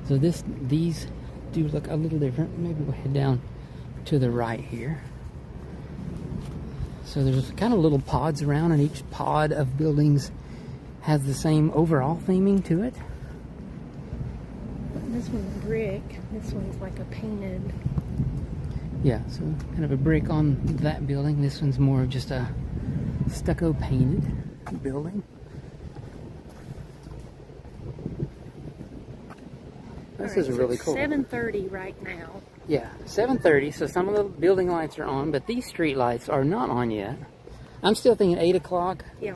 So these do look a little different. Maybe we'll head down to the right here. So there's kind of little pods around, and each pod of buildings has the same overall theming to it. This one's brick. This one's like a painted. Yeah, so kind of a brick on that building. This one's more of just a stucco painted building. This is really cool. 7:30 right now. Yeah, 7:30, so some of the building lights are on, but these street lights are not on yet. I'm still thinking 8 o'clock Yeah.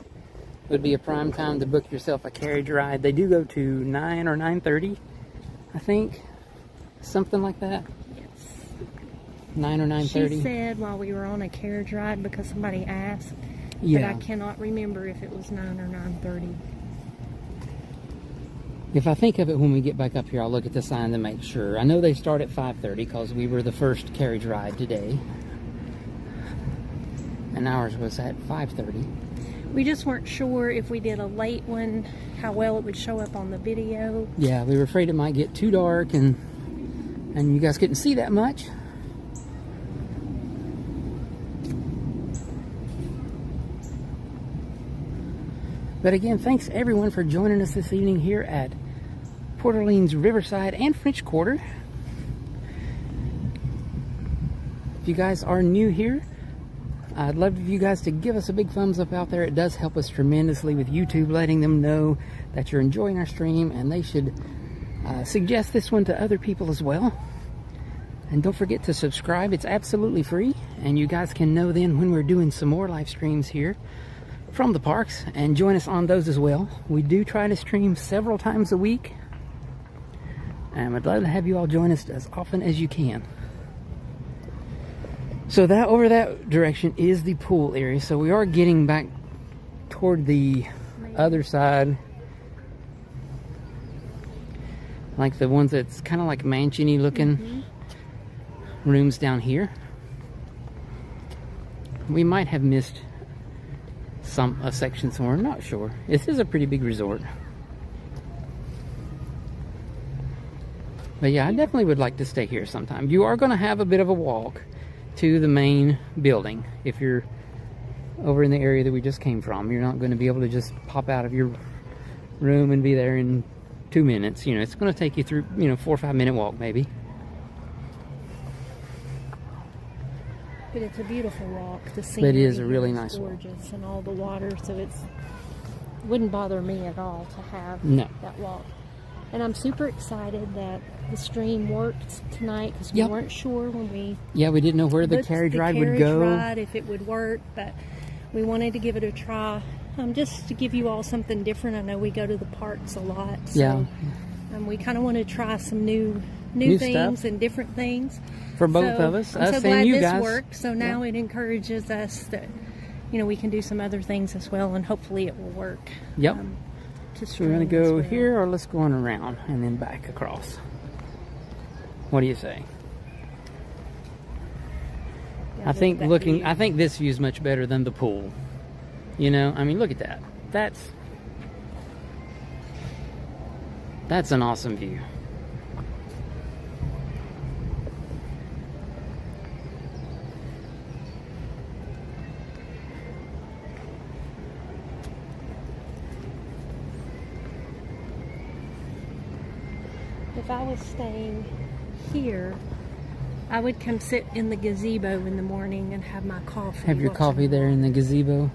would be a prime time to book yourself a carriage ride. They do go to 9 or 9:30, I think. Something like that. Yes. 9 or 9:30. She said while we were on a carriage ride, because somebody asked, Yeah. but I cannot remember if it was 9 or 9:30. If I think of it when we get back up here, I'll look at the sign to make sure. I know they start at 5:30 because we were the first carriage ride today. And ours was at 5:30. We just weren't sure if we did a late one, how well it would show up on the video. Yeah, we were afraid it might get too dark and you guys couldn't see that much. But again, thanks everyone for joining us this evening here at Port Orleans, Riverside, and French Quarter. If you guys are new here, I'd love for you guys to give us a big thumbs up out there. It does help us tremendously with YouTube, letting them know that you're enjoying our stream, and they should suggest this one to other people as well. And don't forget to subscribe. It's absolutely free, and you guys can know then when we're doing some more live streams here from the parks, and join us on those as well. We do try to stream several times a week, and I'd love to have you all join us as often as you can. So that over that direction is the pool area, so we are getting back toward the other side, like the ones that's kind of like mansion-y looking rooms down here. We might have missed a section somewhere. I'm not sure. This is a pretty big resort. But yeah, I definitely would like to stay here sometime. You are going to have a bit of a walk to the main building if you're over in the area that we just came from. You're not going to be able to just pop out of your room and be there in 2 minutes. You know, it's going to take you through, 4 or 5 minute walk maybe. But it's a beautiful walk. The But scenery it is a really nice walk. gorgeous, and all the water, so it wouldn't bother me at all to have No. that walk. And I'm super excited that the stream worked tonight because we Yep. weren't sure when we Yeah, we didn't know where the booked carriage the ride would carriage go. ride, if it would work, but we wanted to give it a try, just to give you all something different. I know we go to the parks a lot, so Yeah. we kind of want to try some new New things stuff. and different things For both So, of us, I'm us so and glad you this guys. worked. So now it encourages us that we can do some other things as well, and hopefully it will work. Yep. To So we're going to stream as go well. here, or let's go on around and then back across. What do you say? Yeah, I think that looking, view. I think this view is much better than the pool. I mean, look at that. That's an awesome view. If I was staying here, I would come sit in the gazebo in the morning and have my coffee. Have your watching coffee the there in the gazebo.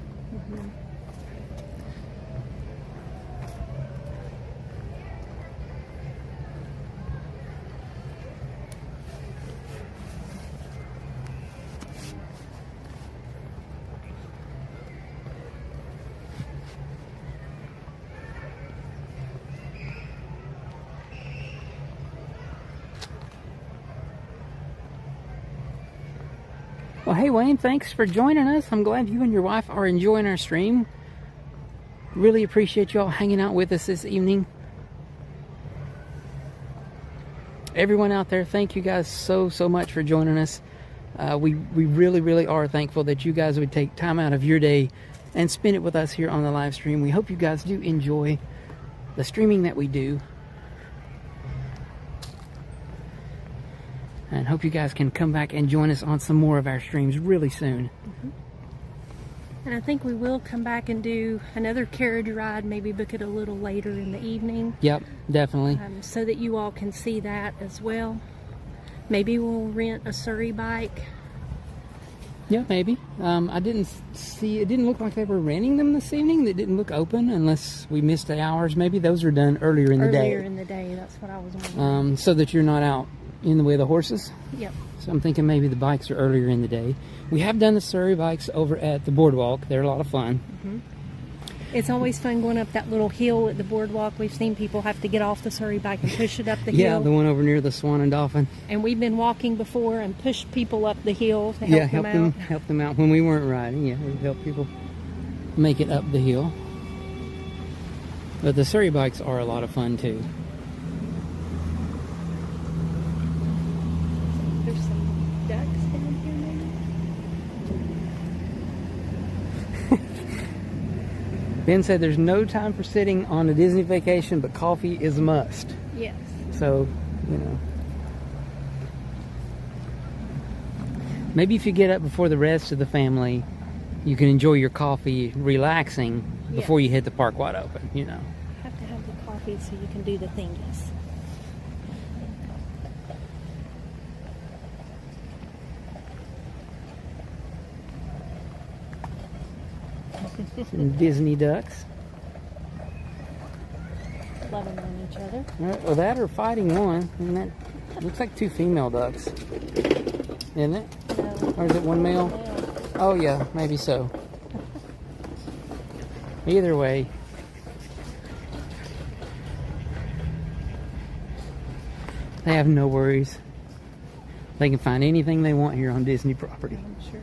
Well, hey Wayne, thanks for joining us. I'm glad you and your wife are enjoying our stream. Really appreciate y'all hanging out with us this evening. Everyone out there, thank you guys so much for joining us. We really are thankful that you guys would take time out of your day and spend it with us here on the live stream. We hope you guys do enjoy the streaming that we do. And hope you guys can come back and join us on some more of our streams really soon. And I think we will come back and do another carriage ride, maybe book it a little later in the evening, Yep, definitely. so that you all can see that as well. Maybe we'll rent a Surrey bike. Yeah, maybe. I didn't see, it didn't look like they were renting them this evening. They didn't look open unless we missed the hours. Maybe those were done earlier in the day. Earlier in the day, that's what I was wondering. So that you're not out in the way of the horses. Yep. So I'm thinking maybe the bikes are earlier in the day. We have done the Surrey bikes over at the boardwalk. They're a lot of fun. It's always fun going up that little hill at the boardwalk. We've seen people have to get off the Surrey bike and push it up the Yeah, hill. the one over near the Swan and Dolphin. And we've been walking before and pushed people up the hill to help them out. Help them out when we weren't riding. Yeah, we help people make it up the hill. But the Surrey bikes are a lot of fun too. There's some ducks down here, maybe. Ben said there's no time for sitting on a Disney vacation, but coffee is a must. Yes. So, maybe if you get up before the rest of the family, you can enjoy your coffee relaxing before you hit the park wide open, Have to have the coffee so you can do the thingies. Some Disney ducks. Loving on each other. Well, that or fighting one. And that looks like two female ducks. Isn't it? No. Or is it one male? Oh yeah, maybe so. Either way. They have no worries. They can find anything they want here on Disney property. I'm sure.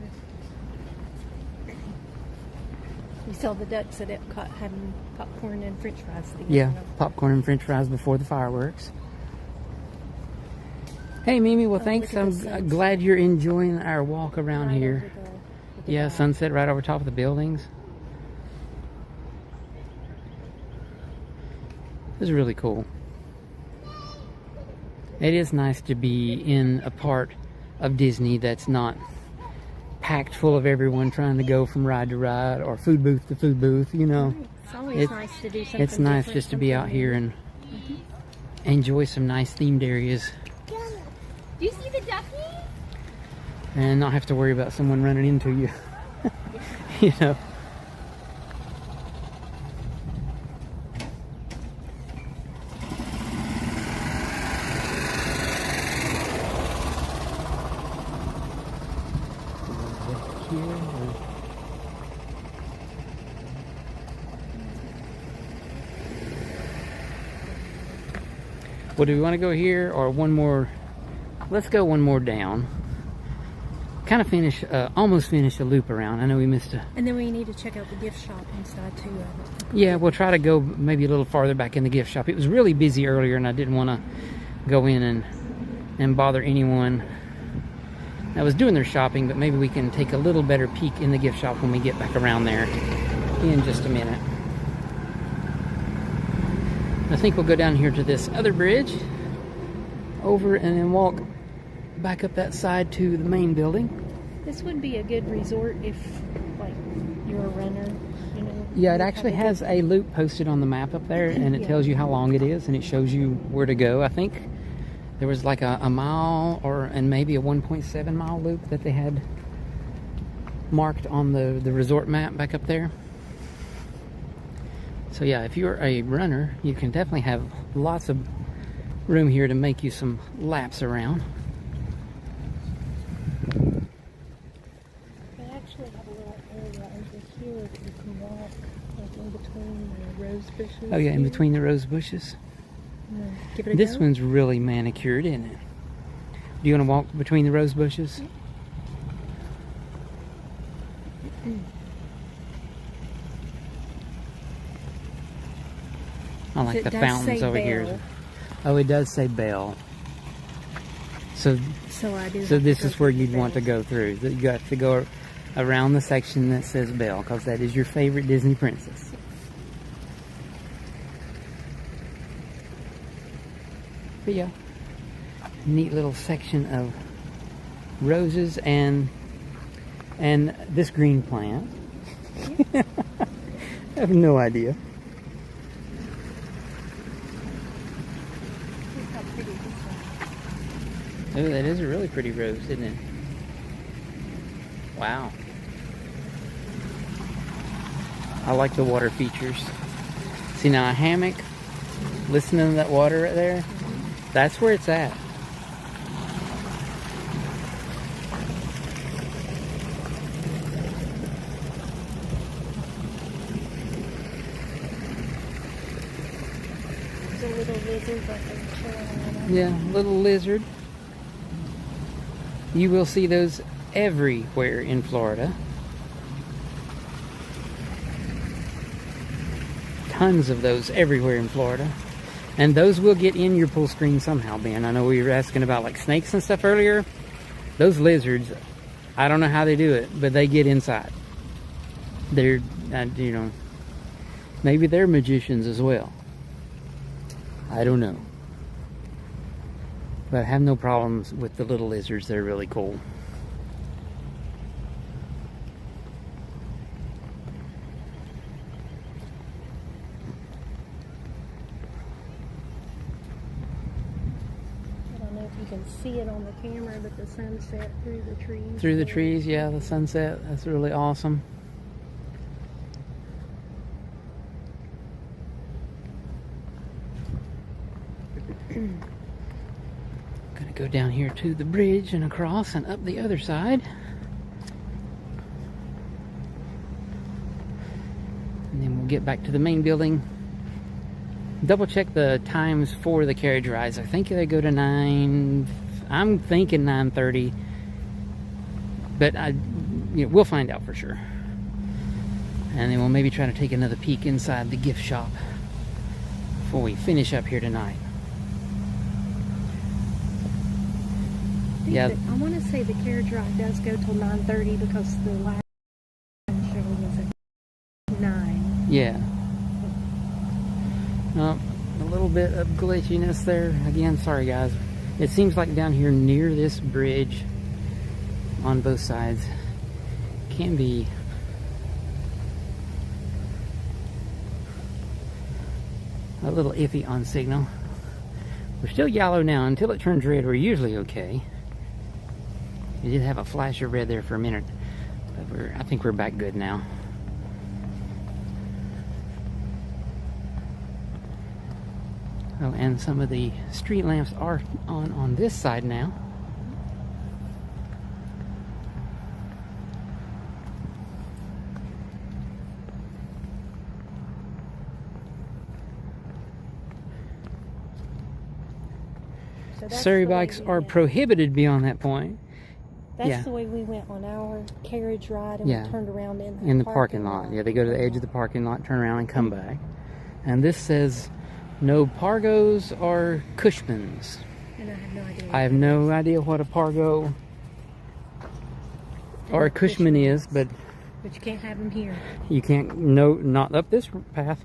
We saw the ducks at Epcot having popcorn and french fries together. Yeah, popcorn and french fries before the fireworks. Hey Mimi, well thanks. look at the I'm sunset. glad you're enjoying our walk around Right here. over the Yeah, dock. sunset right over top of the buildings. It was really cool. It is nice to be in a part of Disney that's not packed full of everyone trying to go from ride to ride or food booth to food booth, you know. It's always nice to do something. It's nice different, just to be out something here and enjoy some nice themed areas Do you see the ducky? and not have to worry about someone running into you. You know. Well, do we want to go here or one more? Let's go one more down. Kind of finish, almost finish a loop around. I know we missed a... And then we need to check out the gift shop inside too. Yeah, we'll try to go maybe a little farther back in the gift shop. It was really busy earlier and I didn't want to go in and bother anyone that was doing their shopping, but maybe we can take a little better peek in the gift shop when we get back around there in just a minute. I think we'll go down here to this other bridge over and then walk back up that side to the main building. This would be a good resort if, like, you're a runner, you know. Yeah, it actually has a loop posted on the map up there, and it tells you how long it is, and it shows you where to go. I think there was like a mile and maybe a 1.7 mile loop that they had marked on the resort map back up there. So yeah, if you're a runner, you can definitely have lots of room here to make you some laps around. They actually have a little area over here that you can walk, like in between the rose bushes. Oh yeah, in here. between the rose bushes. Give it a This go. one's really manicured, isn't it? Do you want to walk between the rose bushes? I like It the does fountains say over here. Belle. Oh, it does say Belle. So So I do. So this is where you'd want to go through. You got to go around the section that says Belle, because that is your favorite Disney princess. But yeah, neat little section of roses and this green plant. I have no idea. Oh, that is a really pretty rose, isn't it? Wow. I like the water features. See now, a hammock, listening to that water right there, that's where it's at. There's a little lizard right there chilling on it. Yeah, little lizard. You will see those everywhere in Florida. Tons of those everywhere in Florida. And those will get in your pool screen somehow, Ben. I know we were asking about like snakes and stuff earlier. Those lizards, I don't know how they do it, but they get inside. They're, you know, maybe they're magicians as well. I don't know. But I have no problems with the little lizards. They're really cool. I don't know if you can see it on the camera, but the sunset through the trees. Through the trees, yeah, the sunset. That's really awesome. Gonna go down here to the bridge and across and up the other side. And then we'll get back to the main building. Double check the times for the carriage rides. I think they go to 9, I'm thinking 9:30. But we'll find out for sure. And then we'll maybe try to take another peek inside the gift shop before we finish up here tonight. Yeah. I want to say the carriage ride does go till 9:30 because the last show was at 9. Yeah. Well, little bit of glitchiness there. Again, sorry guys. It seems like down here near this bridge on both sides can be a little iffy on signal. We're still yellow now. Until it turns red, we're usually okay. We did have a flash of red there for a minute, but I think we're back good now. Oh, and some of the street lamps are on this side now. So that's Surrey the way bikes we are went. prohibited beyond that point. That's yeah. the way we went on our carriage ride, and Yeah. we turned around In the parking lot. Yeah, they go to the edge of the parking lot, turn around, and come back. And this says no Pargos or Cushmans. And I have no idea. I have no idea what a Pargo or a Cushman is, but But you can't have them here. you can't, no, not up this path.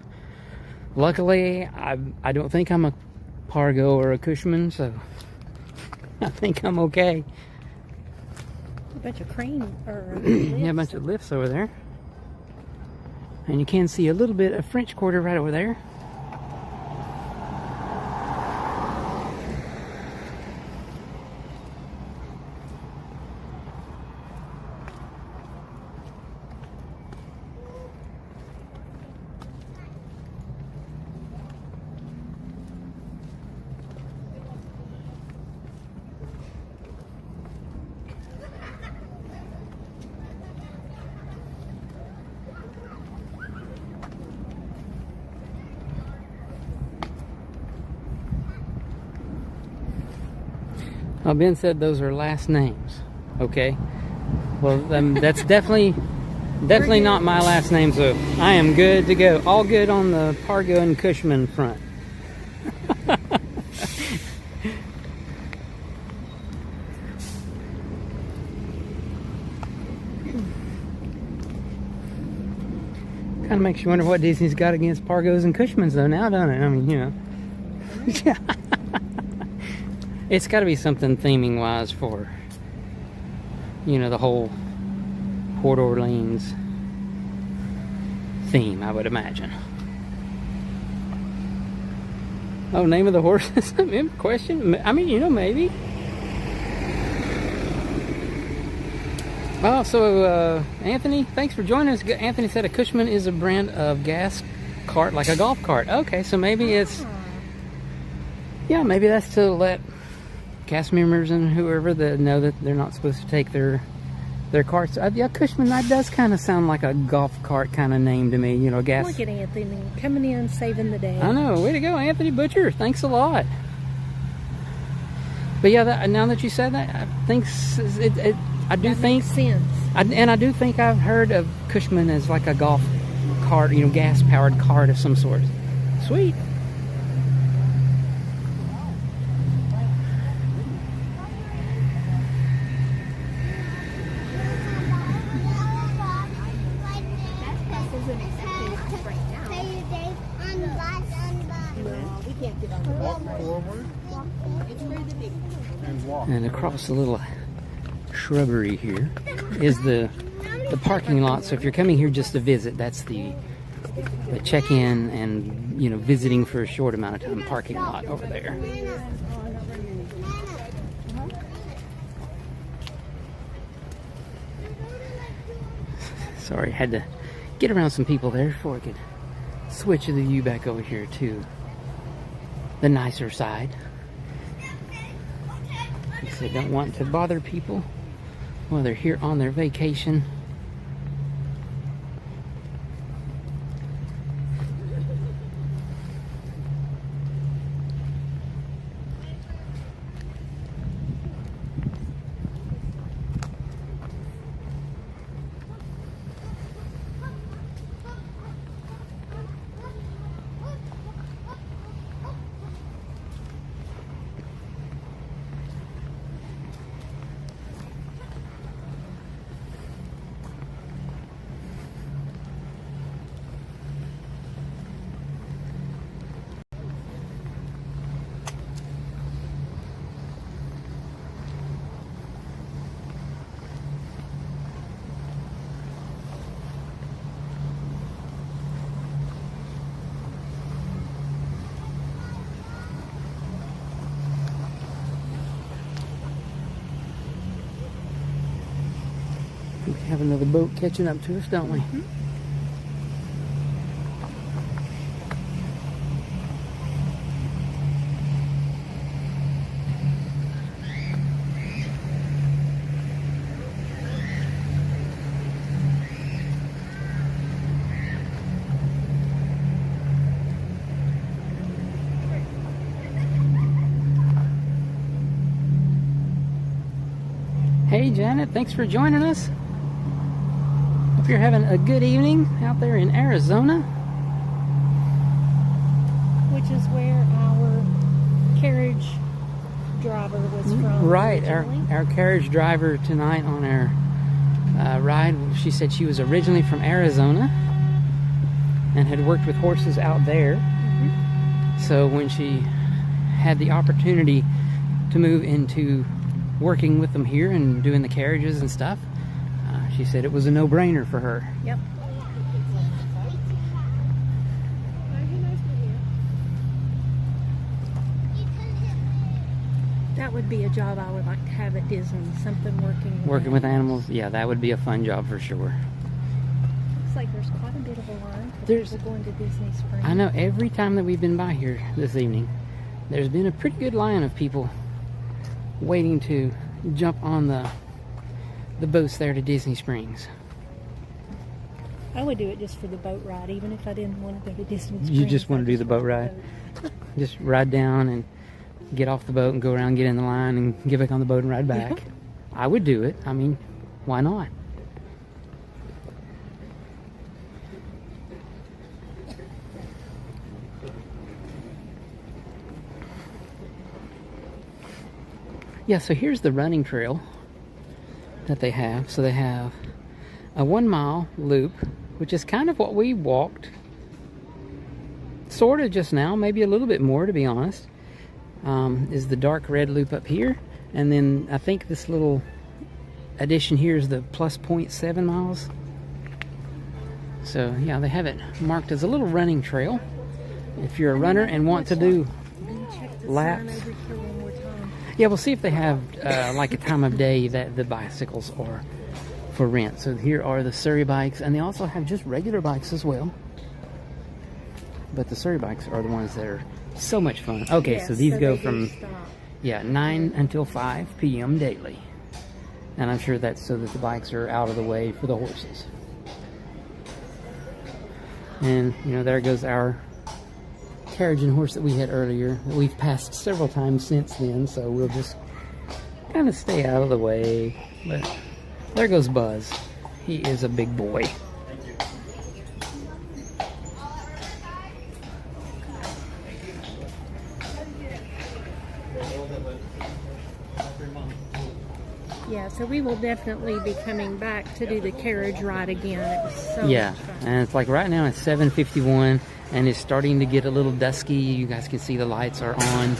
Luckily, I don't think I'm a Pargo or a Cushman, so I think I'm okay. A bunch of crane or Yeah, a bunch of lifts over there. And you can see a little bit of French Quarter right over there. Well, Ben said those are last names. Okay. Well, that's definitely not my last name, so I am good to go. All good on the Pargo and Cushman front. Kind of makes you wonder what Disney's got against Pargos and Cushmans, though, now, don't it? I mean, you know. It's got to be something theming wise for, you know, the whole Port Orleans theme, I would imagine. Oh, name of the horses? Question? I mean, you know, maybe. Oh, so Anthony, thanks for joining us. Anthony said a Cushman is a brand of gas cart, like a golf cart. Okay, so maybe it's, yeah, maybe that's to let cast members and whoever that know that they're not supposed to take their carts. Yeah, Cushman, that does kind of sound like a golf cart kind of name to me, you know, gas. Look at Anthony coming in, saving the day. I know, way to go, Anthony Butcher. Thanks a lot. But yeah, now that you said that, I think I do think sense. I do think I've heard of Cushman as like a golf cart, you know, gas powered cart of some sort. Sweet. And across the little shrubbery here is the parking lot. So if you're coming here just to visit, that's the check-in and, you know, visiting for a short amount of time parking lot over there. Sorry, had to get around some people there before I could switch the view back over here to the nicer side. Because they don't want to bother people while they're here on their vacation. We have another boat catching up to us, don't we? Hey Janet, thanks for joining us. Hope you're having a good evening out there in Arizona. Which is where our carriage driver was from. Right, originally. our carriage driver tonight on our ride, she said she was originally from Arizona and had worked with horses out there. So when she had the opportunity to move into working with them here and doing the carriages and stuff, she said it was a no-brainer for her. Yep. That would be a job I would like to have at Disney. Something working With animals, yeah, that would be a fun job for sure. Looks like there's quite a bit of a line for There's- people going to Disney Springs. I know every time that we've been by here this evening, there's been a pretty good line of people waiting to jump on the boats there to Disney Springs. I would do it just for the boat ride, even if I didn't want to go to Disney Springs. You just want to I do the boat ride? Just ride down and get off the boat and go around, get in the line, and get back on the boat and ride back. I would do it. I mean, why not? Yeah, so here's the running trail that they have. So they have a 1 mile loop, which is kind of what we walked sort of just now, maybe a little bit more to be honest. Is the dark red loop up here, and then I think this little addition here is the plus 0.7 miles. So yeah, they have it marked as a little running trail if you're a runner and want to do Check the laps. sign over here one more time. Yeah, we'll see if they have like a time of day that the bicycles are for rent. So here are the Surrey bikes, and they also have just regular bikes as well. But the Surrey bikes are the ones that are so much fun. Okay, Yes, so these go they do from stop. 9 until 5 p.m. daily. And I'm sure that's so that the bikes are out of the way for the horses. And, you know, there goes our carriage and horse that we had earlier, that we've passed several times since then, so we'll just kind of stay out of the way. But there goes Buzz. He is a big boy. Yeah, so we will definitely be coming back to do the carriage ride again. It was so Yeah, much fun. and it's like right now it's 7:51 and it's starting to get a little dusky. You guys can see the lights are on.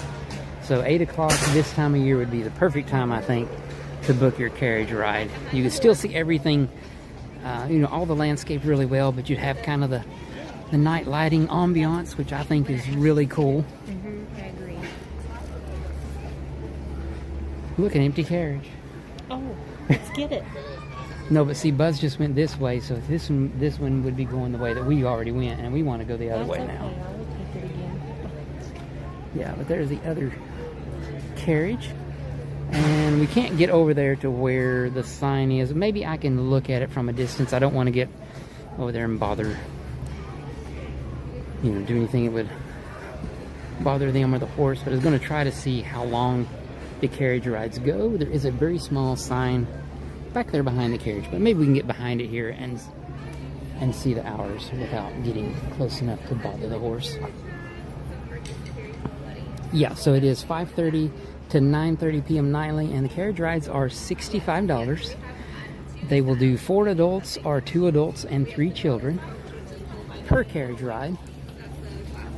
So 8 o'clock this time of year would be the perfect time, I think, to book your carriage ride. You can still see everything, you know, all the landscape really well, but you have kind of the night lighting ambiance, which I think is really cool. I agree. Look, an empty carriage. Oh, let's get it. No, but see, Buzz just went this way, so this one would be going the way that we already went, and we want to go the other That's way okay. now. I will take it again. Yeah, but there's the other carriage, and we can't get over there to where the sign is. Maybe I can look at it from a distance. I don't want to get over there and bother, you know, do anything that would bother them or the horse, but I was going to try to see how long the carriage rides go. There is a very small sign back there behind the carriage, but maybe we can get behind it here and see the hours without getting close enough to bother the horse. Yeah, so it is 5:30 to 9:30 p.m. nightly, and the carriage rides are $65. They will do 4 adults or 2 adults and 3 children per carriage ride.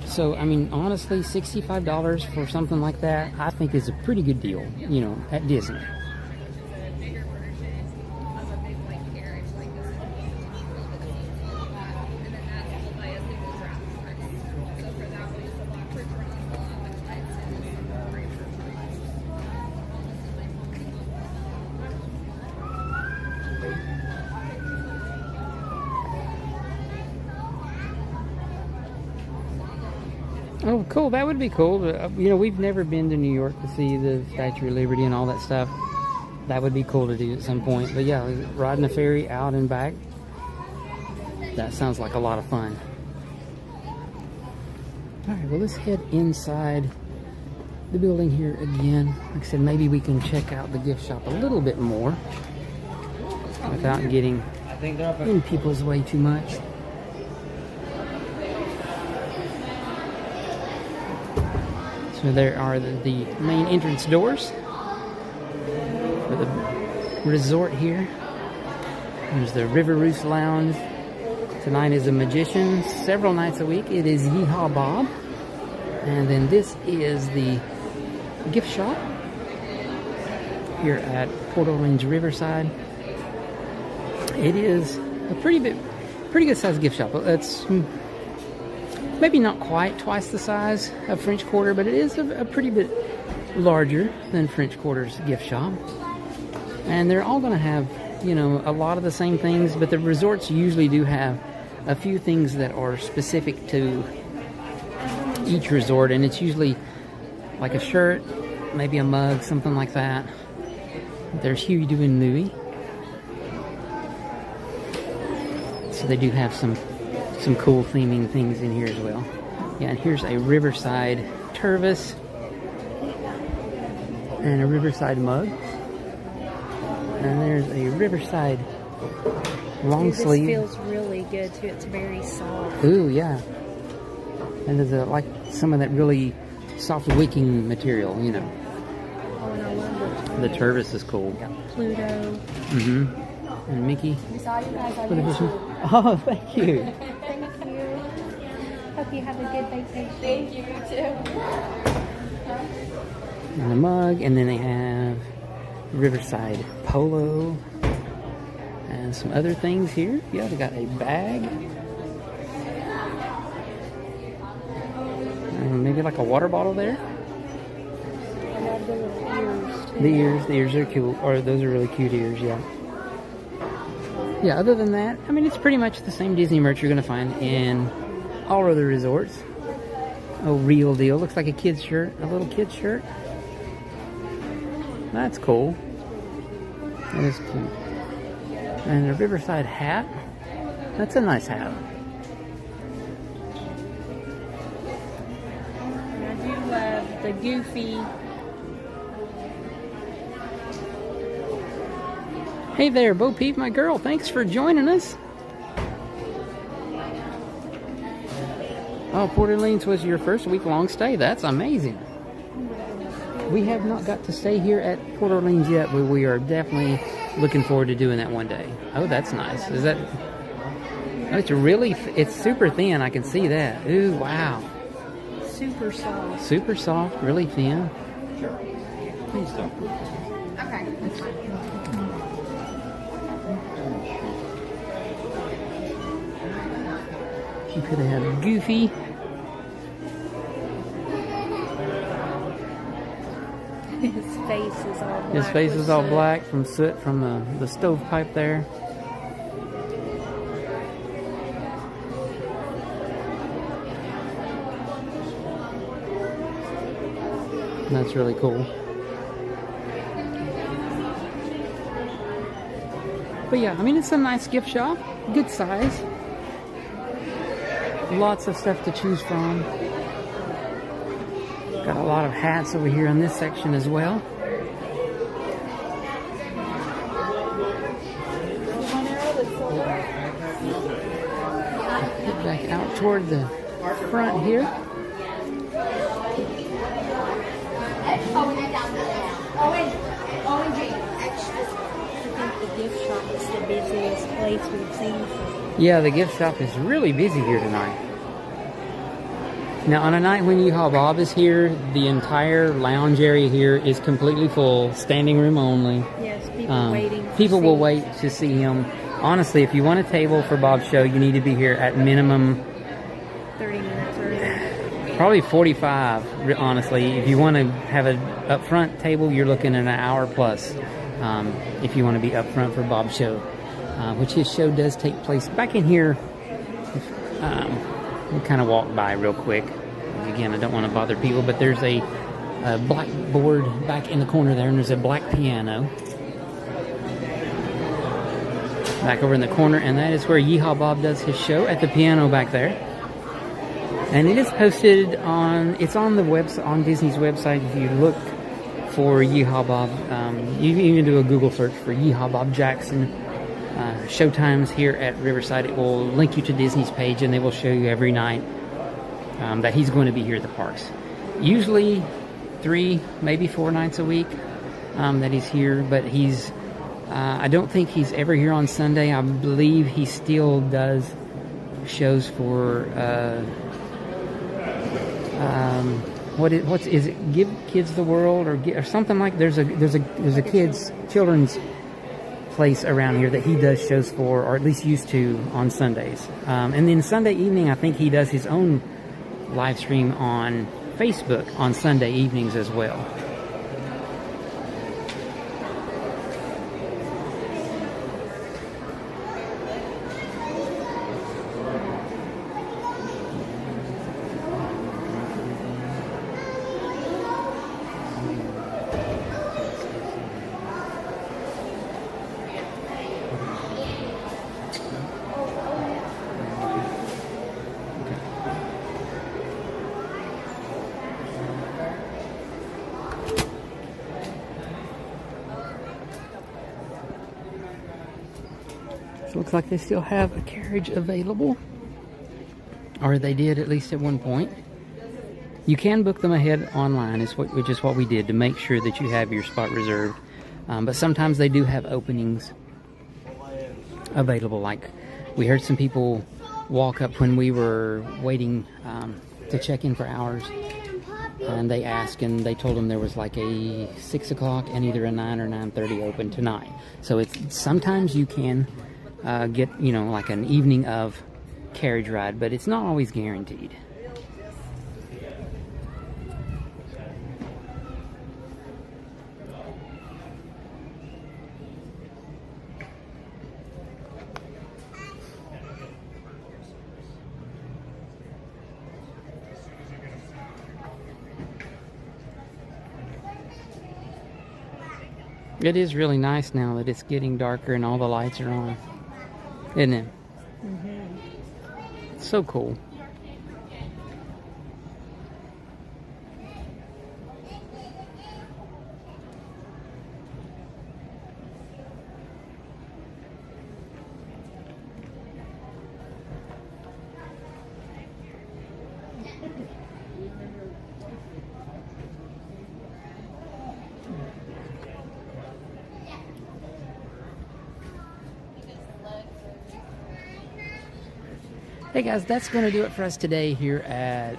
So, I mean, honestly, $65 for something like that, I think is a pretty good deal, you know, at Disney. cool. That would be cool. You know, we've never been to New York to see the Statue of Liberty and all that stuff. That would be cool to do at some point. But yeah, riding a ferry out and back, that sounds like a lot of fun. All right, well, let's head inside the building here again. Like I said, maybe we can check out the gift shop a little bit more without getting in people's way too much. So there are the main entrance doors for the resort here. There's the River Roost Lounge. Tonight is a magician. Several nights a week it is Yeehaw Bob. And then this is the gift shop here at Port Orleans Riverside. It is a pretty good sized gift shop. It's maybe not quite twice the size of French Quarter, but it is a pretty bit larger than French Quarter's gift shop. And they're all going to have, you know, a lot of the same things, but the resorts usually do have a few things that are specific to each resort, and it's usually like a shirt, maybe a mug, something like that. There's Huey, Dewey, and Louie. So they do have some cool theming things in here as well. Yeah, and here's a Riverside Tervis and a Riverside mug. And there's a Riverside long sleeve. This feels really good too. It's very soft. Ooh, yeah. And there's like some of that really soft wicking material, you know. Oh, and I love The Tervis is cool. got Pluto. Mm-hmm. And Mickey. We saw you guys on For the YouTube. vision. Oh, thank you. Thank you. Hope you have a good vacation. Thank you, you too. And a mug, and then they have Riverside polo and some other things here. Yeah, they got a bag. And maybe like a water bottle there. I love the little ears too. The ears are cool, or those are really cute ears, yeah. Yeah, other than that, I mean, it's pretty much the same Disney merch you're going to find in all other resorts. Oh, real deal. Looks like a kid's shirt, a little kid's shirt. That's cool. That is cute. And a Riverside hat. That's a nice hat. And I do love the Goofy. Hey there, Bo Peep, my girl. Thanks for joining us. Oh, Port Orleans was your first week-long stay. That's amazing. We have not got to stay here at Port Orleans yet, but we are definitely looking forward to doing that one day. Oh, that's nice. Is that... Oh, it's super thin. I can see that. Ooh, wow. Super soft. Super soft, really thin. Sure. Please don't. Okay. You could have had Goofy. His face is all black. His face with is all soot. black from soot from the stovepipe there. That's really cool. But yeah, I mean, it's a nice gift shop. Good size. Lots of stuff to choose from. Got a lot of hats over here in this section as well. Get back out toward the front here. I think the gift shop is the busiest place we've seen. Yeah, the gift shop is really busy here tonight. Now, on a night when Yeehaw Bob is here, the entire lounge area here is completely full, standing room only. Yes, people waiting. People will wait to see him. Honestly, if you want a table for Bob's show, you need to be here at minimum 30 minutes early. probably 45, honestly. If you want to have an up-front table, you're looking at an hour plus if you want to be up front for Bob's show, which his show does take place back in here. We'll kind of walk by real quick. again, I don't want to bother people, but there's a blackboard back in the corner there, and there's a black piano back over in the corner, and that is where Yeehaw Bob does his show, at the piano back there. And it is posted it's on the website, on Disney's website. If you look for Yeehaw Bob, you can even do a Google search for Yeehaw Bob Jackson showtimes here at Riverside. It will link you to Disney's page, and they will show you every night that he's going to be here at the parks. Usually 3, maybe 4 nights a week that he's here, but he's I don't think he's ever here on Sunday. I believe he still does shows for what is it? Give Kids the World or something like. There's a children's place around here that he does shows for, or at least used to, on Sundays. And then Sunday evening, I think he does his own live stream on Facebook on Sunday evenings as well. Looks like they still have a carriage available, or they did at least at one point. You can book them ahead online, which is what we did to make sure that you have your spot reserved. But sometimes they do have openings available. Like we heard some people walk up when we were waiting to check in for hours, and they asked, and they told them there was like a 6 o'clock and either a 9 or 9:30 open tonight. So it's sometimes you can get, like an evening of carriage ride, but it's not always guaranteed. It is really nice now that it's getting darker and all the lights are on. Isn't it? It's so cool. Hey guys, that's going to do it for us today here at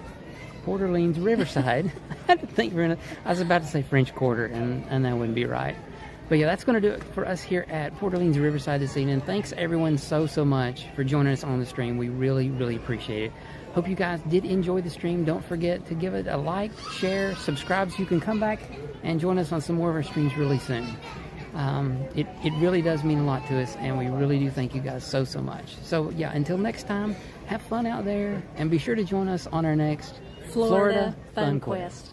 Port Orleans Riverside. I had to think I was about to say French Quarter, and that wouldn't be right. But yeah, that's going to do it for us here at Port Orleans Riverside this evening. Thanks everyone so much for joining us on the stream. We really, really appreciate it. Hope you guys did enjoy the stream. Don't forget to give it a like, share, subscribe so you can come back and join us on some more of our streams really soon. It really does mean a lot to us, and we really do thank you guys so much. So yeah, until next time, have fun out there, and be sure to join us on our next Florida FunQuest.